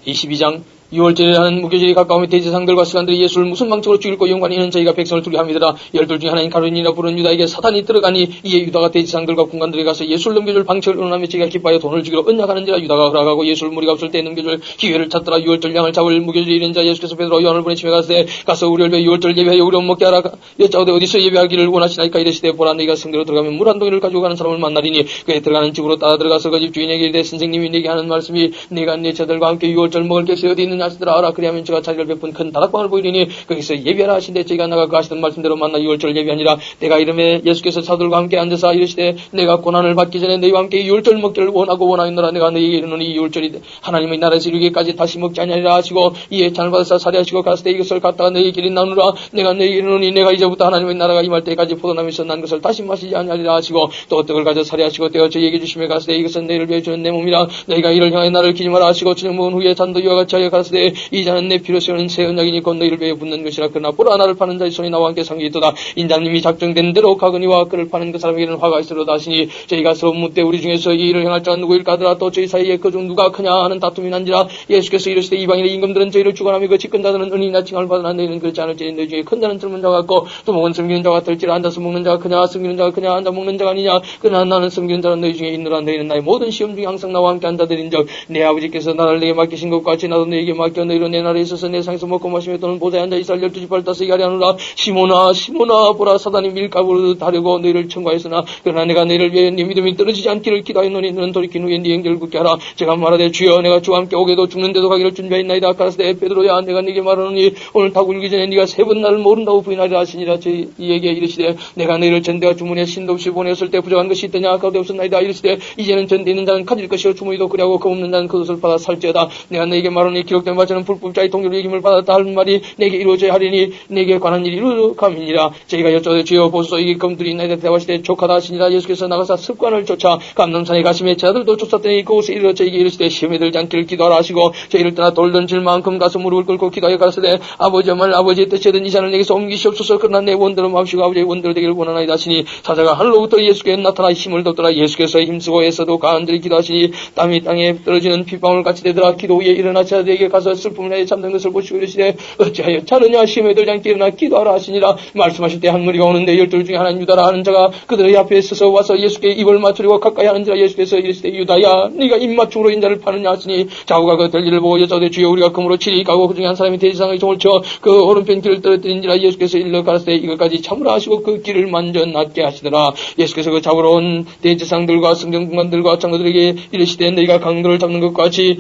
S1: 22장 6월절에 하는 무교절이 가까우며 대제사장들과 서기관들이 예수를 무슨 방식으로 죽일고 연관이 있는 저희가 백성을 두려워함이더라. 열둘 중에 하나인 가룟이라 부른 유다에게 사탄이 들어가니 이에 유다가 대제사장들과 군관들에게 가서 예수를 넘겨줄 방식을 의논하며 저희가 기뻐하여 돈을 주기로 언약하는지라. 유다가 허락하고 예수를 무리가 없을 때 넘겨줄 기회를 찾더라. 6월절 양을 잡을 무교절이 이른 자 예수께서 베드로와 요한을 보내시며 가서 가서 우리를 위해 6월절 예배하여 우리 옷 먹게 하라. 여짜오되 어디서 예배하기를 원하시나이까. 이르시되 보라 너희가 성대로 들어가면 물 한 동이를 가지고 가는 사람을 만나리니 그에 들어가는 집으로 따라 들어가서 그 집 주인에게 이르되 선생님이 내게 하는 말씀이 네가 내 자들과 함께 6월절 먹을 것이 어디 있느냐 하시더라. 알아. 그리하면 저가 자기를 베푼 큰 다락방을 보이리니 거기서 예배하라 하신데 저희가 나가 그 하시던 말씀대로 만나 6월절 예배하니라. 내가 이름에 예수께서 사도들과 함께 앉아서 이르시되 내가 고난을 받기 전에 너희와 함께 6월절 먹기를 원하고 원하였노라. 내가 너희에게 이르노니 6월절이 하나님의 나라에서 이루기까지 다시 먹지 아니하리라 하시고 이에 잔을 받으사 살해하시고 가시되 이것을 갖다가 너희 길이 나누라. 내가 너희에게 이르노니 내가 이제부터 하나님의 나라가 임할 때까지 포도나무에서 난 것을 다시 마시지 아니하리라 하시고 또 떡을 가져 살해하시고 떼어 저희에게 주시며 가시되 이것은 너희를 위해 주는 내 몸이라. 너희가 이를 향해 나를 기념하라 하시고 저녁 먹은 후에 잔도 이와 같이 하여 가시되 가라사대 이 자는 내 피로 세우는 새 언약이니 곧 너희를 위해 붙는 것이라. 그러나 보라 나를 파는 자의 손이 나와 함께 상기 있도다. 인자님이 작정된 대로 가거니와 그를 파는 그 사람에게는 화가 있으로다 하시니 저희가 서로 묻되 우리 중에서 이 일을 행할 자가 누구일까 하더라. 또 저희 사이에 그중 누가 크냐 하는 다툼이 난지라. 예수께서 이르시되 이방인의 임금들은 저희를 주관하며 그 집권자들은 은인이나 칭함을 받으나 너희는 그렇지 않을지. 너희 중에 큰 자는 젊은 자가 같고 또 먹은 섬기는 자가 같을지라. 앉아서 먹는 자가 크냐 섬기는 자가 크냐 앉아 먹는 자가 아니냐. 그러나 나는 섬기는 자는 너희 중에 있느라. 너희는 나의 모든 시험 중에 항상 나와 함께 앉아들인즉 내 아버지께서 나를 내게 맡기신 것 같이 나도 너에게 맡겨 너희로 내 나라에 있어서 내 상에서 먹고 마시며 또는 보좌에 앉아 이스라엘 12지파를 다스리게 하려 하노라. 시몬아 시몬아 보라 사단이 밀가부를 다려고 너희를 청구하였으나 그러나 내가 너희를 위해 네 믿음이 떨어지지 않기를 기도하였노니 너는 돌이킨 후에 네 행적을 굳게 하라. 제가 말하되 주여 내가 주와 함께 오게도 죽는데도 가기를 준비하였나이다. 가라사대 베드로야 내가 네게 말하노니 오늘 다 굴기 전에 네가 세 번 나를 모른다고 부인하리라 하시니라. 이에게 이르시되 내가 너희를 전대와 주문에 신도 없이 보내었을 때 부족한 것이 있더냐 가운데 없었나이다. 이르시되 이제는 전대 있는 자는 가질 것이요 주머니도 그리하고 그 없는 자는 그것을 받아 살지어다. 내가 너에게 말하노니 기록된 바처럼 불법자의 동료로 이김을 받았다 할 말이 내게 이루어져야 하리니 내게 관한 일이 이루어감이니라. 저희가 여쭤되 주여 보소서 이게 검들이 있나이다. 대답하시되 족하다 하시니라. 예수께서 나가사 습관을 쫓아 감람산에 가시며 제자들도 쫓았더니 그곳에 이르러 저에게 이르시되 시험에 들지 않기를 기도하라 하시고 저희를 떠나 돌 던질 만큼 가서 무릎을 꿇고 기도하여 가라사대 아버지 말 아버지의 뜻이든 이 잔을 내게서 옮기시옵소서. 그러나 내 원대로 마옵시고 아버지의 원대로 되기를 원하나이다 하시니 사자가 하늘로부터 예수께 나타나 힘을 뒀더라. 예수께서 힘쓰고 애써도 간절히 기도하시니 땀이 땅에 떨어지는 핏방울 같이 되더라. 기도 후에 일어나 제자들에게 가서 슬픔을 내에 잠든 것을 보시고 이르시되 어찌하여 자느냐 시험에 들지 않게 일어나 기도하라 하시니라. 말씀하실 때 한 무리가 오는데 12 중에 하나는 유다라 하는 자가 그들의 앞에 서서 와서 예수께 입을 맞추려고 가까이 하는지라. 예수께서 이르시되 유다야 네가 입맞춤으로 인자를 파느냐 하시니 자구가 그 될 일을 보고 여짜오되 주여 우리가 금으로 치리 가고 그 중에 한 사람이 대지상의 종을 쳐 그 오른편 길을 떨어뜨린지라. 예수께서 일러 가라사대 이것까지 참으라 하시고 그 길을 만져 낫게 하시더라. 예수께서 그 잡으러 온 대제사장들과 성경관들과 장로들에게 이르시되 너희가 강도를 잡는 것 같이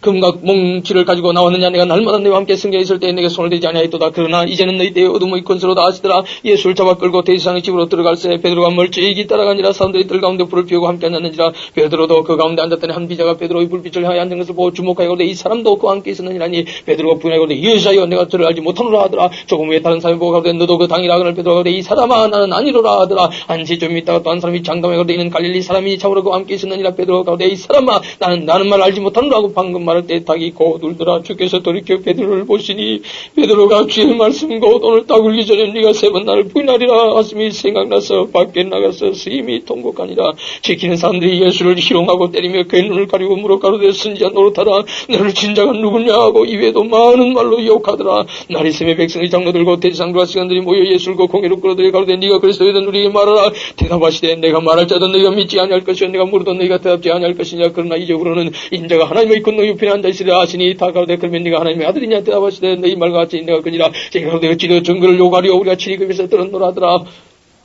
S1: 금각 몽치를 가지고 나왔느냐. 내가 날마다 너희와 함께 성경에 있을 때 내게 손을 대지 아니하였도다. 그러나 이제는 너희 때의 어둠의 권세로다 하시더라. 예수를 잡아 끌고 대제사장의 집으로 들어갈새 베드로가 멀찍이 따라가니라. 사람들이 뜰 가운데 불을 피우고 함께 앉았는지라. 베드로도 그 가운데 앉았더니 한 비자가 베드로의 불빛을 향해 앉은 것을 보고 주목하여 가로되 이 사람도 그와 함께 있었느니라니. 베드로가 부인하여 가로되 여자여 내가 저를 알지 못하노라 하더라. 조금 후에 다른 사람이 보고 가로되 너도 그 당이라. 그날 베드로가 가로되 이 사람아 나는 아니로라 하더라. 한시 좀 있다가 또 한 사람이 장담하여 가로되 이는 갈릴리 사람이니 참으로 그와 함께 있었느니라. 베드로가 가로되 이 사람아 나는 말 알지 못하노라 하고 방금 말할 때 닭이 곧 울더라. 주께서 돌이켜 베드로를 보시니 베드로가 주의 말씀 곧 오늘 딱 울기 전에 네가 세 번 나를 부인하리라 하심이 생각나서 밖에 나가서 스임이 통곡하니라. 지키는 사람들이 예수를 희롱하고 때리며 그의 눈을 가리고 물어 가로되 선지자 노릇하라. 너를 진자가 누구냐 하고 이외에도 많은 말로 욕하더라. 날 있음에 백성의 장로들과 대제사장들과 시간들이 모여 예수를 그 공회로 끌어들여 가로되 네가 그리스도이든 우리에게 말하라. 대답하시되 내가 말할 자도 너희가 믿지 아니할 것이요 내가 물어도 너희가 대답지 아니할 것이냐. 그러나 이적으로는 인자가 하나님의 곧 너희 옆에 앉아 있으리라 하시니 다 가로되 그러면 네가 하나님의 아들이냐. 대답하시되 너희 말과 같이 내가 그니라. 제가 가로되 어찌 너 증거를 요구하려 우리가 치리금에서 들었노라 하더라.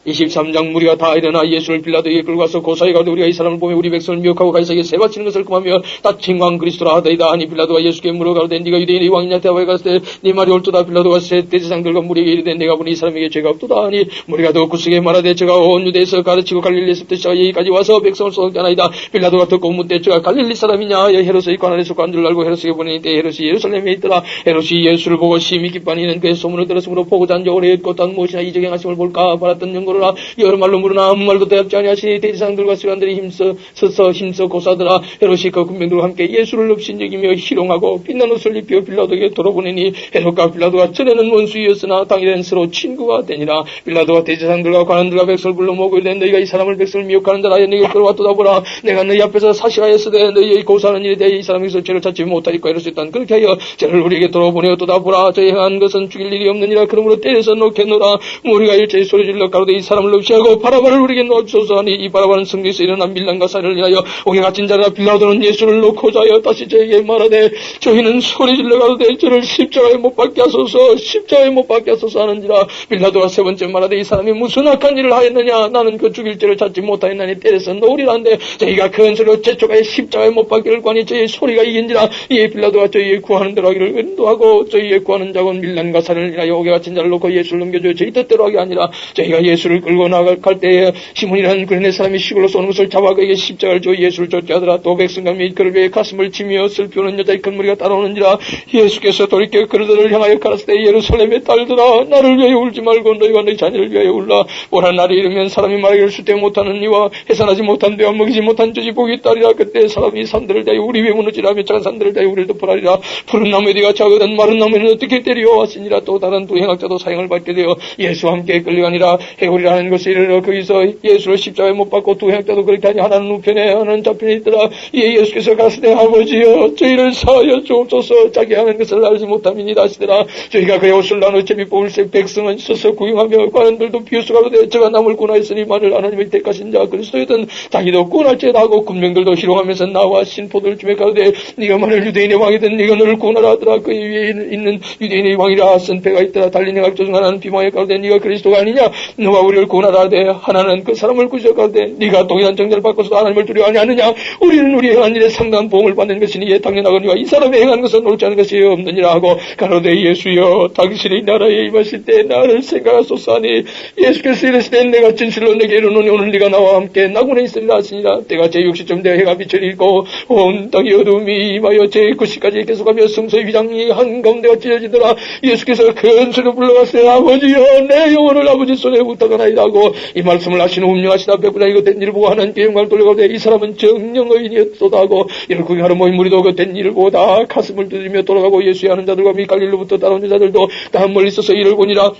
S1: 23장 무리가 다 일어나 예수를 빌라도에게 끌고 가서 고사에 가로되 우리가 이 사람을 보며 우리 백성을 미혹하고 가이사에게 세바치는 것을 금하며 다친 왕 그리스도라 하더이다 하니 빌라도가 예수께 물어 가로되 네가 유대인의 왕이냐. 대답하여 가로되 네 말이 옳도다. 빌라도가 세 대제사장들과 무리에게 이르되 내가 보니 이 사람에게 죄가 없도다 하니 무리가 더 굳세게 말하되 저가 온 유대에서 가르치고 갈릴리에서부터 시작하여 여기까지 와서 백성을 쏘게 하나이다. 빌라도가 듣고 묻되 저가 갈릴리 사람이냐. 헤롯의 관할에 속한 줄 알고 헤롯에게 보내니 때 헤롯이 예루살렘에 있더라. 헤롯이 예수를 보고 심히 기뻐하니 이는 그의 소문을 들었으므로 보고자 앉아 오래 있고 딱 무엇이나 이적의 행하심을 볼까 바랐던 연고로라. 여러 말로 물으나 아무 말도 대답지 아니하시니 대제사장들과 서기관들이 힘써 고사더라. 헤롯이 그 군병들과 함께 예수를 업신여기며 희롱하고 빛난 옷을 입혀 빌라도에게 돌아보내니 헤롯과 빌라도가 전에는 원수이었으나 당일에는 서로 친구가 되니라. 빌라도가 대제사장들과 관원들과 백성을 불러 모으고 이르되 너희가 이 사람을 백성을 미혹하는 자라. 너희가 끌어왔도다 보라. 내가 너희 앞에서 사실하였으되 너희의 고사하는 일에 대해 이 사람에게서 죄를 찾지 못하리까. 이럴 수 있다는 그렇게 하여 죄를 우리에게 돌아보내었도다 보라. 저희 행한 것은 죽일 일이 없느니라. 그러므로 때려서 놓겠노라. 우리가 일제히 소리질러 가로되 이 사람을 없이하고 바라바를 우리에게 놓옵소서 하니 이 바라바는 성리에서 일어난 밀란과 살인을 위하여 옥에 갇힌 자라. 빌라도는 예수를 놓고자 하여 다시 저에게 말하되 저희는 소리질러 가로되 저를 십자가에 못 박게 하소서 십자가에 못 박게 하소서 하는지라. 빌라도가 세 번째 말하되 이 사람이 무슨 악한 일을 하였느냐. 나는 그 죽일 죄를 찾지 못하였나니 때려서 놓으리라 한데 저희가 큰 소리로 제초가에 십자가에 못 박기를 구하니 저희의 소리가 이긴지라. 이에 빌라도가 저희의 구하는 대로 하기를 인도하고 저희의 구하는 자곤 밀란과 살인을 위하여 옥에 갇힌 자를 놓고 예수를 넘겨줘 저희 뜻대로 하게 아니라 저희가 예수 예수를 끌고 나갈 때에 시몬이라는 그네 사람이 시골로서 오는 것을 잡아 그에게 십자가를 줘 예수를 쫓게 하더라. 또 백성과 및 그를 위해 가슴을 치며 슬피우는 여자의 큰 무리가 따라오는지라. 예수께서 돌이켜 그들을 향하여 가라사대 예루살렘의 딸들아 나를 위하여 울지 말고 너희와 너희 자녀를 위하여 울라. 오라 날이 이르면 사람이 말하기를 수대 못하는 이와 해산하지 못한 데와 먹이지 못한 젖이 복이 있다리라. 그때 사람이 산들을 대하여 우리 위에 무너지라며 작은 산들을 대하여 우리를 덮으라리라. 푸른 나무에 네가 작거든 마른 나무에는 어떻게 때리어왔으니라. 또 다른 두 행악자도 사형을 받게 되어 예수와 함께 끌려가니라. 해골이라는 것을 이르러 거기서 예수를 십자가에 못 박고 두 행악자도 그렇게 하니 하나는 우편에 하나는 좌편에 있더라. 이에 예수께서 가시되 아버지여 저희를 사하여 주옵소서 자기 하는 것을 알지 못함이니이다 하시더라. 저희가 그의 옷을 나누어 제비 뽑을새 백성은 있어서 구경하며 관원들도 비웃어가로되 저가 남을 구나했으니 만일 하나님의 택하신 자 그리스도이든 자기도 구원할지다 하고 군병들도 희롱하면서 나와 신포도를 주며 가로되 네가 만일 유대인의 왕이든 네가 너를 구원하라 하더라. 그 위에 있는 유대인의 왕이라 쓴 패가 있더라. 달린 행악 중 하나는 비방에 가로되 네가 그리스도가 아니냐 너와 우리를 구원하라 하되 하나는 그 사람을 구시어 가로되 네가 동일한 정죄를 받고서도 하나님을 두려워하지 않느냐. 우리는 우리 행한 일에 상당한 보응을 받는 것이니 이에 당연하거니와 이 사람이 행한 것은 옳지 않은 것이 없느니라 하고 가로되 예수여 당신이 나라에 임하실 때 나를 생각하소서 하니 예수께서 이르시되 내가 진실로 내게 이르노니 오늘 네가 나와 함께 낙원에 있으리라 하시니라. 때가 제60쯤 되어 해가 빛을 잃고 온 땅이 어둠이 임하여 제9시까지 계속하며 성소의 휘장이 한가운데가 찢어지더라. 예수께서 큰 소리로 불러가시되 아버지여 내 영혼을 아버지 손에 부탁하나이다 하고 이 말씀을 하신 후 운명하시다 백부장 이거 된 일을 보고 하나님께 영광을 돌려가되 이 사람은 정령의인이었도다 하고 이를 구경하러 모인 무리도 그 된 일을 보고 다 가슴을 두드리며 돌아가고 예수의 하는 자들과 및 갈릴리로부터 따라온 여자들도 다 멀리 있어서 이를 보니라.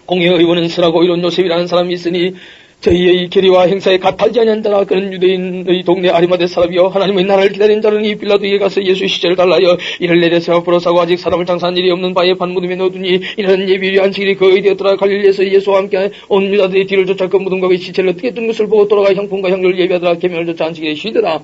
S1: 공의 의원은 스라고 이런 요셉이라는 사람이 있으니 저희의 계리와 행사에 같하지 아니한 자라. 그는 유대인의 동네 아리마대 사람이요 하나님의 나라를 기다리는 자는 이 빌라도에게 가서 예수의 시체를 달라여 이를 내려서 앞으로 사고 아직 사람을 장사한 일이 없는 바에 반무덤에 넣어두니 이는 예비일이 안식일이 거의 되었더라. 갈릴리에서 예수와 함께 온 유다들이 뒤를 쫓아 그 무덤과 그 시체를 어떻게 둔 것을 보고 돌아가 향품과 향료를 예비하더라. 계명을 쫓아 안식일에 쉬더라.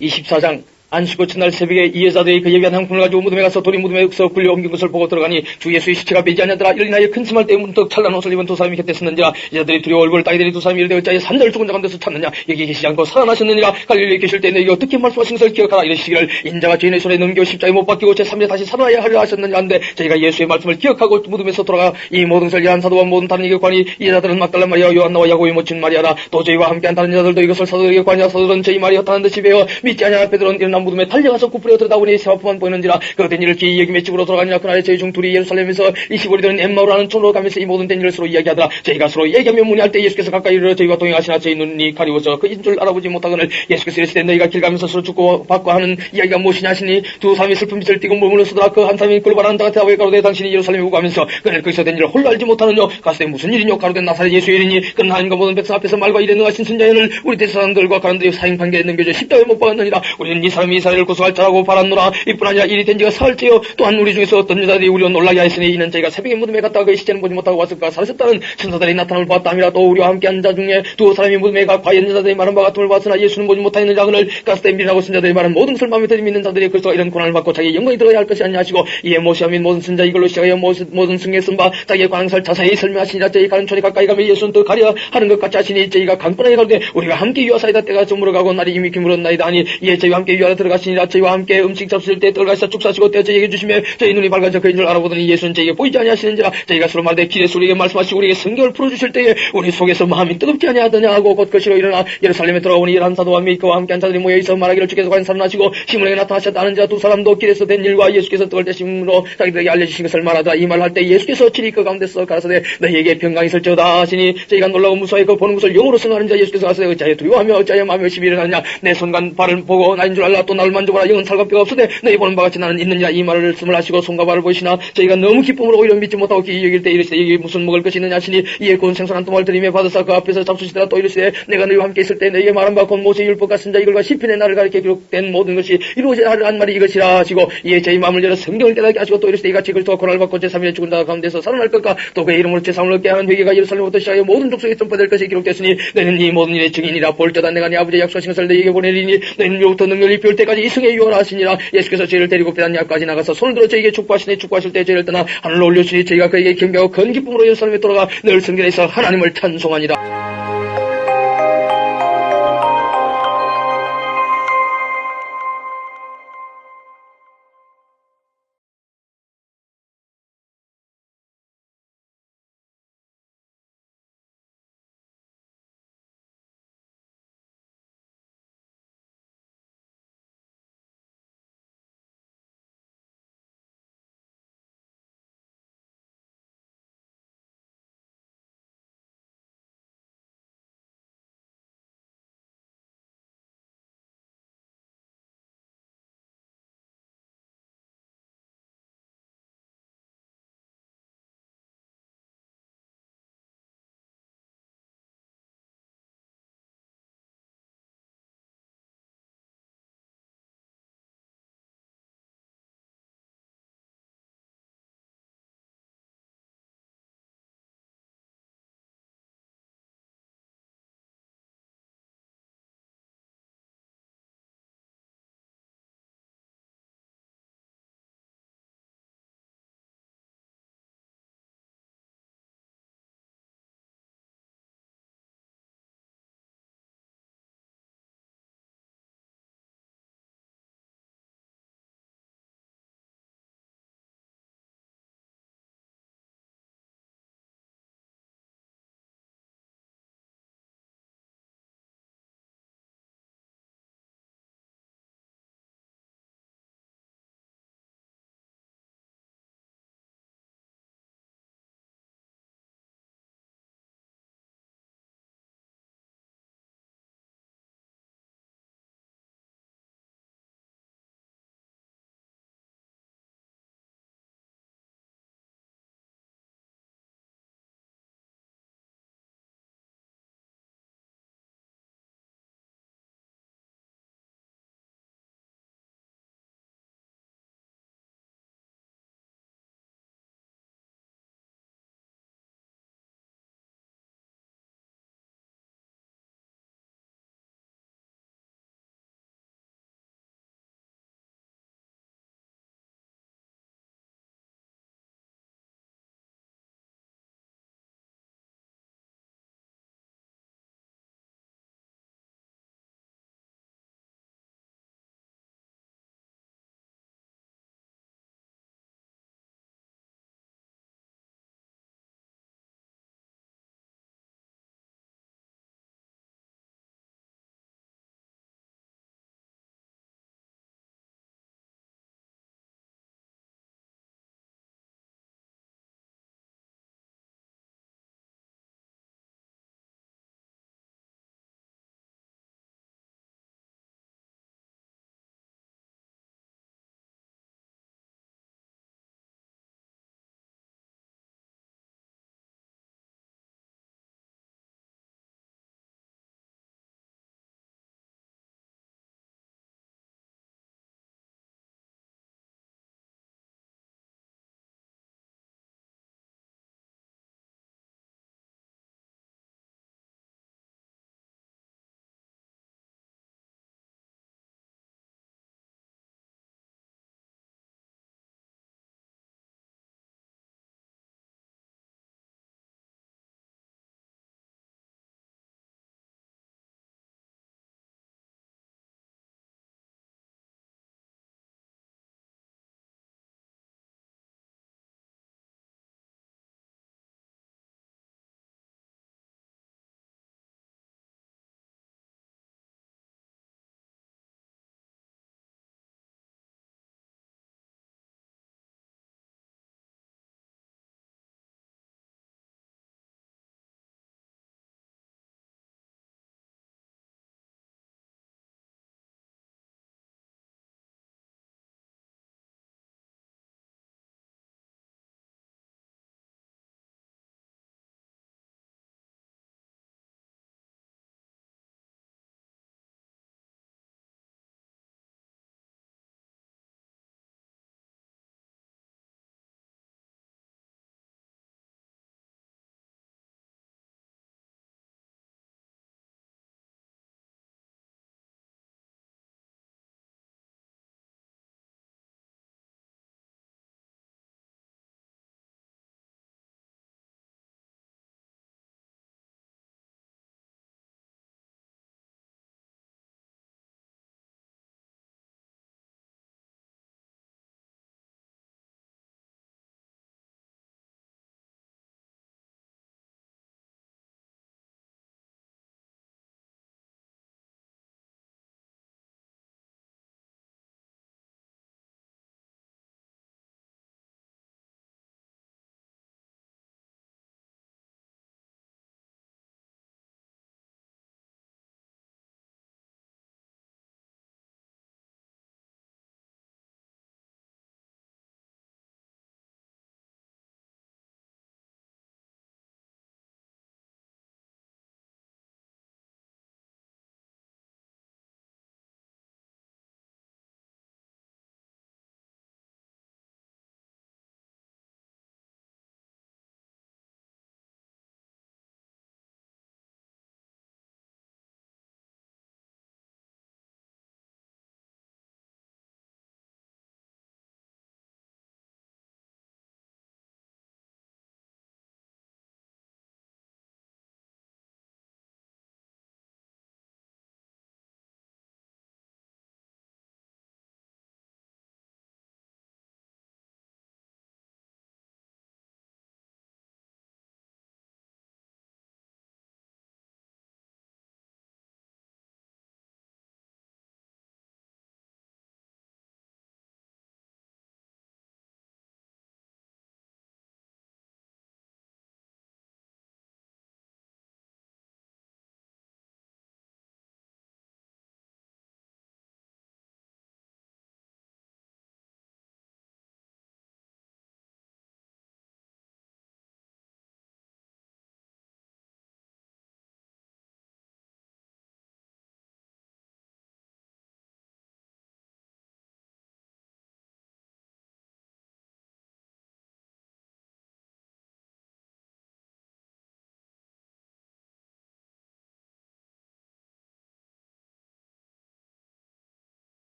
S1: 24장 안식구 첫날 새벽에 이 여자들이 그 예비한 향품을 가지고 무덤에 가서 돌이 무덤에서 굴려 옮긴 것을 보고 들어가니 주 예수의 시체가 베지 아니하더라. 이를 인하여 큰 심할 때 문득 찬란한 옷을 입은 두 사람이 곁에 섰는지라. 여자들이 두려워 얼굴을 따게 되니 두 사람이 이르되 어찌하여 산자를 죽은 자 가운데서 찾느냐. 여기 계시지 않고 살아나셨느니라. 갈릴리에 계실 때 너희가 어떻게 말씀하신 것을 기억하라. 이러시기를 인자가 죄인의 손에 넘겨 십자가에 못 박히고 제3일에 다시 살아나야 하려 하셨느냐 한데 저희가 예수의 말씀을 기억하고 무덤에서 돌아가 이 모든 것을 야한 사도와 모든 다른 이게 관이 이 여자들은 막달라 마리아 요한나와 야고보의 모친 마리아라. 또 저희와 함께한 다른 여자들도 이것을 사도에게 관이라. 사도들은 저희 말이 허탄한 듯이 배워 믿지 아니하나 베드로는 일어난 무덤에 달려가서 부풀어 들여다보니 새 화품만 보이는지라. 그된 일을 기이 여김에 집으로 돌아가니라. 그날에 저희 중 둘이 예루살렘에서 25리 되는 엠마오라는 촌으로 가면서 이 모든 된 일을 서로 이야기하더라. 저희가 서로 얘기하며 문의할 때 예수께서 가까이 이르러 저희와 동행하시나 저희 눈이 가리워져 그인 줄 알아보지 못하거늘 예수께서 이르시되 너희가 길 가면서 서로 죽고 받고 하는 이야기가 무엇이냐 하시니 두 사람이 슬픈 빛을 띠고 머물러 서더라. 그 한 사람이 그를 바라는 자가 대답하여 가로되 당신이 예루살렘에 오고 하면서 그날 거기서 된 일을 홀로 알지 못하느뇨. 가서되 무슨 일이뇨. 가로되 나사렛 예수의 일이니 그는 하나님과 모든 백성 앞에서 말과 일에 능하신 선자연을 우리 대사람들과 가람들이 사형 판결에 넘겨져 십자가에 못 박았느니라. 우리는 이 사람이 이스라엘을 구속할 자라고 바랐노라. 이뿐 아니라 일이 된 지가 사흘째요. 또한 우리 중에서 어떤 여자들이 우리와 놀라게 하였으니 이는 저희가 새벽에 무덤에 갔다가 그의 시체는 보지 못하고 왔을까 살으셨다는 천사들이 나타남을 보았다 함이라. 또 우리와 함께한 자 중에 두 사람이 무덤에 가 과연 여자들이 말한 바 같음을 봤으나 예수는 보지 못하였느냐. 그를 가스대 미리라고 선자들이 말한 모든 것을 마음에 들이 믿는 자들이 그리스도가 이런 고난을 받고 자기의 영광이 들어야 할 것이 아니냐 하시고 이에 모시아 및 모든 선자 이걸로 시작하여 모든 승에 쓴 바 자기의 관항설 자세히 설명하시니라. 저희 가는 촌에 가까이 가면 예수는 더 가려 하는 것 같이 하시니 저희가 간단하게 가로되 우리가 함께 유하사이다. 때가 저물어 가고 날이 이미 기물었나이다 하니 이에 저희와 함께 유하러 들어가시니라. 저희와 함께 음식 잡수실 때 들어가시다 죽 사시고 떼어 저희에게 주시며 저희 눈이 밝아져 그인 줄 알아보더니 예수는 저희에게 보이지 아니하시는지라. 저희가 서로 말하되 길에서 우리에게 말씀하시고 우리에게 성경을 풀어주실 때에 우리 속에서 마음이 뜨겁지 아니하더냐 하고 곧 거시로 일어나 예루살렘에 들어가오니 열한 사도와 및 그와 함께한 자들이 모여있어 말하기를 주께서 관살하시고 시몬에게 나타나셨다는 자 두 사람도 길에서 된 일과 예수께서 떡을 떼심으로 자기들에게 알려주신 것을 말하더라. 이 말을 할 때 예수께서 친히 그 가운데서 가라사대 너희에게 평강이 있을지어다 하시니 저희가 놀라고 무서워해 그 보는 것을 영으로 승하는 자 예수께서 가라사대 어찌하여 두려워하며 어찌하여 마음에 의심이 일어나느냐. 내 손과 발을 보고 나인 줄 알라. 또 나를 만져보라. 영은 살과 뼈가 없으되 너희 보는 바같이 나는 있느니라. 이 말을 말씀을 하시고 손과 발을 보이시나 저희가 너무 기쁨으로 오히려 믿지 못하고 기이 여길 때 이르시되 여기 무슨 먹을 것이 있느냐 하시니 이에 곧 생선한 토막을 들이며 받으사 그 앞에서 잡수시더라. 또 이르시되 내가 너희와 함께 있을 때 너희에게 말한 바 곧 모세의 율법과 선자 이글과 시편의 나를 가리켜 기록된 모든 것이 이루어져야 하는 말이 이것이라 하시고 이에 저희 마음을 열어 성경을 깨닫게 하시고 또 이르시되 이같이 그리스도가 고난을 받고 제3일에 죽은 자 가운데서 살아날 것과 또 그의 이름으로 제3을 얻게 하는 회개가 예루살렘부터 시작하여 모든 족속에 전파될 것이 기록됐으니 너희는 이 모든 일의 증인이라. 볼때다 내가 네 아버지의 약속하신 것을 너희에게 보내리니 너희는 이로부터 능력을 입혀올 때까지 이승에 유언 하시니라. 예수께서 저희를 데리고 베다니아까지 나가서 손을 들어 저희에게 축복하시니 축복하실 때 저희를 떠나 하늘로 올려주니 저희가 그에게 경배하고 큰 기쁨으로 예루살렘에 돌아가 늘 성전에서 하나님을 찬송하니라.